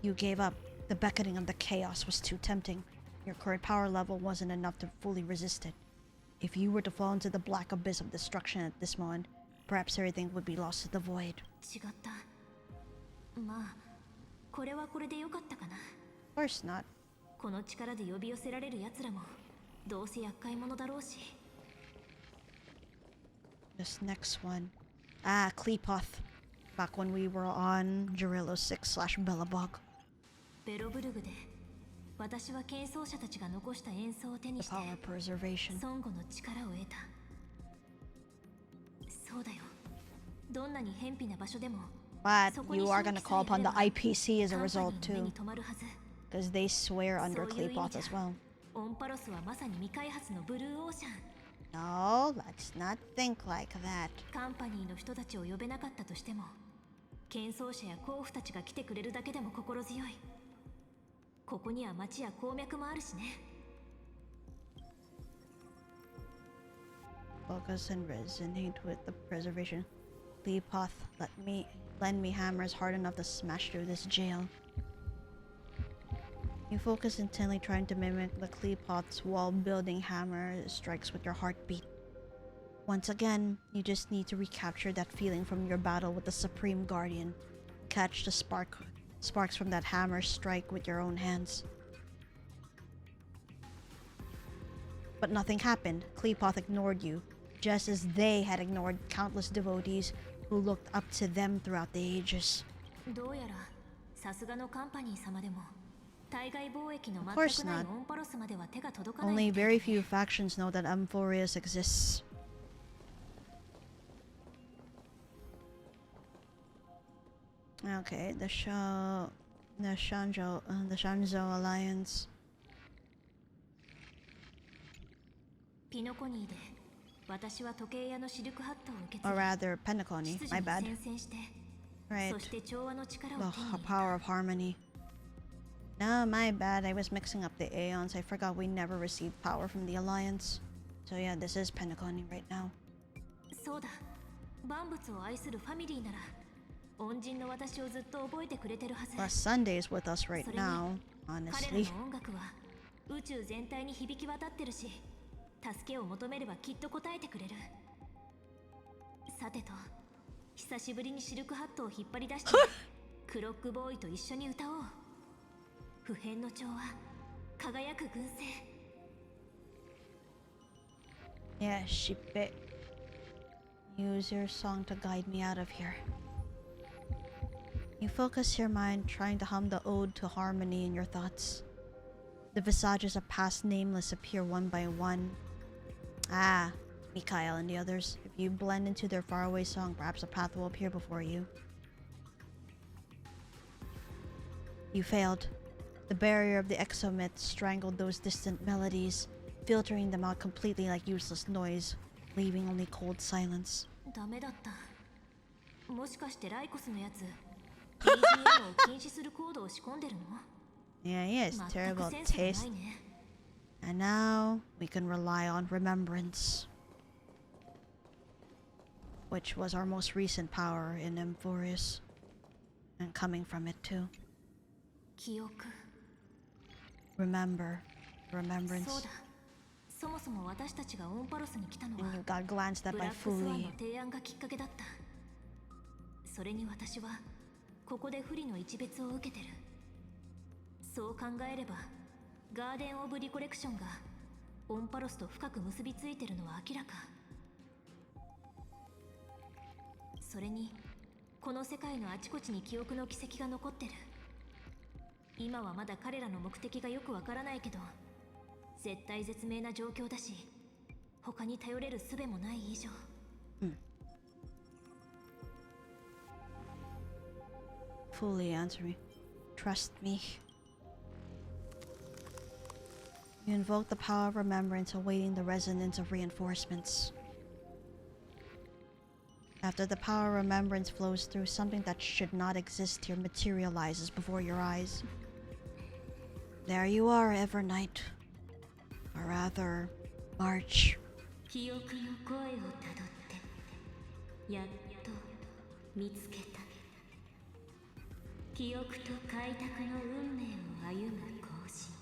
You gave up. The beckoning of the chaos was too tempting. Your current power level wasn't enough to fully resist it. If you were to fall into the black abyss of destruction at this moment, perhaps everything would be lost to the void. 違った。まあ、これはこれでよかったかな。Of course not. この力で呼び寄せられる奴らもどうせ厄介者だろうし。This next one. Ah, Kleepoth. Back when we were on Gerillo 6/Bellabog. ベロブルグで私は剣奏者たちが残した演奏を手に The して power of preservation. 孫悟の力を得た。そうだよ。どんなに偏僻な場所でも But you are gonna call upon the IPC as a result too, because they swear under Kleepoth as well. オンパロスはまさに未開発のブルーオーシャン。 No, let's not think like that. カンパニーの人たちを呼べなかったとしても、剣奏者や甲府たちが来てくれるだけでも心強い。ここには町や鉱脈もあるしね。Focus and resonate with the preservation. Kleepoth, lend me hammers hard enough to smash through this jail. You focus intently, trying to mimic the Kleepoth's wall-building hammer strikes with your heartbeat. Once again, you just need to recapture that feeling from your battle with the Supreme Guardian. Catch the sparks from that hammer strike with your own hands. But nothing happened. Kleepoth ignored you, just as they had ignored countless devotees who looked up to them throughout the ages. どうやらさすがのカンパニー様でも対外貿易の Of 全 course くない not. オンパロスまでは手が届かない Only very few factions know that Amphorius exists. Okay, the Shanzhou Alliance. ピノコニーで私は時計屋のシルクハットを受け継 Or ぎ rather, Penacony. 秩 My 序 bad. に宣戦して Right. そして調和の力を The 手に入れた power of harmony. No, my bad. I was mixing up the Aeons. I forgot we never received power from the Alliance. So yeah, this is Penacony right now. そうだ万物を愛するファミリーなら恩人の私をずっと覚えてくれてるはず Plus Sunday is with us right それに now, 彼ら honestly. の音楽は宇宙全体に響き渡ってるし助けを求めればきっと答えてくれるさてと久しぶりにシルクハットを引っ張り出してクロックボーイと一緒に歌おう不変の調和輝く群生 Yeah, Shippe. Use your song to guide me out of here. You focus your mind, trying to hum the ode to harmony in your thoughts. The visages of past nameless appear one by one. Ah, Mikhail and the others. If you blend into their faraway song, perhaps a path will appear before you. You failed. The barrier of the exomyth strangled those distant melodies, filtering them out completely like useless noise, leaving only cold silence. ダメだったもしかしてライコスのやつ BGM を禁止するコードを仕込んでるの Yeah, he has 全く terrible センスがな taste. いね And now we can rely on remembrance, which was our most recent power in Amphorius, and coming from it too. 記憶 Remember, そう remembrance. だそもそも私たちがオンパロスに来たのは And you got glanced at ブ by ラックスワンの Fuli. 提案がきっかけだったそれに私はここで不利の一別を受けてるそう考えればガーデン・オブ・リコレクションがオンパロスと深く結びついてるのは明らかそれにこの世界のあちこちに記憶の軌跡が残ってる今はまだ彼らの目的がよくわからないけど絶対絶命な状況だし他に頼れる術もない以上 Fully answer me. Trust me. You invoke the power of remembrance, awaiting the resonance of reinforcements. After the power of remembrance flows through, something that should not exist here materializes before your eyes. There you are, Evernight. Or rather, March. 記憶の声をたどってやっと見つけた。記憶と開拓の運命を歩む行進。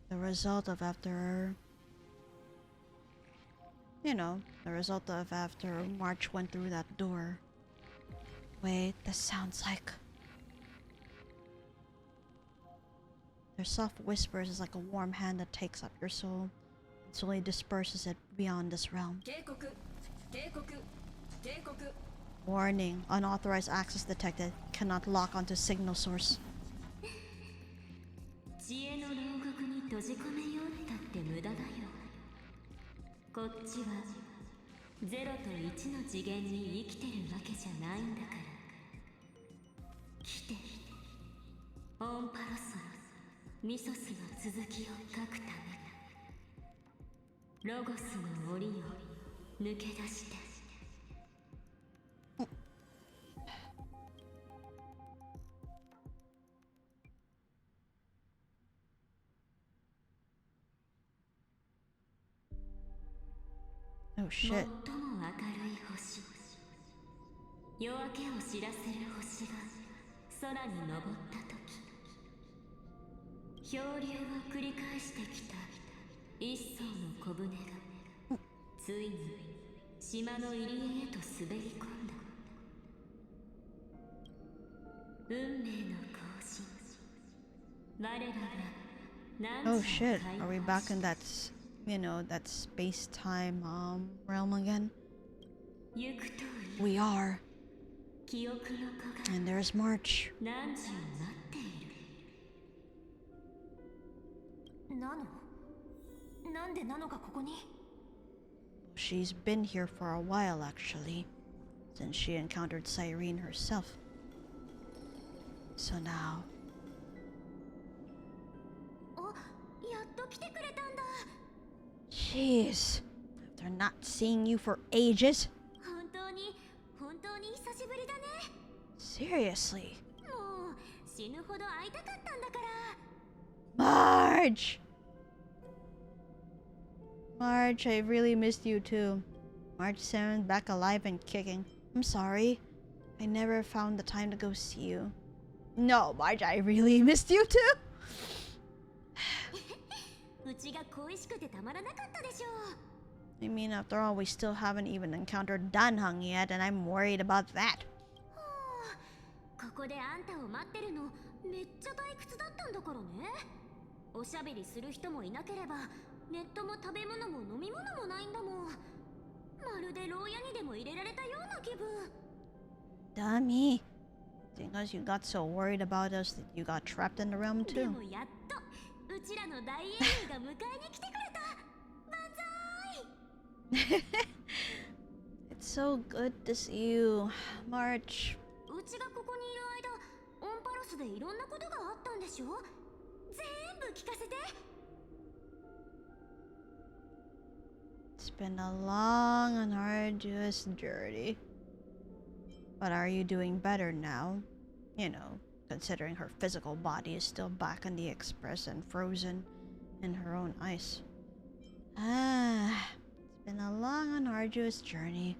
The result of after... You know, the result of after March went through that door. Wait, this sounds like... Their soft whispers is like a warm hand that takes up your soul and slowly disperses it beyond this realm. Warning, unauthorized access detected. Cannot lock onto signal source. 知恵の牢獄に閉じ込めようったって無駄だよ。こっちは0と1の次元に生きてるわけじゃないんだから。来て、オンパロスのミソスの続きを書くため、ロゴスの檻を抜け出して。 Oh shit. 最も明るい星、夜明けを知らせる星が空に昇った時、漂流を繰り返してきた一艘の小舟がついに島の入り江へと滑り込んだ。運命の行進、我らが何 Oh shit, are we back in that, you know, that space-time realm again? We are. And there's March. なんでナノがここに? She's been here for a while actually, since she encountered Cyrene herself. So now... Jeez, after not seeing you for ages. Seriously. March! March, I really missed you too. March 7th, back alive and kicking. I'm sorry. I never found the time to go see you. No, March, I really missed you too. I mean, after all, we still haven't even encountered Danhang yet, and I'm worried about that. Dummy. Because you got so worried about us that you got trapped in the realm too. It's so good to see you, March. It's been a long and arduous journey. But are you doing better now? You know, considering her physical body is still back in the express and frozen in her own ice. Ah, it's been a long and arduous journey.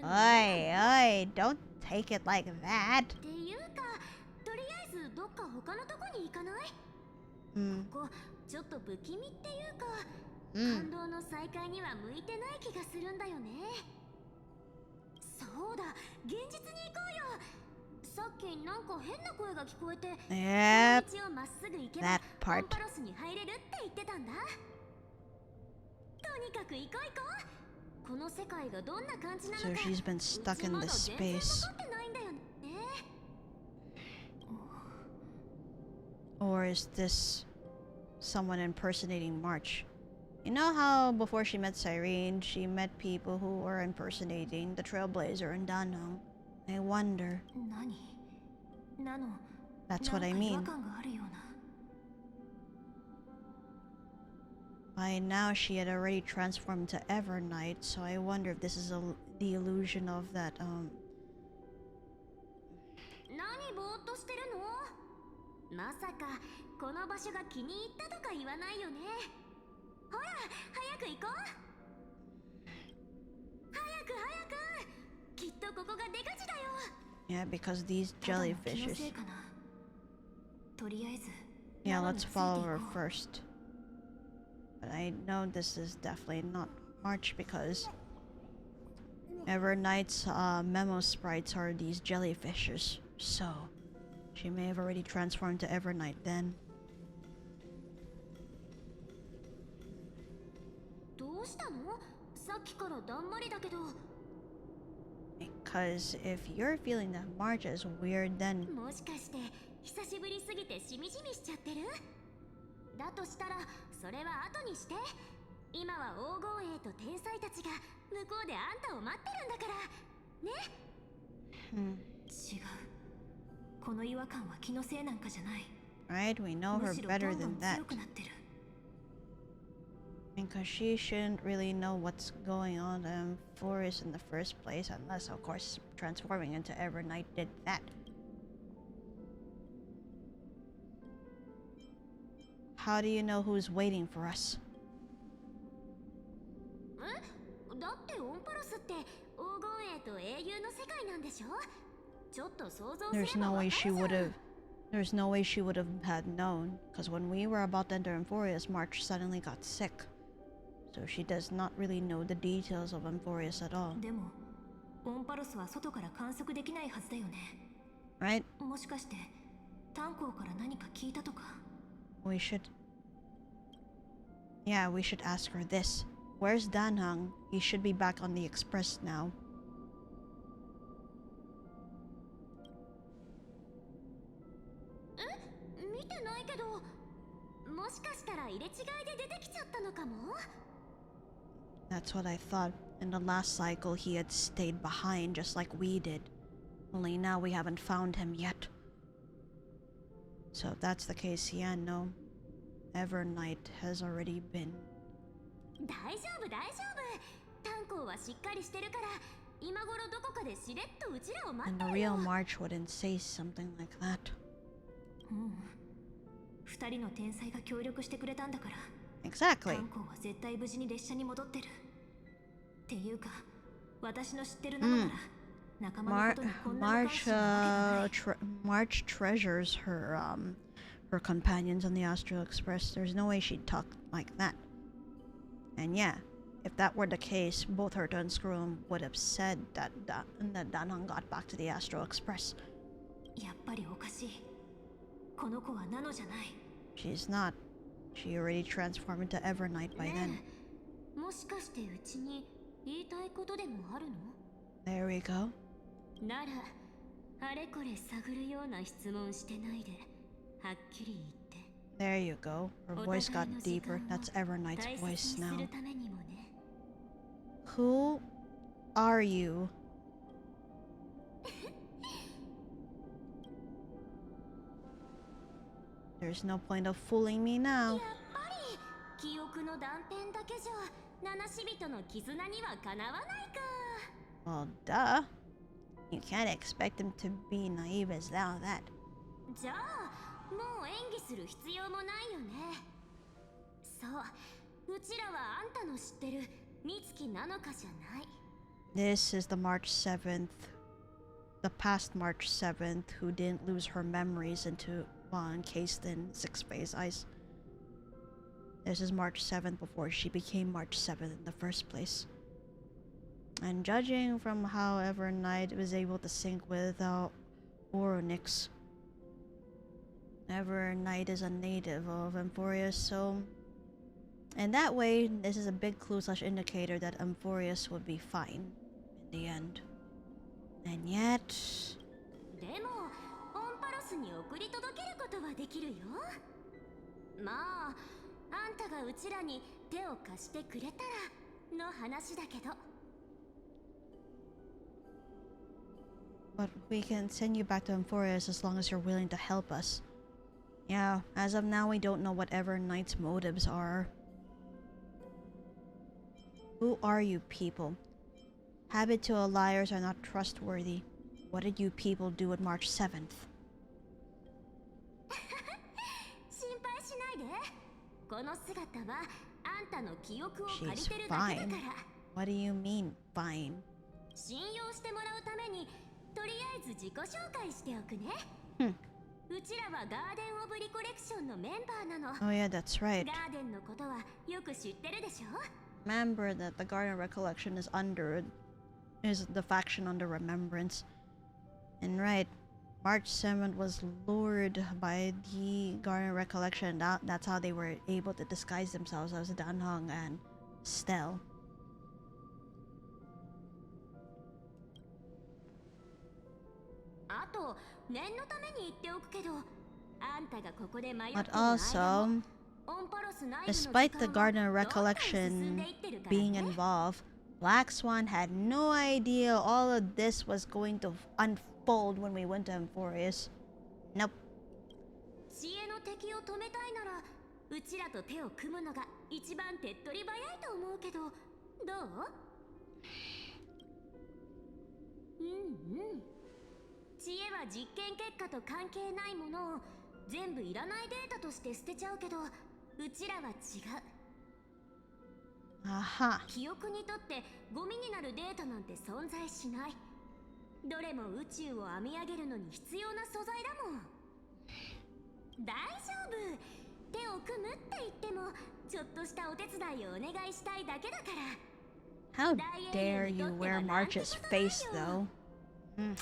Oi, don't take it like that. Yep, that part. So she's been stuck in this space. Or is this someone impersonating March? You know how before she met Cyrene, she met people who were impersonating the Trailblazer in Danhong? I wonder. That's what I mean. By now she had already transformed to Evernight, so I wonder if this is the illusion of that, 何ぼーっとしてるの？まさかこの場所が気に入ったとか言わないよね。ほら早く行こう。早く早く。きっとここが出口だよ。Yeah, because these jellyfishes. とりあえず Yeah, let's follow her first. But I know this is definitely not March because Evernight's memo sprites are these jellyfishes. So she may have already transformed to Evernight then. どうしたの？さっきからだんまりだけど。Because if you're feeling that March is weird, then もしかして久しぶりすぎてしみじみしちゃってる？だとしたらそれは後にして。今は黄金栄と天才たちが向こうであんたを待ってるんだからね。違う。この違和感は気のせいなんかじゃない。 right, we know her better than that. Because she shouldn't really know what's going on in Forest in the first place, unless of course transforming into Evernight did that. How do you know who's waiting for us? だってオンパロスって黄金栄と英雄の世界なんでしょ？ちょっと想像すればわかるじゃん。 There's no way she would have had known, because when we were about to enter Emphorius, March suddenly got sick. So she does not really know the details of Emphorius at all. でもオンパロスは外から観測できないはずだよね。 Right? もしかして炭鉱から何か聞いたとか？ We should... Yeah, we should ask her this. Where's Danhang? He should be back on the express now. 見てないけど、もしかしたら入れ違いで出てきちゃったのかも。 That's what I thought. In the last cycle, he had stayed behind just like we did. Only now we haven't found him yet. So if that's the case, yeah, no. Evernight has already been. 大丈夫大丈夫。炭鉱はしっかりしてるから、今頃どこかでしれっとうちらを待って And る the よ。 real March wouldn't say something like that. 二人の天才が協力してくれたんだから。 Exactly. 炭鉱は絶対無事に列車に戻ってる。っていうか、私の知ってる中なら、仲間のことにこんな無関心なわけがない。March treasures her companions on the Astral Express. There's no way she'd talk like that. And yeah, if that were the case, both her and Scroom would have said that Danhang got back to the Astral Express. やっぱりおかしい。この子はナノじゃない。 She's not. She already transformed into Evernight by then. もしかしてうちに言いたいことでもあるの？ There we go. なら、あれこれ探るような質問してないで、はっきり言って。 There you go. Her voice got deeper. That's Evernight's voice now. Who are you? There's no point of fooling me now. やっぱり記憶の断片だけじゃ七死人の絆にはかなわないか。 Well, duh. You can't expect him to be naive as thou that. じゃあもう演技する必要もないよね。そう、うちらはあんたの知ってる美月なのかじゃない。 This is the March 7th, the past March 7th, who didn't lose her memories into encased in 6-phase ice. This is March 7th before she became March 7th in the first place. And judging from how Evernight was able to sync with Oronix, Evernight is a native of Emphorius, so in that way, this is a big clue / indicator that Emphorius would be fine in the end. And yet... でも、オンパロスに送り届けることはできるよ。まあ、あんたがうちらに手を貸してくれたらの話だけど。 But we can send you back to Emphorius as long as you're willing to help us. Yeah, as of now we don't know what Evernight's motives are. Who are you people? Habitual liars are not trustworthy. What did you people do on March 7th? She's fine. What do you mean, fine? Oh yeah, that's right. Remember that the Garden Recollection is the faction under Remembrance. And right, March 7th was lured by the Garden Recollection. That's how they were able to disguise themselves as Danhong and Stell. But also, despite the Garden Recollection being involved, Black Swan had no idea all of this was going to unfold when we went to Emphorius. Nope. Aha. How dare you wear March's face, though? Mm.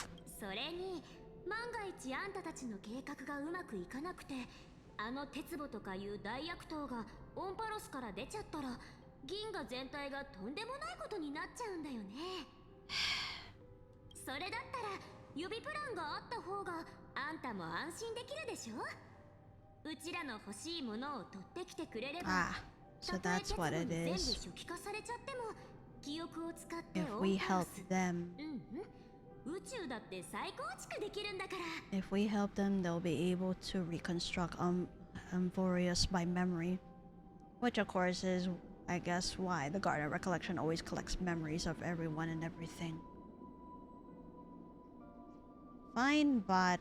Ah, so that's what it is. If we help them, they'll be able to reconstruct Emphorius by memory. Which of course is, I guess, why the Garden Recollection always collects memories of everyone and everything. Fine, but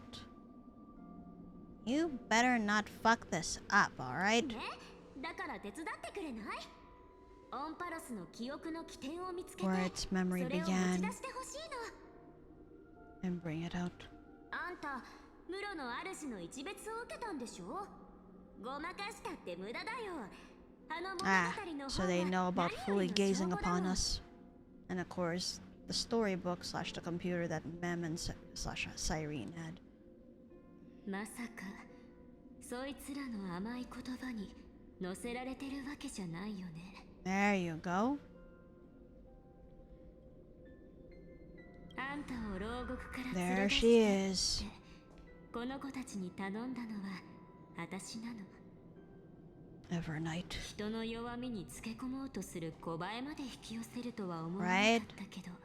you better not fuck this up, alright? Where its memory began, and bring it out. Ah, so they know about fully gazing upon us. And of course, the storybook / the computer that Mem and / Cyrene had. There you go. There she is. Evernight. Right?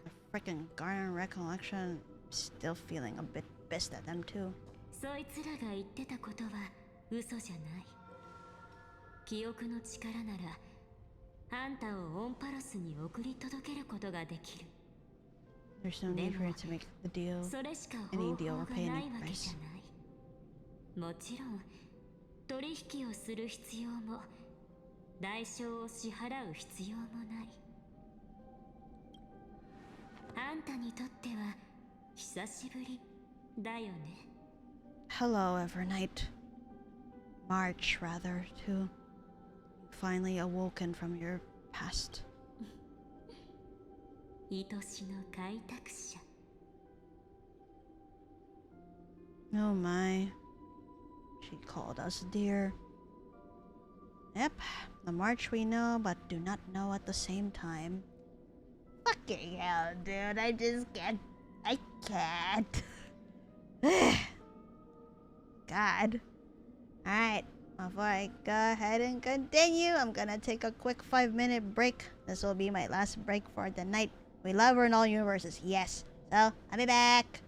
The freaking Garden Recollection, still feeling a bit pissed at them too. There's no need for it to make the deal, any deal or pay any price. Hello, Evernight. March, rather, too. Finally awoken from your past. Oh my. She called us dear. Yep, the March we know but do not know at the same time. Fucking hell, dude, I just can't. I can't. God. Alright, before I go ahead and continue, I'm gonna take a quick 5-minute break. This will be my last break for the night. We love her in all universes, yes. So, I'll be back.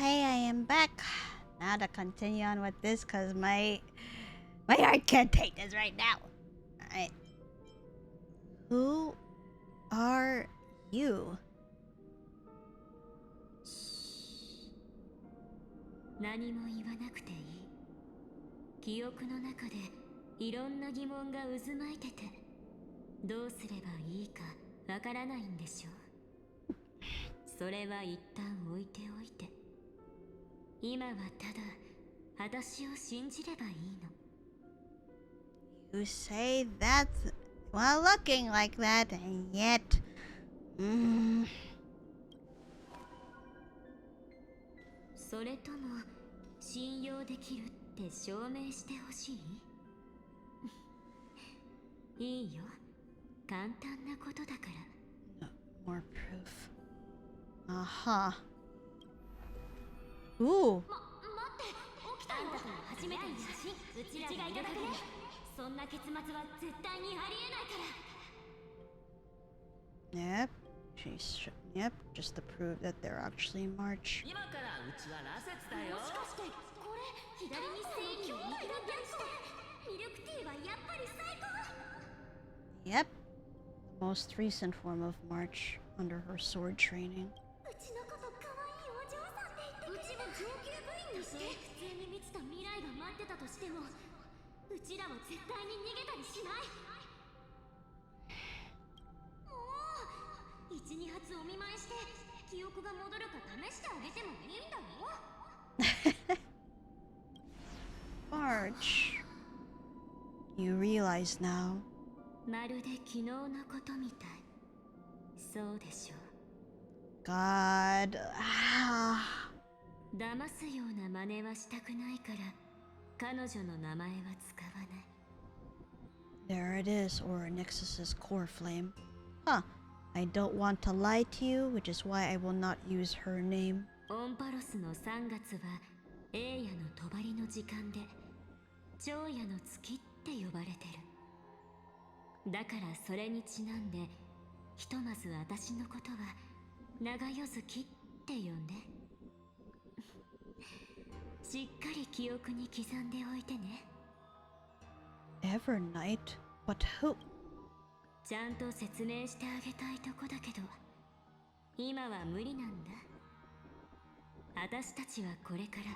Okay, I am back. Now to continue on with this, cause my heart can't take this right now. Alright. Who are you? 何も言わなくていい。記憶の中でいろんな疑問が渦巻いてて、どうすればいいかわからないんでしょう。それは一旦置いておいて、今はただ私を信じればいいの。You say that while looking like that, and yet, それとも信用できるって証明してほしい？いいよ、簡単なことだから。more proof. Aha. Ooh. 待って、起きたよ。初めての写真、うちがいただくね。そんな結末は絶対にありえないから。 Yep. Yep. Just to prove that they're actually in March. 今からうちは羅刹だよ。もしかしてこれ左に正兄弟だったりして、ミルクティーはやっぱり最高。 Yep. The most recent form of March under her sword training. うちのこと可愛いお嬢さんって言ってくれた。うちも上級部員にして、普通に満ちた未来が待ってたとしても、うちらは絶対に逃げたりしない。もう1、2発お見舞いして記憶が戻るか試してあげてもいいんだよ。March. You realize now. まるで昨日のことみたい。そうでしょう。 God. Ah. 騙すような真似はしたくないから彼女の名前は使わない。 There it is, Aura Nexus's core flame. Huh. I don't want to lie to you, which is why I will not use her name. オンパロスの3月は栄夜の帳の時間で長夜の月って呼ばれてる。だからそれにちなんでひとまず私のことは長夜月って呼んで。しっかり記憶に刻んでおいてね。 Evernight? But who? ちゃんと説明してあげたいとこだけど今は無理なんだ。私たちはこれから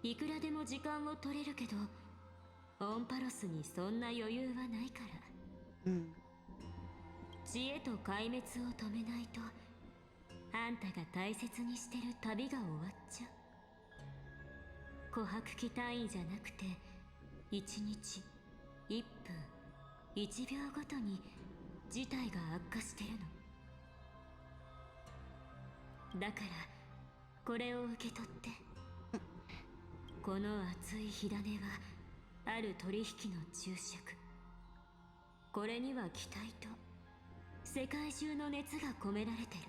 いくらでも時間を取れるけどオンパロスにそんな余裕はないから。知恵と壊滅を止めないとあんたが大切にしてる旅が終わっちゃう。琥珀期単位じゃなくて1日1分1秒ごとに事態が悪化してるの。だからこれを受け取って。この熱い火種はある取引の注釈。これには期待と世界中の熱が込められてる。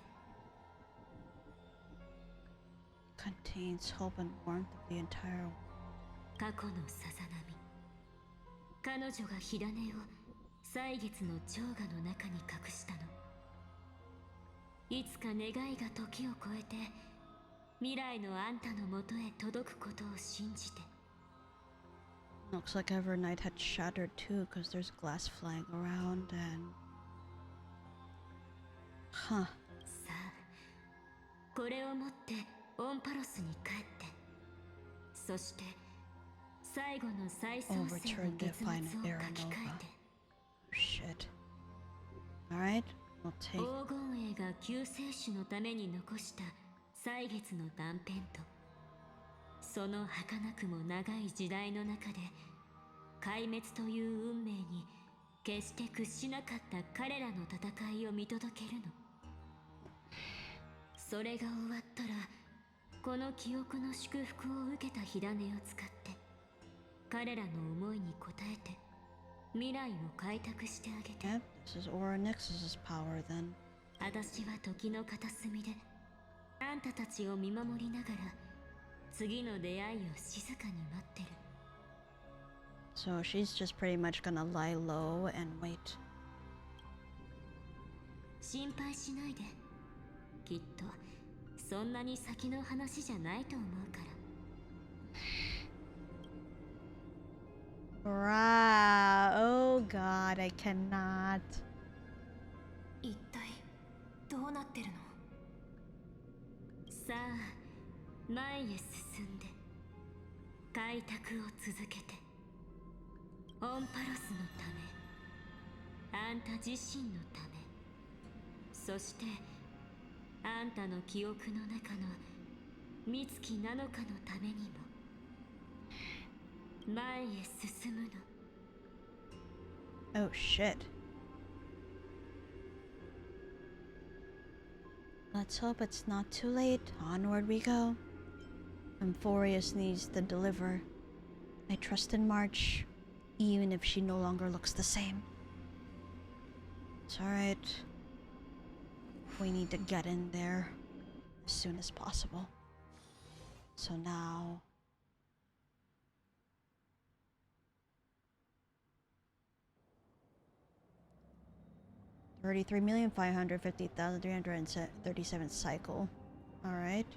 Contains hope and warmth of the entire world. 過去のさざ波。彼女が火種を歳月の蝶河の中に隠したの。いつか願いが時を超えて未来のあんたのもとへ届くことを信じて。 Looks like Evernight had shattered too, because there's glass flying around and... Huh. さあ、これを持ってオンパロスに帰って、そして最後の再創生の結末を書き換えて。 Shit. Alright, we'll take... 黄金栄が救世主のために残した歳月の断片と、その儚くも長い時代の中で壊滅という運命に決して屈しなかった彼らの戦いを見届けるの。それが終わったらこの記憶の祝福を受けた火種を使って彼らの思いに応えて未来を開拓してあげて。 Yep, this is Aura Nexus's power then. 私は時の片隅であんたたちを見守りながら次の出会いを静かに待ってる。 So she's just pretty much gonna lie low and wait. 心配しないで。きっとそんなに先の話じゃないと思うから。 Bruh, oh god, I cannot. 一体どうなってるの？さあ、前へ進んで開拓を続けて。オンパロスのため、あんた自身のため、そしてあんたの記憶の中の美月なのかのためにも前へ進むの。 Oh shit. Let's hope it's not too late. Onward we go. Amphorius needs to deliver. I trust in March, even if she no longer looks the same. It's alright. We need to get in there as soon as possible. So now... $33,550,337 cycle. Alright.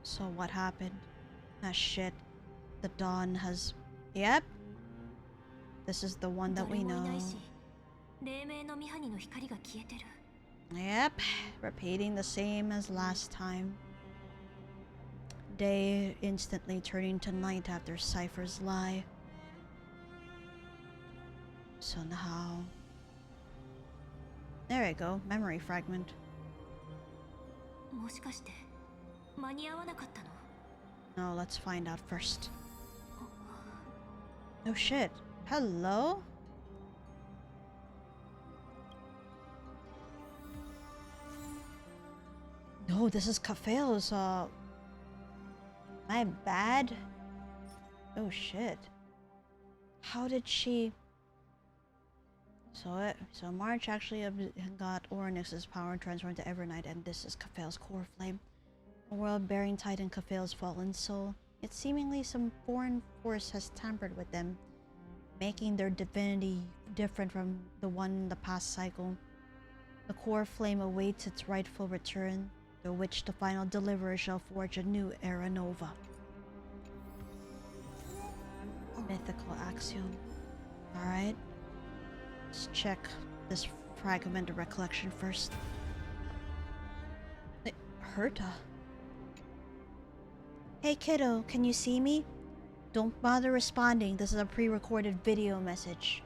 So what happened? Ah shit. The dawn has... Yep. This is the one that we know. Yep. Repeating the same as last time. Day instantly turning to night after Cypher's lie. So now... There we go. Memory fragment. No, let's find out first. Oh shit. Hello? No, this is Kafeo's, my bad? Oh shit. How did she... So March actually got Orynyx's power and transformed to Evernight, and this is Kafeo's core flame. A world bearing Titan Kafeo's fallen soul. Yet seemingly some foreign force has tampered with them, making their divinity different from the one in the past cycle. The core flame awaits its rightful return, through which the final deliverer shall forge a new era nova. Mythical axiom. Alright. Let's check this fragment of recollection first. Herta. Hey kiddo, can you see me? Don't bother responding, this is a pre-recorded video message.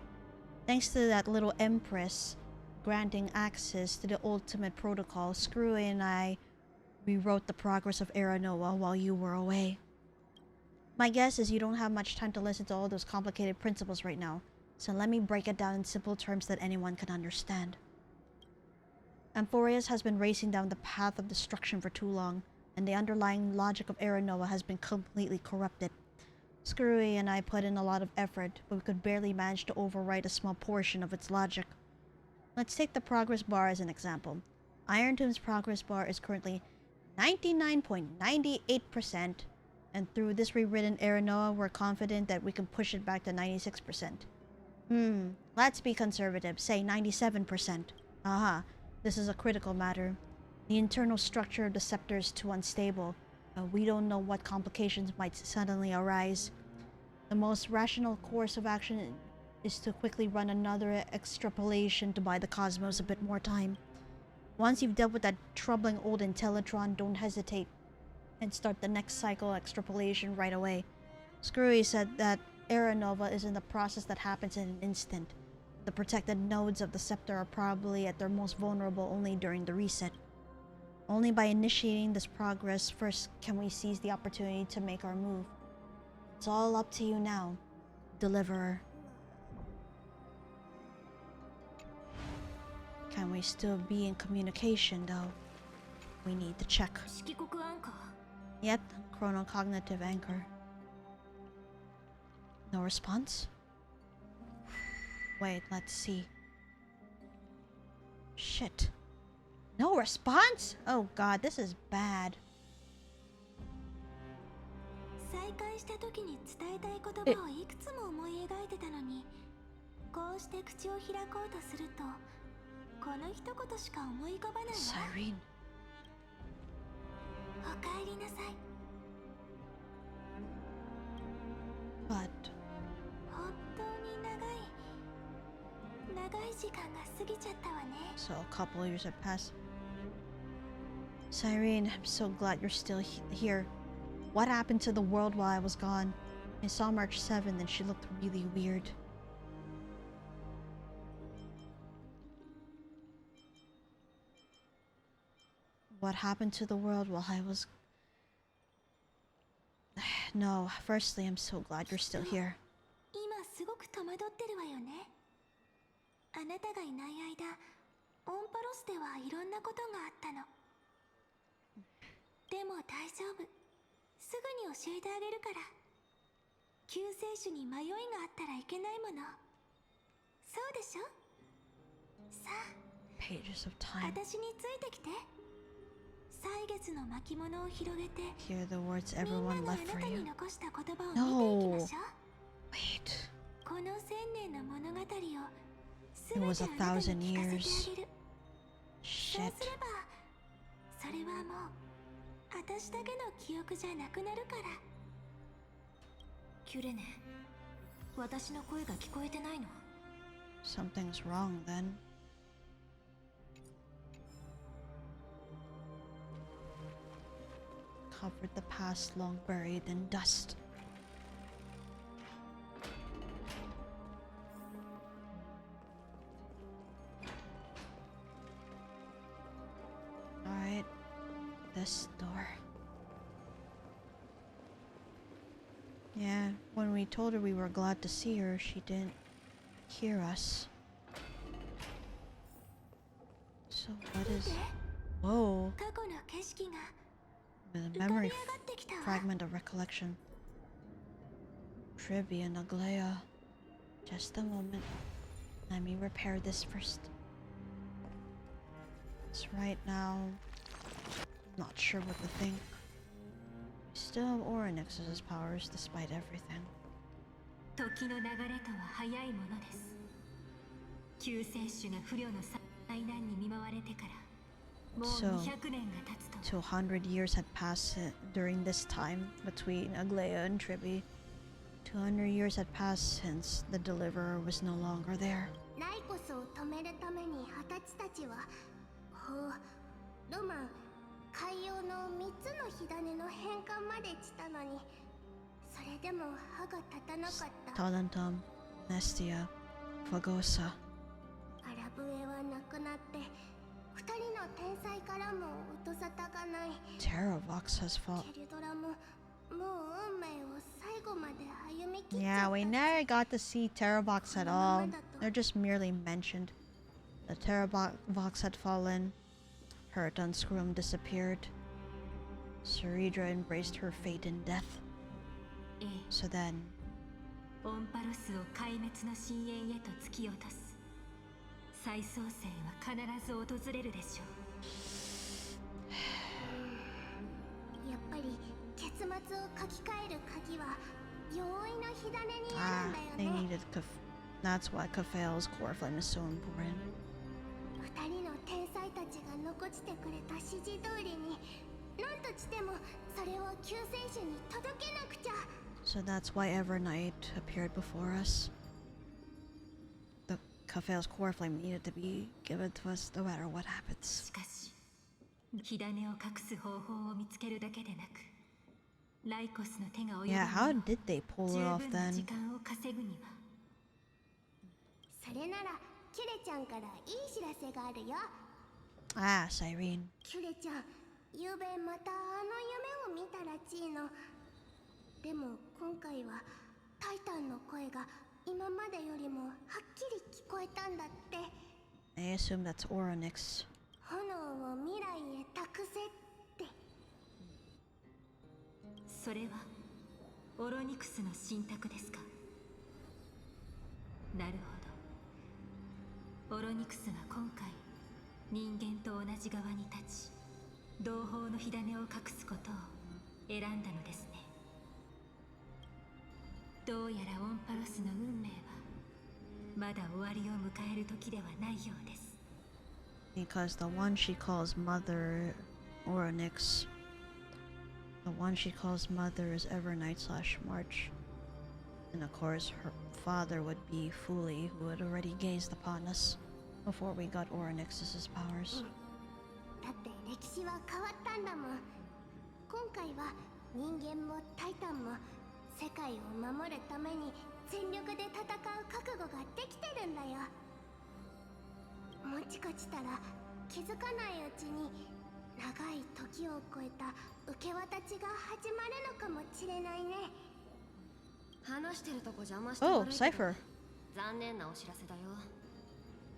Thanks to that little empress granting access to the ultimate protocol, Screwy and I rewrote the progress of Era Noah while you were away. My guess is you don't have much time to listen to all those complicated principles right now, so let me break it down in simple terms that anyone can understand. Amphorius has been racing down the path of destruction for too long, and the underlying logic of Era Noah has been completely corrupted. Screwy and I put in a lot of effort, but we could barely manage to overwrite a small portion of its logic. Let's take the progress bar as an example. Iron Tomb's progress bar is currently 99.98%, and through this rewritten Era Noah, we're confident that we can push it back to 96%. Let's be conservative, say 97%. Aha, this is a critical matter. The internal structure of the scepter is too unstable. We don't know what complications might suddenly arise. The most rational course of action is to quickly run another extrapolation to buy the cosmos a bit more time. Once you've dealt with that troubling old Intellitron, don't hesitate and start the next cycle extrapolation right away. Screwy said that Era Nova is in the process that happens in an instant. The protected nodes of the scepter are probably at their most vulnerable only during the reset. Only by initiating this progress first can we seize the opportunity to make our move. It's all up to you now, Deliverer. Can we still be in communication though? We need to check. Yep, chronocognitive anchor. No response? Wait, let's see. Shit. No response? Oh god, this is bad. Cyrene. But so a couple years have passed. Cyrene, I'm so glad you're still here. What happened to the world while I was gone? I saw March 7th and she looked really weird. What happened to the world while I was... No, firstly, I'm so glad you're still here. pages of time. 私についてきて。歳月の巻物を広げて。 Hear the words みん everyone ながあ left な for たに you. 残した言葉を見ていきましょう。 Wait. この千年の物語を It was 全 a てあなた thousand に聞かせて years. あげる。そう Shit. すれば、それはもう私だけの記憶じゃなくなるから。キュレネ、私の声が聞こえてないの？ Something's wrong then. Covered the past long buried in dust. Alright, this door. Yeah, when we told her we were glad to see her, she didn't hear us. So what is... Whoa. 過去の景色が With 浮 a かび memory 上がってきたわ。 fragment of recollection. Trivia and Aglaya. Just a moment. Let me repair this first. It's right now. I'm not sure what to think. We still have Oryx's powers despite everything. 時の流れとは早いものです。救世主が不慮の災難に見舞われてからもう So, 200年が経つと 200 years had passed during this time between Aglaya and Tribby. 200 years had passed since the deliverer was no longer there. ライコスを止めるために二十歳たちはロマン海洋の3つの火種の変換までしたのに、それでも歯が立たなかった。 Talentum, Nestia, Fagosa. アラブエは亡くなって2人の天才からも音沙汰がない。 Terravox has fought. ケルドラももう運命を最後まで歩み切っち Yeah, ゃっ we た。 never got to see Terravox at all. They're just merely mentioned. The Terravox had fallen. Her Unscrew disappeared. Ceridra embraced her fate in death. ええ So then, オンパロスを壊滅の深淵へと突き落とす再創生は必ず訪れるでしょやっぱり結末を書き換える鍵は容易の火種にあ ah, る they んだよね。 needed That's why Kafale's core flame is so important. 2人の天才たちが残してくれた指示通りに何としてもそれを救世主に届けなくちゃ。 So that's why Evernight appeared before us. The Kafale's core flame needed to be given to us no matter what happens. しかし火種を隠す方法を見つけるだけでなくライコスの手が及 Yeah, ば how ぬ did they pull 十 it 分 off な時 then? 間を稼ぐにはそれならキュレちゃんからいい知らせがあるよ。 Ah, Cyrene. キュレちゃん、ゆうべまたあの夢を見たらしいの。でも今回はタイタンの声が今までよりもはっきり聞こえたんだって。 I assume that's Oryx. 炎を未来へ託せって。それはオロニクスの信託ですか。なるほど。オロニクスが今回人間と同じ側に立ち同胞の火種を隠すことを選んだのですね。どうやらオンパロスの運命はまだ終わりを迎える時ではないようです。 Because the one she calls Mother Oryx, the one she calls Mother is Evernight/March. And of course, her father would be Fuli, who had already gazed upon us before we got Oryx's powers. だって歴史は変わったんだもん。今回は人間もタイタンも世界を守るために全力で戦う覚悟ができてるんだよ。もしかしたら気づかないうちに長い時を超えた受け渡ちが始まるのかもしれないね。話してるとこ邪魔して Oh, 悪いけど Cypher. 残念なお知らせだよ。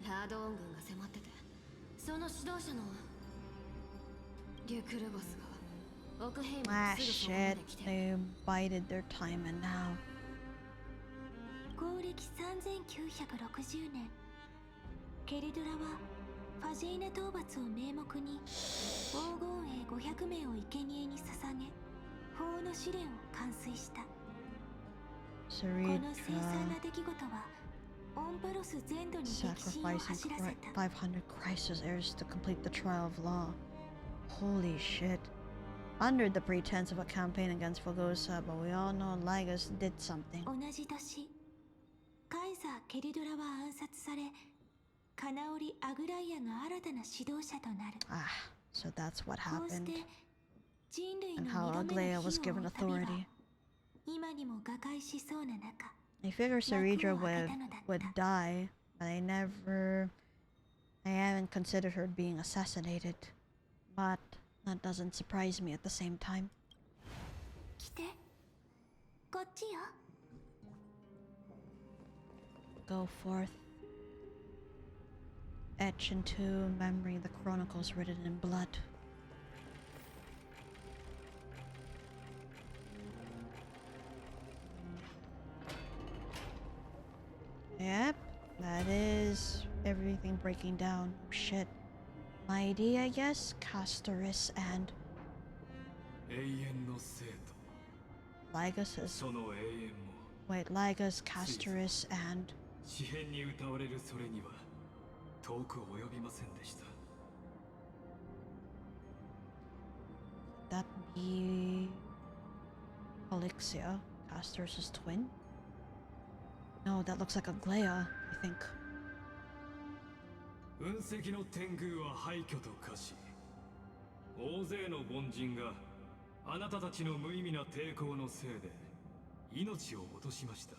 ラードオン軍が迫ってて、その指導者のリュクルボスが奥ヘイム Ah, のすぐそばま shit. で来て They bided their time and now. 公暦3960年ケリドラはファジーネ討伐を名目に黄金兵500名を生贄に捧げ法の試練を完遂した。この凄惨な出来事はオンパロス全土に激震を走らせた。500 Christ's heirs to complete the trial of law. Holy shit. Under the pretense of a campaign against Fogosa, but we all know Lycos did something. 同じ年、カイザー・ケリドラは暗殺され、カナオリ・アグライアが新たな指導者となる。Ah, so that's what こうし happened. て人類の And 2 how 度目 Aglaya の was 火を追 given う旅は authority. 今にも瓦解しそうな中、 I figured Saridra would die, but I haven't considered her being assassinated. But that doesn't surprise me at the same time. 来て、こっちよ。Go forth. Etch into memory the chronicles written in blood. Yep, that is everything breaking down. Oh shit. My idea, I guess? Castoris and 永遠の生徒 Lycos is... その永遠も Wait, Lycos, Castoris, and... 詩篇に歌われるそれには遠く及びませんでした。 That be... Elixia, Castoris' twin? No, that looks like Aglaya, I think. 雲石の天狗は廃墟と化し、大勢の凡人があなたたちの無意味な抵抗のせいで命を落としました。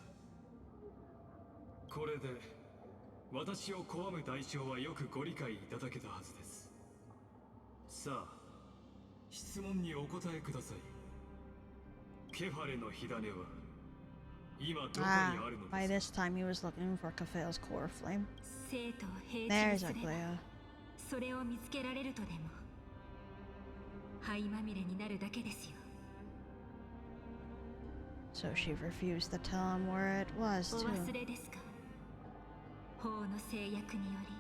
これで私を拒む代償はよくご理解いただけたはずです。さあ、質問にお答えください。ケファレの火種は今どこにあるの By ですか？ this time he was looking for Kafeil's core flame. 生徒を平地 There's にすれば Aglaya. それを見つけられるとでも灰まみれになるだけですよ。 So she refused to tell him where it was お too. 忘れですか？法の制約により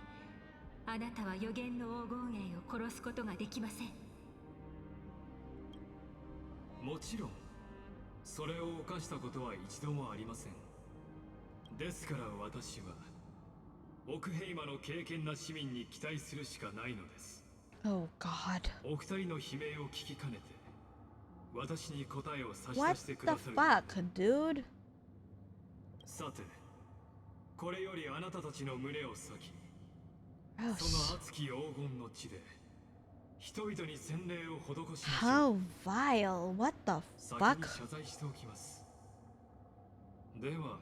あなたは予言の黄金兵を殺すことができません。もちろんそれを犯したことは一度もありません。ですから私はオクヘイマの敬虔な市民に期待するしかないのです。 Oh god. お二人の悲鳴を聞きかねて私に答えを差し出 What してく the ださる。 fuck, dude? さて、これよりあなたたちの胸を裂き、 Gross. その熱き黄金の地で人々に洗礼を施しましょ How う。 vile. What the 先 fuck? に謝罪しておきます。では、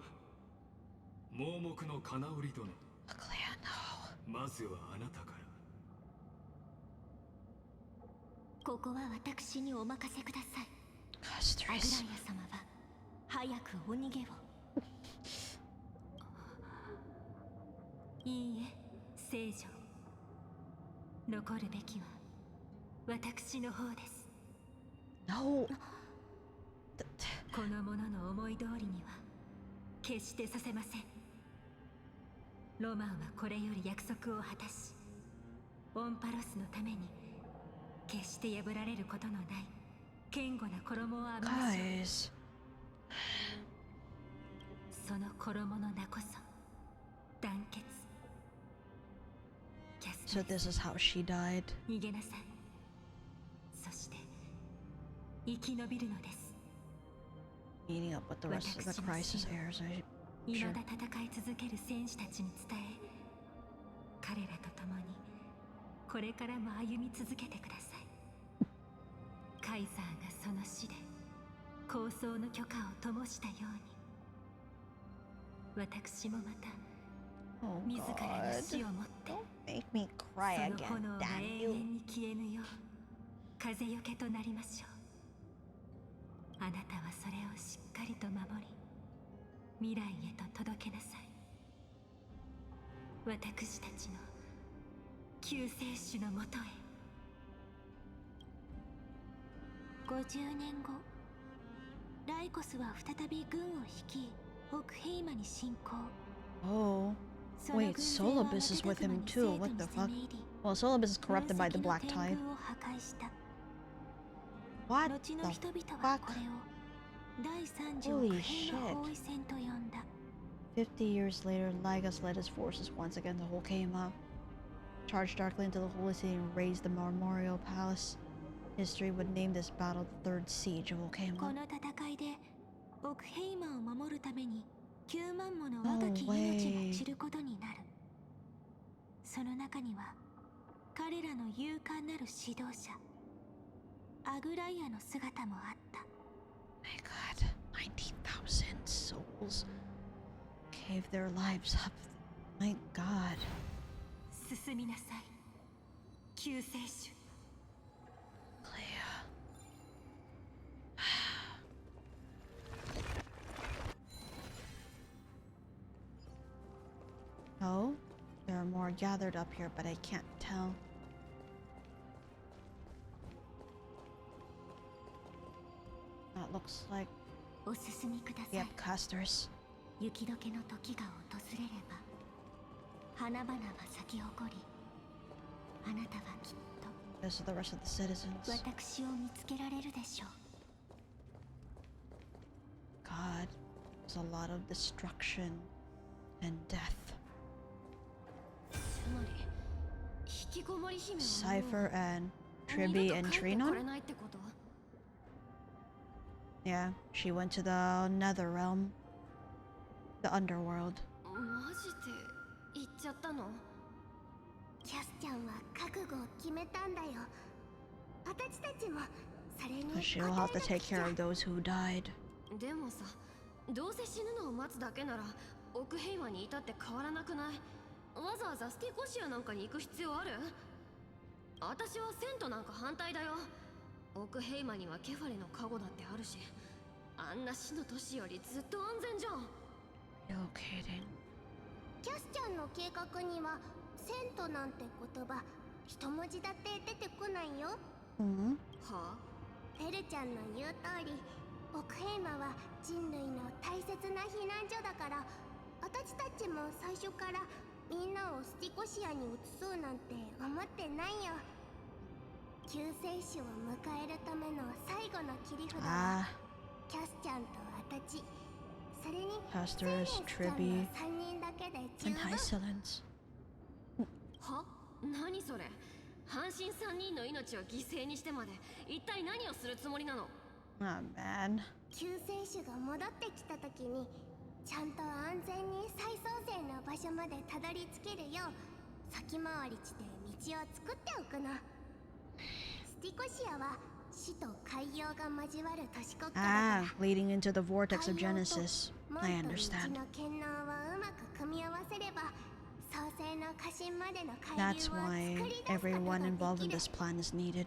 盲目の金織殿、 Aglaya, no. まずはあなたから。ここは私にお任せください。アグライ Castoris. ア様は早くお逃げを。いいえ、聖女。残るべきは私の方です。 No. この者の思い通りには決してさせません。ロマンはこれより約束を果たし、オンパロスのために決して破られることのない堅固な衣を編みましょう。 Guys. その衣の名こそ団結。キャス So トレ this ス、 is how she died. 逃げなさい。そして生き延びるのです。 Meeting up with the rest of the crisis heirs. 未 Sure. だ戦い続ける戦士たちに伝え、彼らと共にこれからも歩み続けてください。カイザーがその死で構想の許可を灯したように、私もまた Oh 自らの god. 死をもって Don't make me cry その again. 炎が Damn 永 you. 遠に消えぬよう風よけとなりましょう。あなたはそれをしっかりと守り、未来へと届けなさい。私たちの救世主のもとへ。50年後、ライコスは再び軍を率いオクヘイマに侵攻。 Oh. Wait, Solobus is with him too. What the fuck? Well, Solobus is corrupted by the Black Tide. What the fuck? Holy shit. 50 years later, Lycos led his forces once again to came up, charged darkly into the holy city and razed the memorial palace. History would name this battle the Third Siege of Volcano. No way. その中には彼らの勇敢なる指導者アグライアの姿もあった。 My god, 90,000 souls gave their lives up. My god. 進みなさい救世主。 Clea. Oh, there are more gathered up here, but I can't tell. That looks like, お進みください。 yep, casters. 雪解けの時が訪れれば花々は咲き誇りあなたはきっと This is the rest of the citizens. 私を見つけられるでしょう。 God, there's a lot of destruction and death. つまり引きこもり姫は Cypher and Tribby and Trinon? Yeah, she went to the Nether Realm. The Underworld. マジで行っちゃったの？キャスちゃんは覚悟を決めたんだよ。私たちもそれに応えなくちゃ。 She'll have to take care of those who died. でもさ、どうせ死ぬのを待つだけなら奥平和にいたって変わらなくない？わざわざスティコシアなんかに行く必要ある？私はセントなんか反対だよ。奥平和にはケファレの加護だってあるし、あんな死の都市よりずっと安全じゃん。 You're kidding. キャスちゃんの計画にはセントなんて言葉一文字だって出てこないよ。はあ？フェルちゃんの言う通り、奥平和は人類の大切な避難所だから、私たちも最初からみんなをスティコシアに移そうなんて思ってないよ。救世主を迎えるための最後の切り札はキャスちゃんと私、それにセイレンスちゃんの3人だけで十 And 分。 Hysolence. は？何それ？半身3人の命を犠牲にしてまで一体何をするつもりなの？ Oh man. 救世主が戻ってきた時にちゃんと安全に再創生の場所までたどり着けるよう先回りして道を作っておくの。スティコシアは死と海洋が交わる都市国家だから、 leading into the vortex of Genesis. I understand. That's why everyone involved in this plan is needed.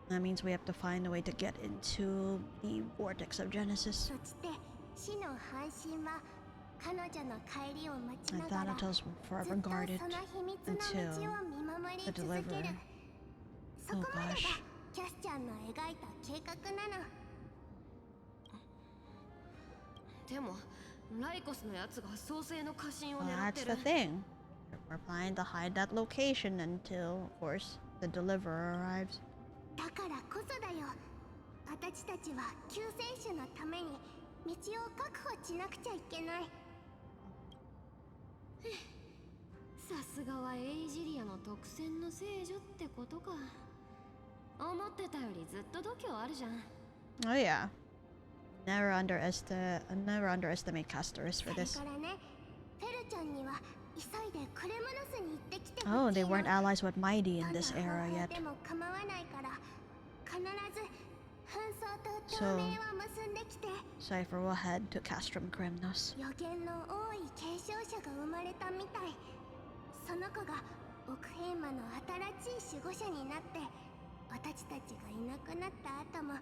That means we have to find a way to get into the vortex of Genesis. I thought Thanatos would forever guard it until the deliverer. Oh gosh. キャスちゃんの描いた計画なの。でもライコスのやつが創世の化身を Well, 狙っ that's て the る。 thing. We're planning to hide that location until, of course, the deliverer arrives. だからこそだよ。私たちは救世主のために道を確保しなくちゃいけない。さすがはエイジリアの特選の聖女ってことか。思ってたよりずっと度胸あるじゃん。 Oh yeah. Never underestimate casters for this. それからね、フェルちゃんには急いでクレムノスに行ってきてほしい Oh, の。 they weren't allies with Mighty in this era yet. でも構わないから必ず紛争と同盟を結んできて。 Cypher will head to Castrum Kremnos. 予言の多い継承者が生まれたみたい。その子が奥平魔の新しい守護者になって、私たちがいなくなった後も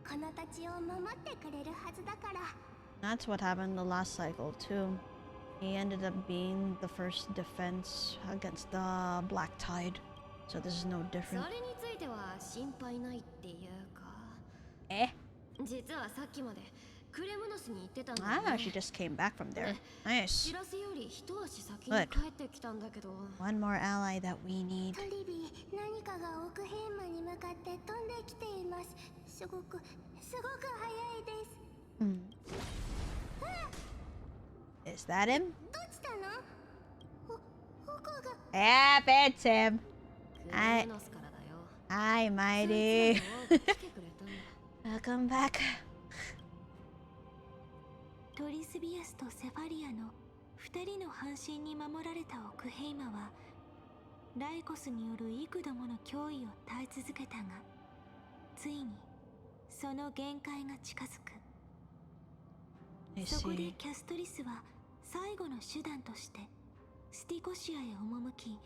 この土地を守ってくれるはずだから。 That's what happened the last cycle too. He ended up being the first defense against the Black Tide. So this is no そ different. れについては心配ないっていうか。え？実はさっきまでクレムノスに行ってたんだ Ah, she just came back from there. Nice. 知らせより一足先に帰ってきたんだけど。 One more ally that we need. トリビー、何かが奥ヘイマに向かって飛んできています。すごく速いです。Is that him? どうしたの？矛が。 Yep, it's him. Hi, Mighty. Welcome back. トリスビアスとセファリアの2人の半身に守られた奥ヘイマはライコスによる幾度もの脅威を耐え続けたが、ついにその限界が近づく。そこでキャストリスは最後の手段としてスティコシアへ赴き、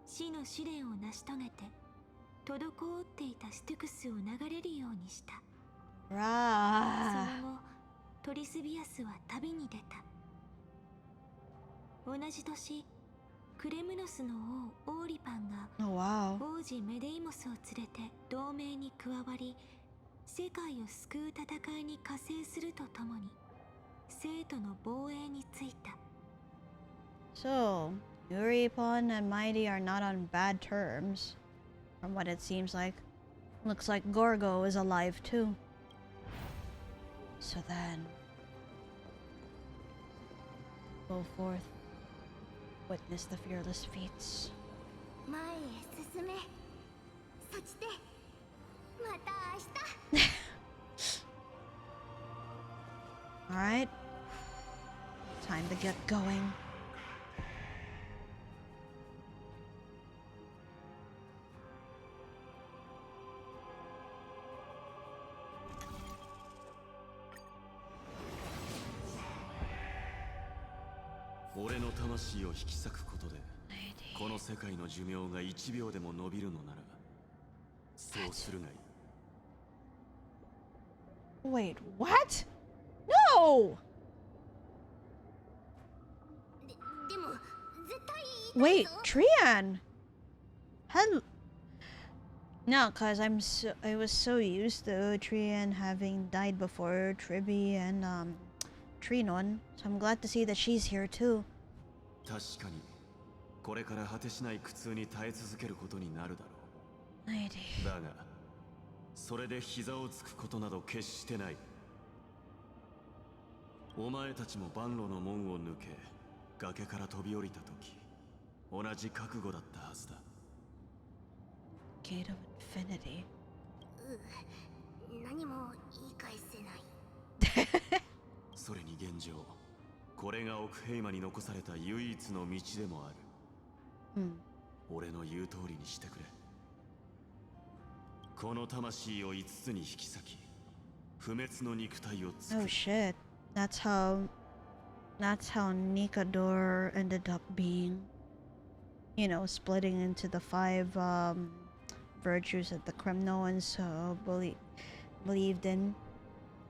死の試練を成し遂げて滞っていたステュクスを流れるようにした。その後トリスビアスは旅に出た。同じ年、クレムノスの王オーリパンが王子メデイモスを連れて同盟に加わり、世界を救う戦いに加勢するとともに生徒の防衛についた。 So, Euripon and Mighty are not on bad terms, from what it seems like. Looks like Gorgo is alive too. So then, go forth, witness the fearless feats. 前へ進め。そしてまた明日。Alright, time to get going. Ore no tamashiiを引き裂くことで、この世界の寿命が1秒でも伸びるのなら、そうするがいい。 Wait, what? No! でも絶対言い Wait, たいぞ。 Trian! Hello. No, cause I was so used to Trian having died before Tribi and Trinon, so I'm glad to see that she's here too. 確かにこれから果てしない苦痛に耐え続けることになるだろう。だがそれで膝をつくことなど決してない。お前たちも万路の門を抜け崖から飛び降りた時、同じ覚悟だったはずだ。 Gate of Infinity. 何も言い返せない。それに現状、これが奥ヘイマに残された唯一の道でもある。俺の言う通りにしてくれ。この魂を5つに引き裂き、不滅の肉体を作る。 Oh shit. That's how Nikador ended up being, you know, splitting into the 5 virtues that the Kremnoans believed in.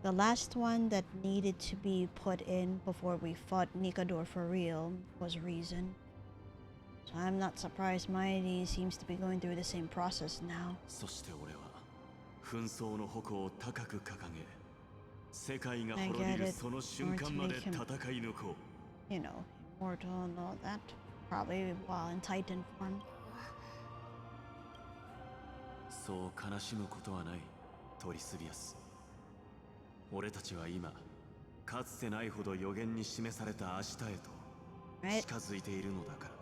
The last one that needed to be put in before we fought Nikador for real was reason. So I'm not surprised Mighty seems to be going through the same process now. そして俺は紛争の矛を高く掲げ、世界が滅びるその瞬間まで戦い抜こう。You know, immortal and all that. Probably while in Titan form. そう悲しむことはない、トリスビアス。俺たちは今、かつてないほど予言に示された明日へと近づいているのだからな。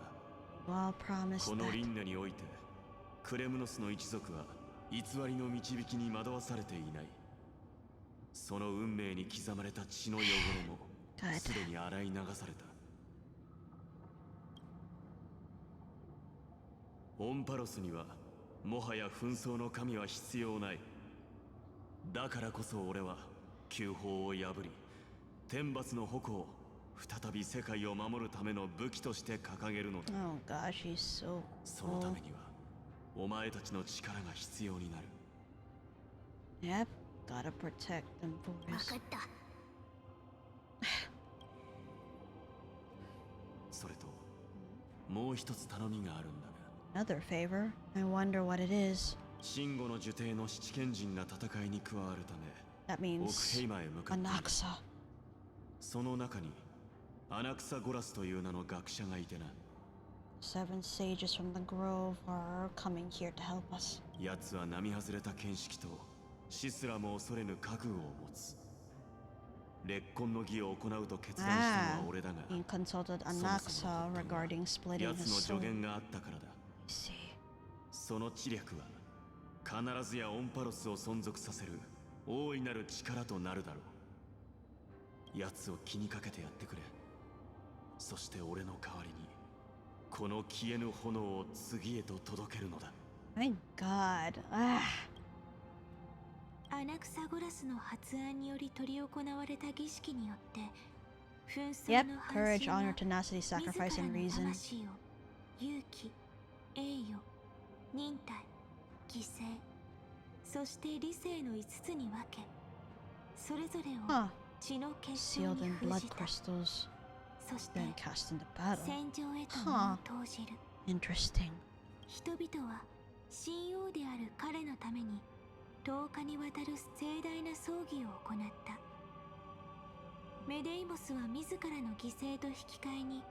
この輪廻において、クレムノスの一族は偽りの導きに惑わされていない。その運命に刻まれた血の汚れもすでに洗い流された。オンパロスにはもはや紛争の神は必要ない。だからこそ俺は旧法を破り、天罰の矛を再び世界を守るための武器として掲げるのだ。Oh gosh, he's so cool. そのためにはお前たちの力が必要になる。Yep, gotta protect them boys. 分かった。それともう一つ頼みがあるんだが。 Another favor? I wonder what it is. 真悟の呪帝の七賢人が戦いに加わるため、That 奥 means ヘイマへ向かっている。 Anaxa. その中にアナクサゴラスという名の学者がいてな。 7 sages from the grove are coming here to help us. 奴は並外れた見識と死すらも恐れぬ覚悟を持つ。烈魂の儀を行うと決断したのは俺だが、 He consulted そもそも Anaxa regarding splitting 奴 his の soul. 助言があったからだ。 See. その知略は必ずやオンパロスを存続させる大いなる力となるだろう。奴を気にかけてやってくれ。そして俺の代わりにこの消えぬ炎を次へと届けるのだ。 My God. Ah. アナクサゴラスの発案により執り行われた儀式によって紛争 Yep. の Courage, 半 honor, 身が tenacity, 自ら sacrifice, の and reason. 魂を勇気、栄誉、忍耐、犠牲、そして理性の5つに分け、それぞれ Huh. を血の結晶 Sealed に in 封 blood じた。 crystals. そして Then cast into battle. 戦場へと Huh. 身を投じる。 Interesting. 人々は神王である彼のために10日にわたる盛大な葬儀を行った。メデイモスは自らの犠牲と引き換えに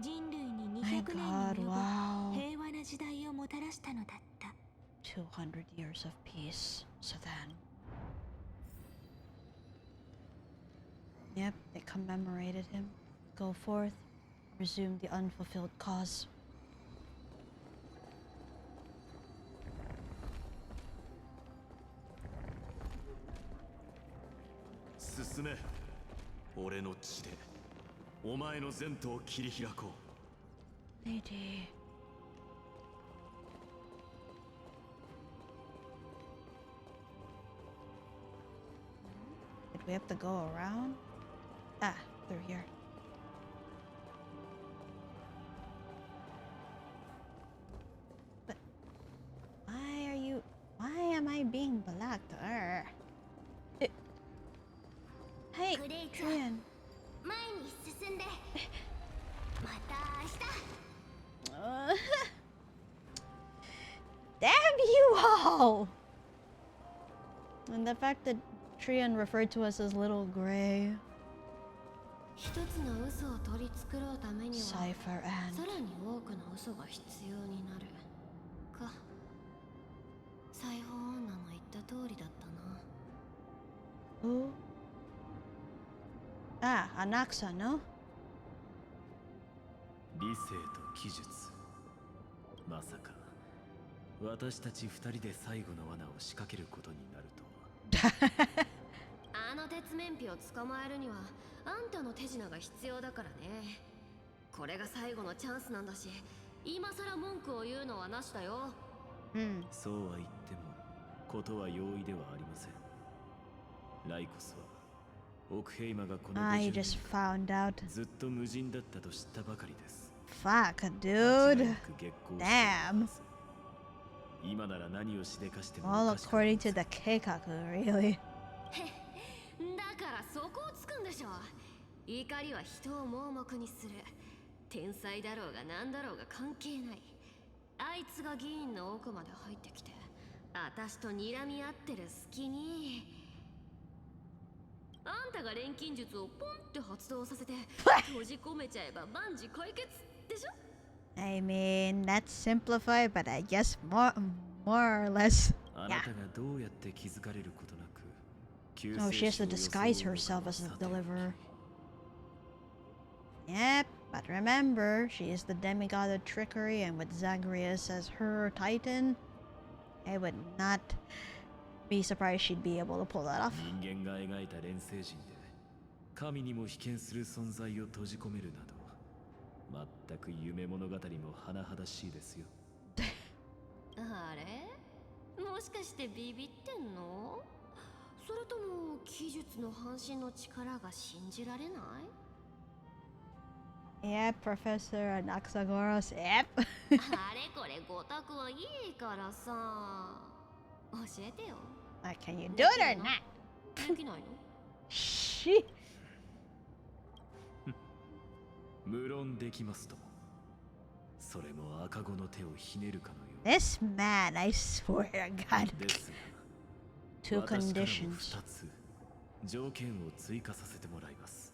人類に My 200年に God, 及ぶ wow. 平和な時代をもたらしたのだった。200 years of peace. So then. Yep, they commemorated him. Go forth, resume the unfulfilled cause. 進め。俺の血でお前の前途を切り開こう。 Lady. Did we have to go around? Ah, through here. But why am I being blocked? Hey, Trian. 前に進んでまた明日 Damn you all! And the fact that Trian referred to us as Little Gray. 一つの嘘を取り繕うためには Cypher さ and らに多くの嘘が必要になるか。裁縫女の言った通りだったな。 who? Ah, Anaxa, no? 理性と技術。まさか私たち二人で最後の罠を仕掛けることになるとは。あの鉄面皮を捕まえるにはあんたの手品が必要だからね。これが最後のチャンスなんだし、今さら文句を言うのはなしだよ。そうは言ってもことは容易ではありません。ライコスはオクヘイマがこの I just found out. ずっと無人だったと知ったばかりです。 Fuck, dude. damn. 今なら何をしでかしても All according to the Keikaku, really. だからそこをつくんでしょ。怒りは人を盲目にする。天才だろうが何だろうが関係ない。あいつが議員の奥まで入ってきて私と睨み合ってる隙にあんたが錬金術をポンって発動させて閉じ込めちゃえば万事解決でしょ。 I mean, that's simplified, but I guess more or less. あなたがどうやって気づかれることなく Oh, she has to disguise herself as a deliverer. Yep, but remember, she is the demigod of trickery, and with Zagreus as her titan, I would not be surprised she'd be able to pull that off. 人間が描いた錬成人で神にも被験する存在を閉じ込めるなど全く夢物語も甚だしいですよ。あれ、もしかしてビビってんの？それとも技術の半身の力が信じられない？ Yep, Professor Anaxagoras, yep. あれこれごたくはいいからさ、教えてよ。Can you do it or not? できないの？ She. 無論できますとも。それも赤子の手をひねるかのよう。 This man, I swear to God. ですが two conditions. 2つ条件を追加させてもらいます。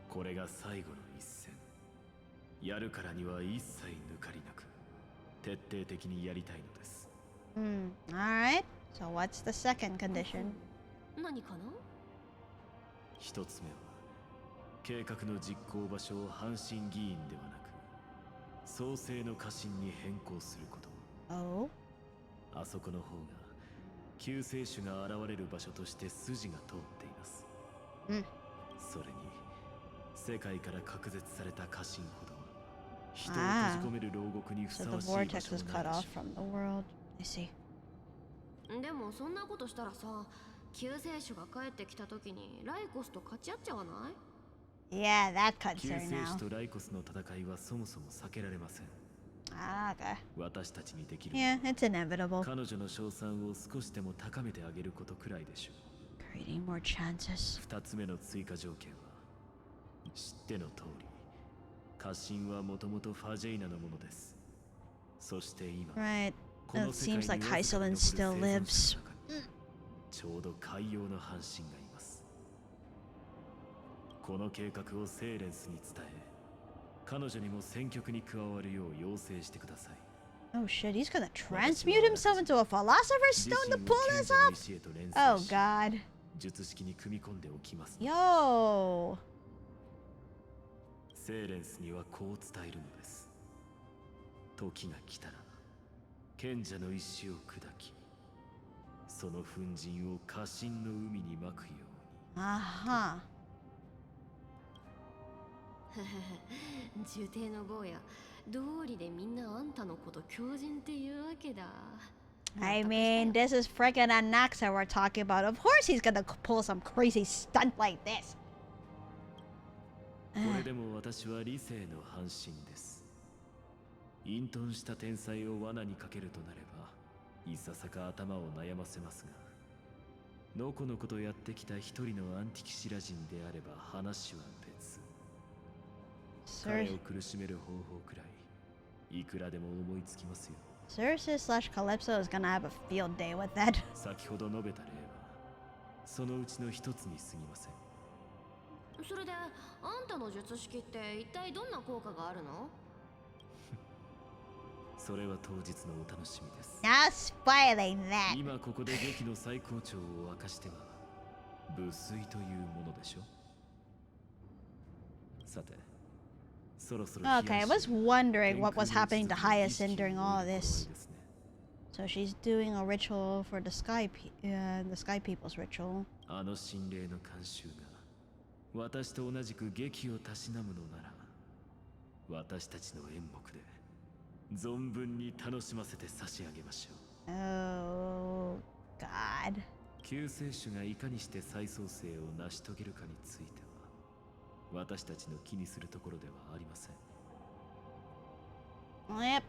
これが最後の一戦。やるからには一切抜かりなく徹底的にやりたいのです。Alright. So what's the second condition? 何かな？一つ目は計画の実行場所を阪神議員ではなく創世の家臣に変更すること。Oh? あそこの方が救世主が現れる場所として筋が通っています。それに世界から隔絶された家臣ほど人を閉じ込める牢獄にふさ So わ the しい場 vortex 所 was に cut なる off し。 from the world. I see. でもそんなことしたらさ、救世主が帰ってきた時にライコスと勝ち合っちゃわない？ Yeah, that cuts 救 her 世 now. 主とライコスの戦いはそもそも避けられません。Okay. 私たちにできる Yeah, it's inevitable. 彼女の賞賛を少しでも高めてあげることくらいでしょう。 Creating more chances. 2つ目の追加条件は知っての通り家臣はもともとファジェイナのものです。そして今 Right. この It 世界 seems に like わずかに Hysolin 残 still る生存 lives. 者の中にちょうど海洋の半身がいます。この計画をセーレンスに伝え彼女にも戦局に加わるよう要請してください。 Oh shit, he's gonna transmute himself into a philosopher's stone to pull this off? Oh god. 術式に組み込んでおきます。 Yo. セーレンスにはこう伝えるのです。時が来たら賢者の石を砕きその粉塵を家臣の海にまくように。Uh-huh. 呪帝の坊や、道理でみんなあんたのこと狂人って言うわけだ。I mean, this is freaking Anaxa we're talking about. Of course he's gonna pull some crazy stunt like this. これでも私は理性の半身です。隠遁した天才を罠にかけるとなればいささか頭を悩ませますがのこのことやってきた一人のアンティキシラ人であれば話は別。彼を苦しめる方法くらいいくらでも思いつきますよ。 Cersei slash Calypso is gonna have a field day with that. 先ほど述べた例はそのうちの一つに過ぎません。それであんたの術式って一体どんな効果があるの？それは当日のお楽しみです。 Not spoiling that. 今ここで劇の最高潮を明かしては無粋というものでしょ。さて、そろそろ Okay, I was wondering what was happening to Hyacinth during all of this. So she's doing a ritual for the sky people's ritual. あの心霊の慣習が私と同じく劇をたしなむのなら私たちの演目で存分に楽しませて差し上げましょう。 Oh God. 救世主がいかにして再創生を成し遂げるかについては私たちの気にするところではありません。 Yep,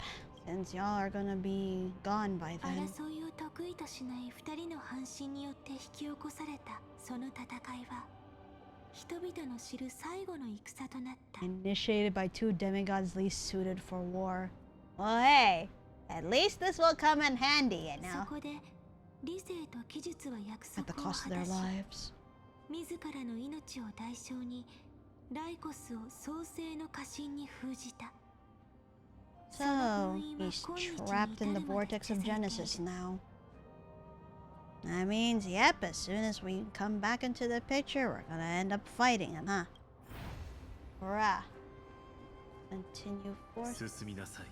since y'all are gonna be gone by then. 争いを得意としない二人の半身によって引き起こされたその戦いは人々の知る最後の戦となった。 Initiated by two demigods least suited for war. Well, hey, at least this will come in handy, you know. そこで理性と技術は約 At the 束を cost 果 of their たし lives. 自らの命を代償にライコスを創世の家臣に封じた。 So, he's trapped in the vortex of Genesis now. That means, yep, as soon as we come back into the picture, we're gonna end up fighting him, huh? Hurrah. Continue forth. 進みなさい。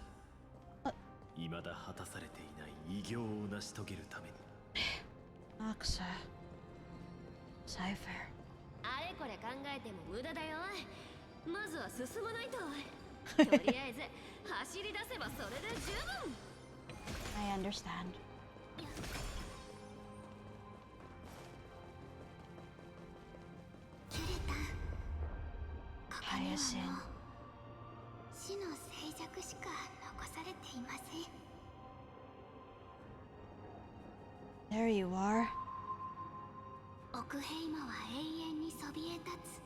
未だ果たされていない偉業を成し遂げるために。Noxa. Cypher. あれこれ考えても無駄だよ。まずは進まないと。とりあえず走り出せばそれで十分。I understand. Hyacinth. 死の静寂しか残されていません。 There you are. 奥ヘイマは永遠にそびえ立つ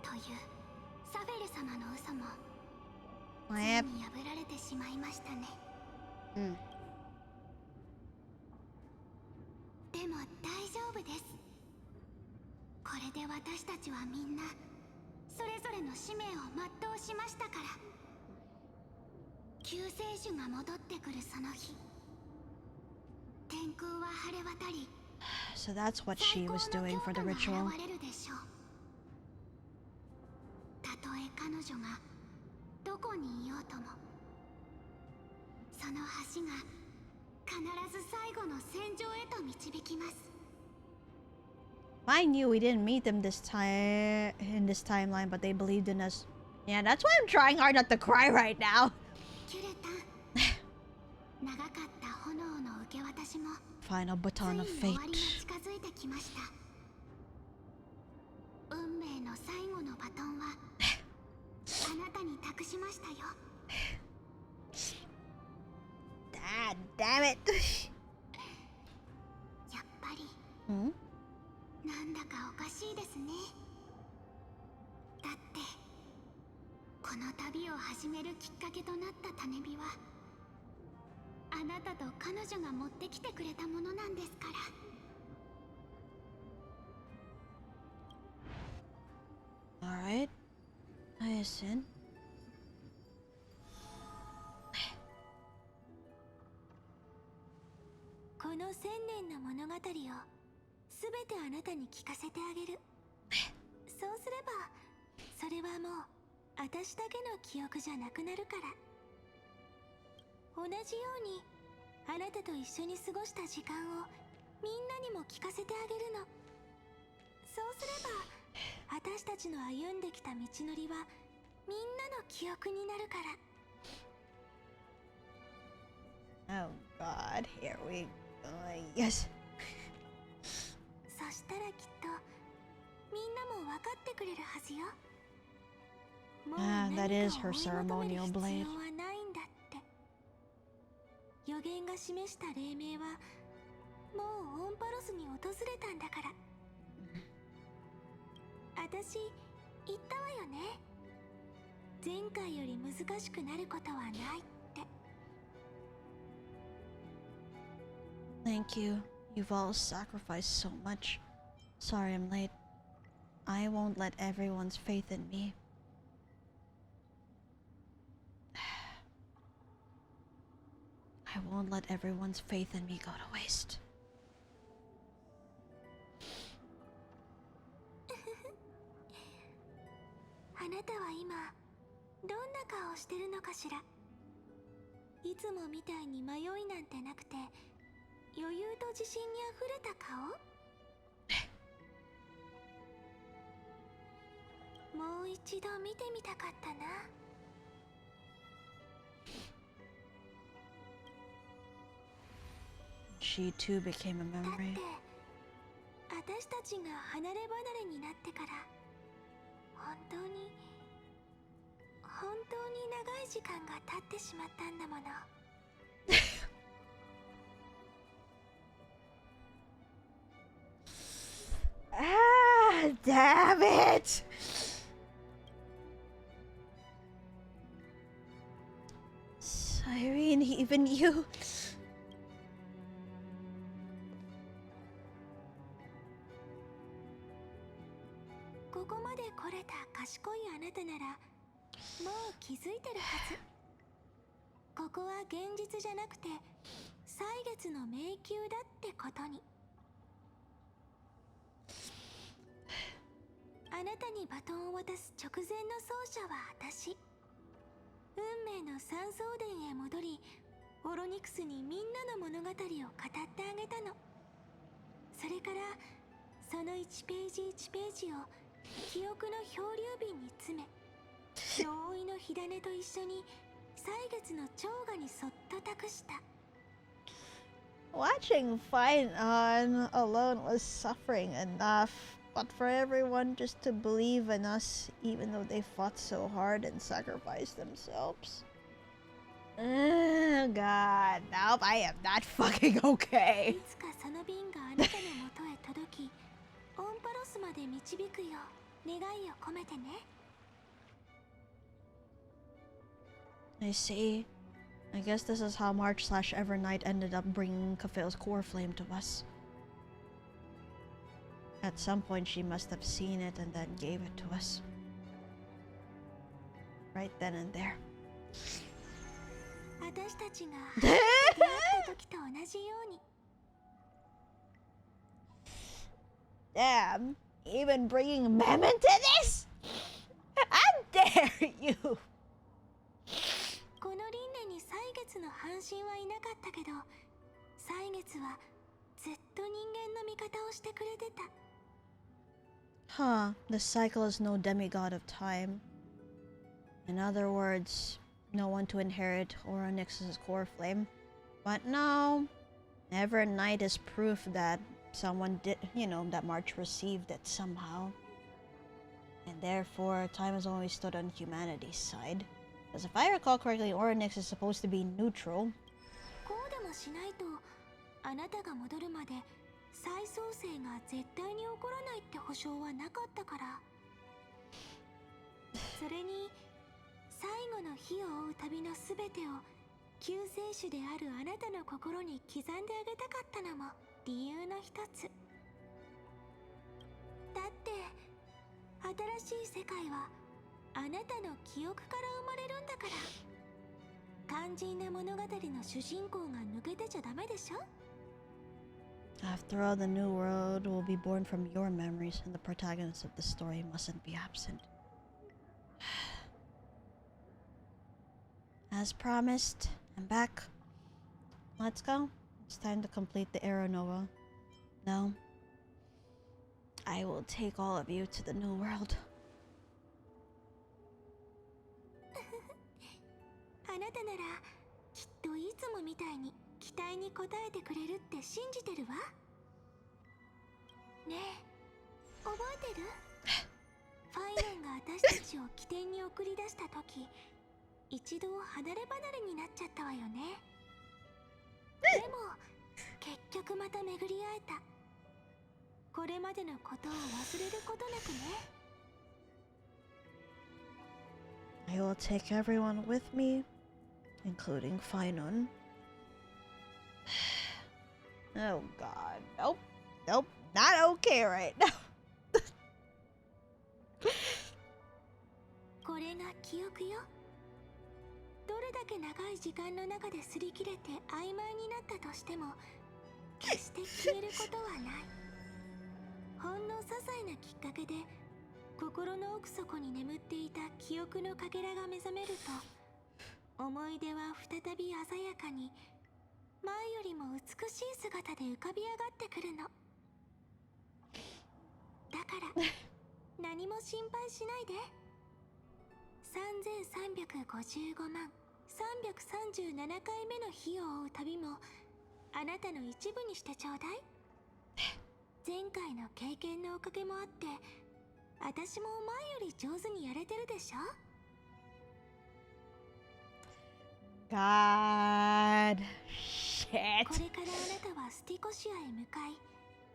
というサフェル様の嘘もついに破られてしまいましたね。でも夫です。これで私たちはみんなそれぞれの使命を全うしましたから。救世主が戻ってくるその日、天空は晴れ渡り、 So that's what she was doing for the ritual. 現れるでしょう。たとえ彼女がどこにいようとも、その橋が必ず最後の戦場へと導きます。 I knew we didn't meet them this time in this timeline, but they believed in us. Yeah, that's why I'm trying hard not to cry right now. キュレタン、長かった炎の受け渡しも Final baton of ついに終わ fate. りが近づいてきました。運命の最後のバトンはあなたに託しましたよ。God damn it. やっぱり Hmm? なんだかおかしいですね。だってこの旅を始めるきっかけとなった種火はあなたと彼女が持ってきてくれたものなんですから。 Alright. I listen. この千年の物語をすべてあなたに聞かせてあげる。そうすればそれはもう私だけの記憶じゃなくなるから。同じようにあなたと一緒に過ごした時間をみんなにも聞かせてあげるの。そうすれば私たちの歩んできた道のりはみんなの記憶になるから。 Oh god, here we go. Yes. そしたらきっとみんなも分かってくれるはずよ。もう that 何 is かを her 追い求める ceremonial 必 blade. 要はないんだって。予言が示した黎明はもうオンパロスに訪れたんだから。私言ったわよね。前回より難しくなることはないって。 Thank you. You've all sacrificed so much. Sorry I'm late. I won't let everyone's faith in me. I won't let everyone's faith in me go to waste. あなたは今どんな顔してるのかしら。いつもみたいに迷いなんてなくて余裕と自信にあふれた顔。もう一度見てみたかったな。She too became a だっ memory. て私たちが離れ離れになってから本当に長い時間が経ってしまったんだもの。Ah, damn it! Irene, even you. ここまで来れた賢いあなたならもう気づいてるはず。ここは現実じゃなくて歳月の迷宮だってことに。あなたにバトンを渡す直前の奏者は私。運命の三層殿へ戻りオロニクスにみんなの物語を語ってあげたの。それからその1ページ1ページを記憶の漂流瓶に詰め同意の火種と一緒に歳月の蝶河にそっと託した。 Watching Fight On alone was suffering enough, but for everyone just to believe in us, even though they fought so hard and sacrificed themselves. Oh god, nope, I am not fucking okay. いつかその瓶があなたのもとへ届きオンパロスまで導くよう願いを込めてね。 I see. I guess this is how March/Evernight ended up bringing Kafil's core flame to us. At some point she must have seen it and then gave it to us. Right then and there. 私たちが出会った時と同じように。Damn, even bringing Mem into this? How dare you! この輪廻に歳月の半身はいなかったけど、歳月はずっと人間の味方をしてくれてた。Huh, the cycle is no demigod of time. In other words, no one to inherit Oryx's core flame. But no, Never Night is proof that someone did, that March received it somehow. And therefore, time has always stood on humanity's side. Because if I recall correctly, Oryx is supposed to be neutral. こうでもしないと、あなたが戻るまで再創生が絶対に起こらないって保証はなかったから。それに、最後の火を追う旅のすべてを救世主であるあなたの心に刻んであげたかったのも理由の一つ。だって新しい世界はあなたの記憶から生まれるんだから。肝心な物語の主人公が抜けてちゃダメでしょ。 After all, the new world will be born from your memories, and the protagonist of the story mustn't be absent. As promised, I'm back. Let's go. It's time to complete the Aeronova. No. I will take all of you to the new world. あなたならきっといつもみたいに期待に応えてくれるって信じてるわ。ねえ、覚えてる？ファイロンが私たちを起点に送り出した時、一度離れ離れになっちゃったわよね。でも結局また巡り会えた。これまでのことを忘れることなくね。I will take everyone with me, including Finon. Oh god. Nope. Nope. Not okay right now. これが記憶よ。どれだけ長い時間の中で擦り切れて曖昧になったとしても決して消えることはない。ほんの些細なきっかけで心の奥底に眠っていた記憶のかけらが目覚めると、思い出は再び鮮やかに前よりも美しい姿で浮かび上がってくるの。だから何も心配しないで。3355万337回目の日を追う旅もあなたの一部にしてちょうだい。前回の経験のおかげもあって私も前より上手にやれてるでしょ。 God. Shit. これからあなたはスティコシアへ向かい、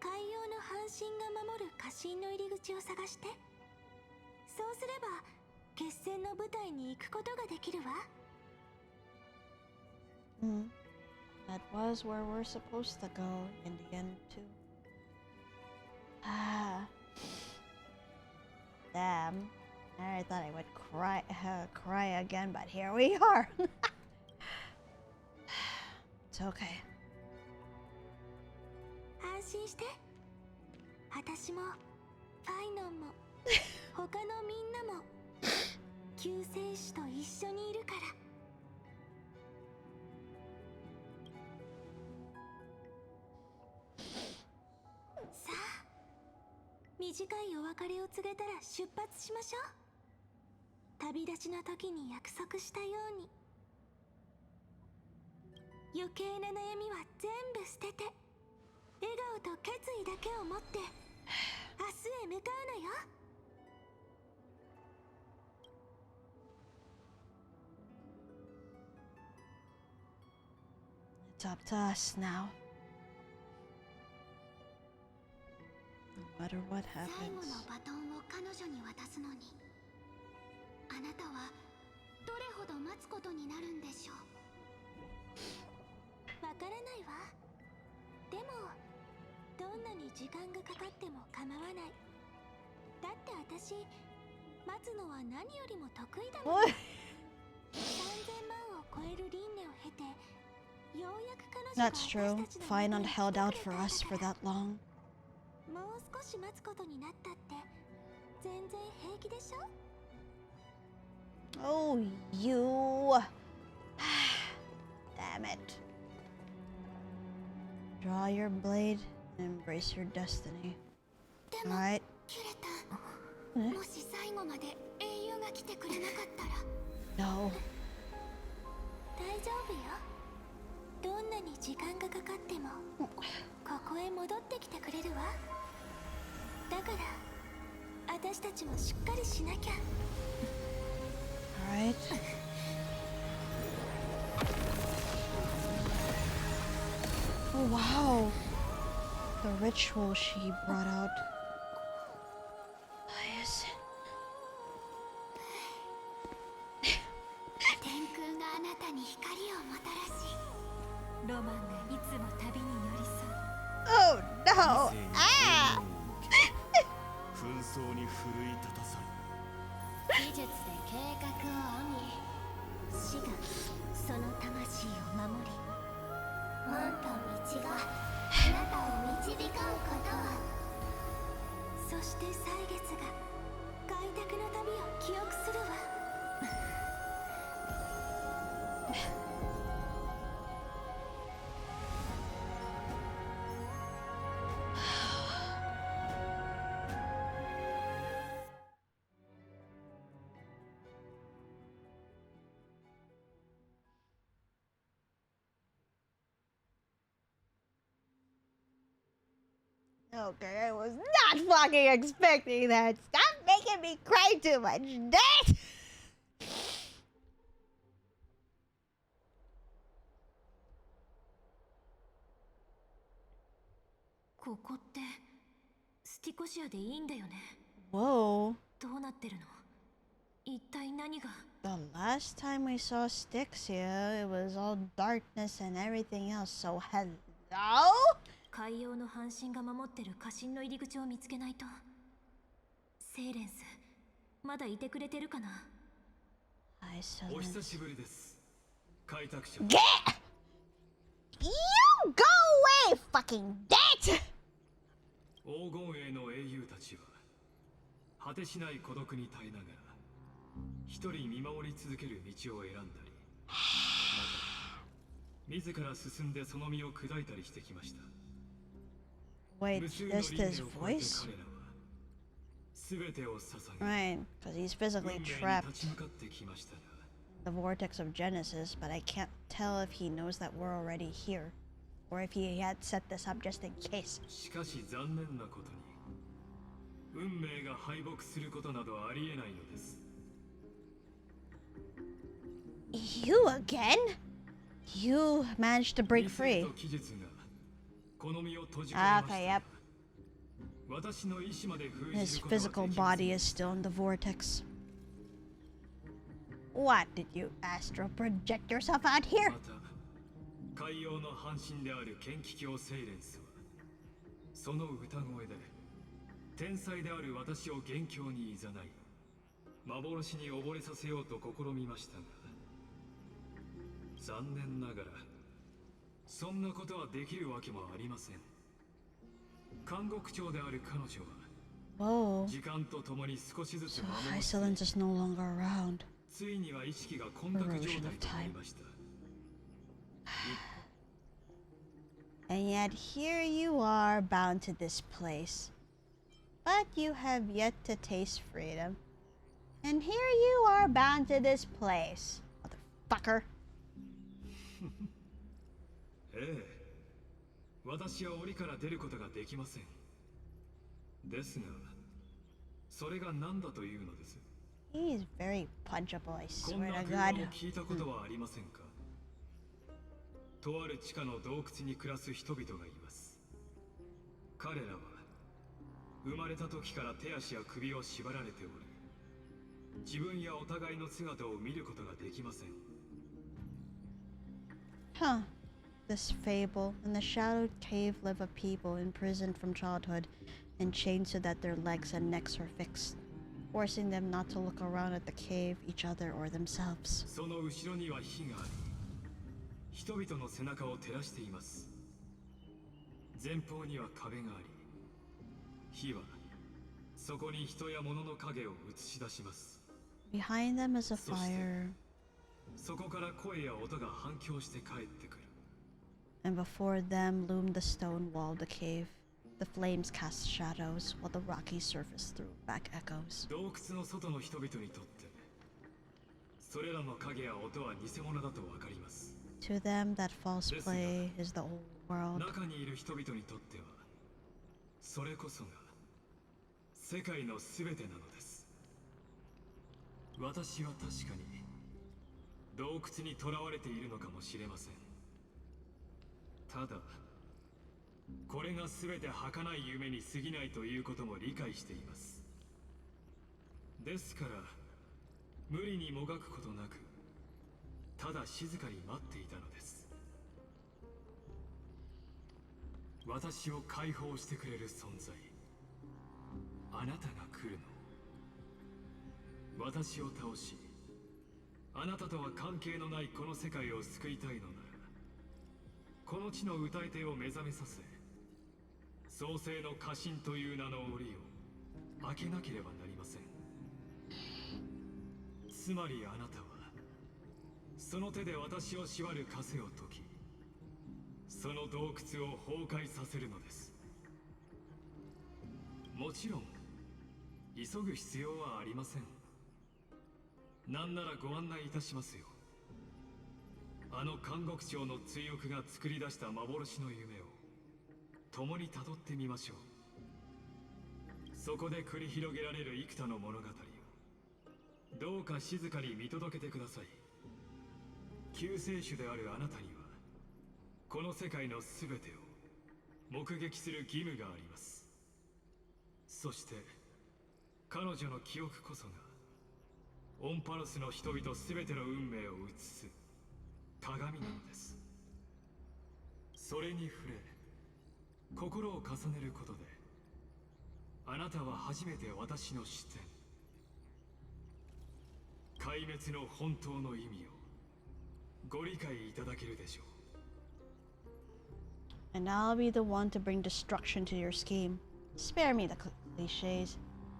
海洋の半身が守る家臣の入り口を探して。そうすれば決戦の舞台に行くことができるわ。That was where we're supposed to go in the end too. Ah. Damn. I thought I would cry again, but here we are. It's okay. 安心して。私もファイノンも他のみんなも救世主と一緒にいるから。さあ、短いお別れを告げたら出発しましょう。旅立ちの時に約束したように。余計な悩みは全部捨てて、笑顔と決意だけを持って明日へ向かうのよ。It's up to us now. No matter what 最後 happens. のバトンを彼女に渡すのに、あなたはどれほど待つことになるんでしょう。わからないわ。でもどんなに時間がかかっても構わない。だって私待つのは何よりも得意だもん。3000万を超える輪廻を経て、ようやく彼女が That's true. Finand held out for us for that long. もう少し待つことになったって全然平気でしょ？ Oh, you. Damn it. Draw your blade and embrace your destiny. Alright. もし最後まで英雄が来てくれなかったら No. 大丈夫よ。どんなに時間がかかってもここへ戻ってきてくれるわ。だから私たちもしっかりしなきゃ。 Alright. Oh wow. The ritual she brought out. Yes. 天空があなたに光をもたらし、ロマンがいつも旅に寄り添う。 Oh no! Ah! 紛争に奮い立たさ技術で計画を編み、死がその魂を守り、門と道があなたを導かんことを。そして歳月が開拓の旅を記憶するわ。Okay, I was not fucking expecting that. Stop making me cry too much. That. Whoa. The last time we saw Styx here, it was all darkness and everything else. So hello? 海洋の半神が守ってる家臣の入り口を見つけないと。セイレンス、まだいてくれてるかな？お久しぶりです。開拓者。Get! You go away, fucking dead! 黄金栄の英雄たちは果てしない孤独に耐えながら一人見守り続ける道を選んだり、また自ら進んでその身を砕いたりしてきました。 Wait, just his voice? Right, because he's physically trapped in the vortex of Genesis, but I can't tell if he knows that we're already here, or if he had set this up just in case. You again? You managed to break free. Okay, yep. His physical body is still in the vortex. What, did you astral project yourself out here? 海洋の半身である剣気境セイレンスはその歌声で天才である私を元凶に誘い幻に溺れさせようと試みましたが残念ながらそんなことはできるわけもありません。監獄長である彼女は時間とともに少しずつ So Hysolence is no longer around. ついには意識が混濁状態となりました。 And yet here you are, bound to this place. But you have yet to taste freedom. And here you are, bound to this place. Motherfucker. ええ、私は檻から出ることができません。ですが、それが何だというのです。 He is very punchable, I こん swear な to 空 God. 論を聞いたことはありませんか？とある地下の洞窟に暮らす人々がいます。彼らは生まれた時から手足や首を縛られており、自分やお互いの姿を見ることができません。Huh. this fable, in the shadowed cave live a people imprisoned from childhood and chained so that their legs and necks are fixed, forcing them not to look around at the cave, each other, or themselves. その後ろには火があり、人々の背中を照らしています。前方には壁があり、火はそこに人や物の影を映し出します。Behind them is a fire, そこから声や音が反響して帰ってくる。and before them loomed the stone wall of the cave. The flames cast shadows, while the rocky surface threw back echoes. 洞窟の外の人々にとって、それらの影や音は偽物だとわかります。To them, that false play is the old world. 中にいる人々にとっては、それこそが世界のすべてなのです。私は確かに洞窟に囚われているのかもしれません。ただ、これが全て儚い夢に過ぎないということも理解しています。ですから無理にもがくことなく、ただ静かに待っていたのです。私を解放してくれる存在、あなたが来るの。私を倒し、あなたとは関係のないこの世界を救いたいのなら、この地の歌い手を目覚めさせ、創世の家臣という名の檻を開けなければなりません。つまりあなたはその手で私を縛る枷を解き、その洞窟を崩壊させるのです。もちろん急ぐ必要はありません。なんならご案内いたしますよ。あの監獄長の追憶が作り出した幻の夢を共に辿ってみましょう。そこで繰り広げられる幾多の物語をどうか静かに見届けてください。救世主であるあなたにはこの世界の全てを目撃する義務があります。そして彼女の記憶こそがオンパロスの人々全ての運命を映す鏡なのです。それに触れ心を重ねることで、あなたは初めて私の視点、壊滅の本当の意味をご理解いただけるでしょう。 And I'll be the one to bring destruction to your scheme. Spare me the cliches.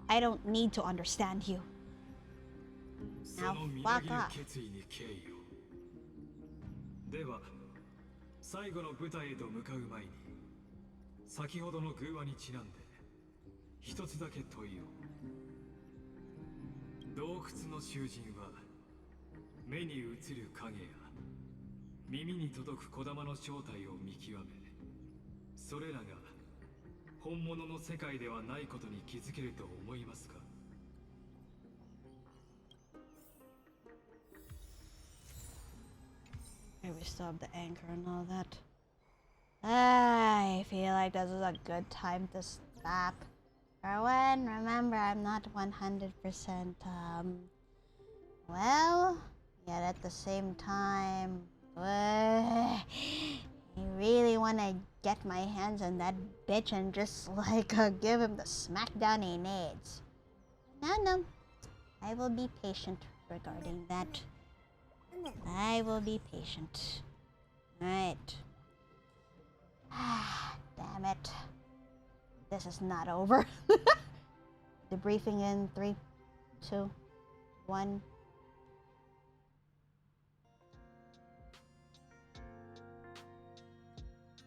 I don't need to understand you. そのみなぎる決意に敬意を。では最後の舞台へと向かう前に、先ほどの偶話にちなんで一つだけ問いを。洞窟の囚人は目に映る影や耳に届く小玉の正体を見極め、それらが本物の世界ではないことに気づけると思いますか？ Okay, we still have the anchor and all that. I feel like this is a good time to stop. Erwin, remember I'm not 100% well, yet at the same time, I really want to get my hands on that bitch and just like give him the smackdown he needs. No, I will be patient regarding that. I will be patient. Alright. Damn it. This is not over. Debriefing in 3, 2, 1.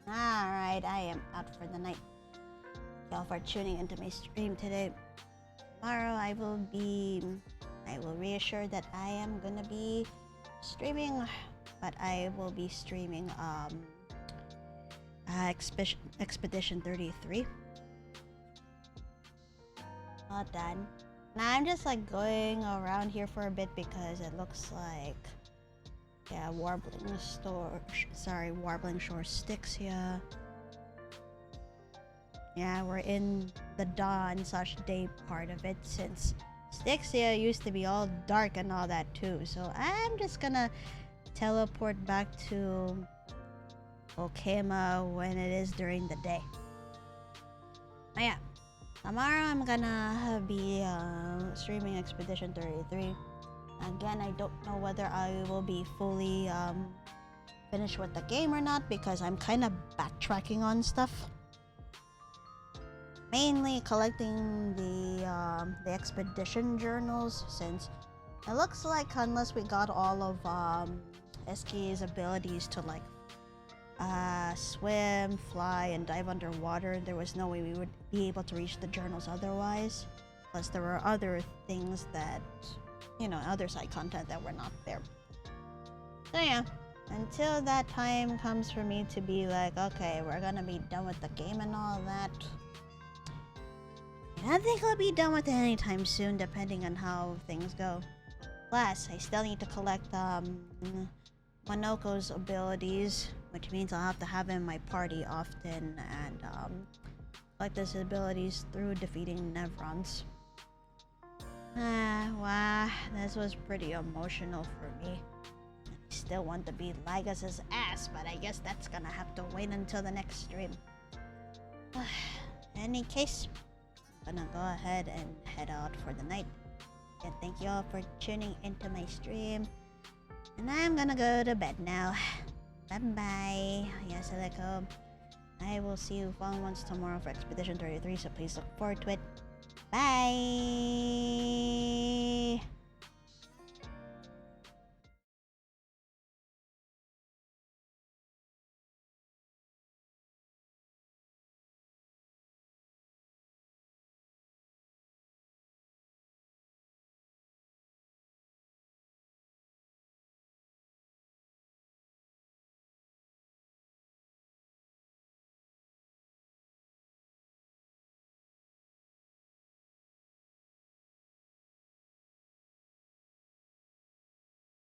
Alright, I am out for the night. Thank y'all for tuning into my stream today. Tomorrow I will reassure that I am gonna be streaming, but I will be streaming Expedition 33. All done. Now I'm just like going around here for a bit because it looks like, yeah, Warbling Shore Sticks here. Yeah, we're in the dawn/day part of it, since Styxia used to be all dark and all that too. So I'm just gonna teleport back to Okema when it is during the day. But yeah, tomorrow I'm gonna be streaming Expedition 33. Again, I don't know whether I will be fully finished with the game or not because I'm kind of backtracking on stuff. Mainly collecting the expedition journals, since it looks like unless we got all of Eski's abilities to like swim, fly, and dive underwater, there was no way we would be able to reach the journals otherwise. Plus there were other things that, you know, other side content that were not there. So yeah, until that time comes for me to be like, okay, we're gonna be done with the game and all that, I don't think I'll be done with it anytime soon, depending on how things go. Plus, I still need to collect Monoko's abilities, which means I'll have to have him in my party often and collect his abilities through defeating Nevrons. Wow, this was pretty emotional for me. I still want to beat Lycos' ass, but I guess that's gonna have to wait until the next stream. In any case, I'm gonna go ahead and head out for the night. And thank you all for tuning into my stream. And I'm gonna go to bed now. Bye bye. Yes, Aleko. I will see you once tomorrow for Expedition 33, so please look forward to it. Bye!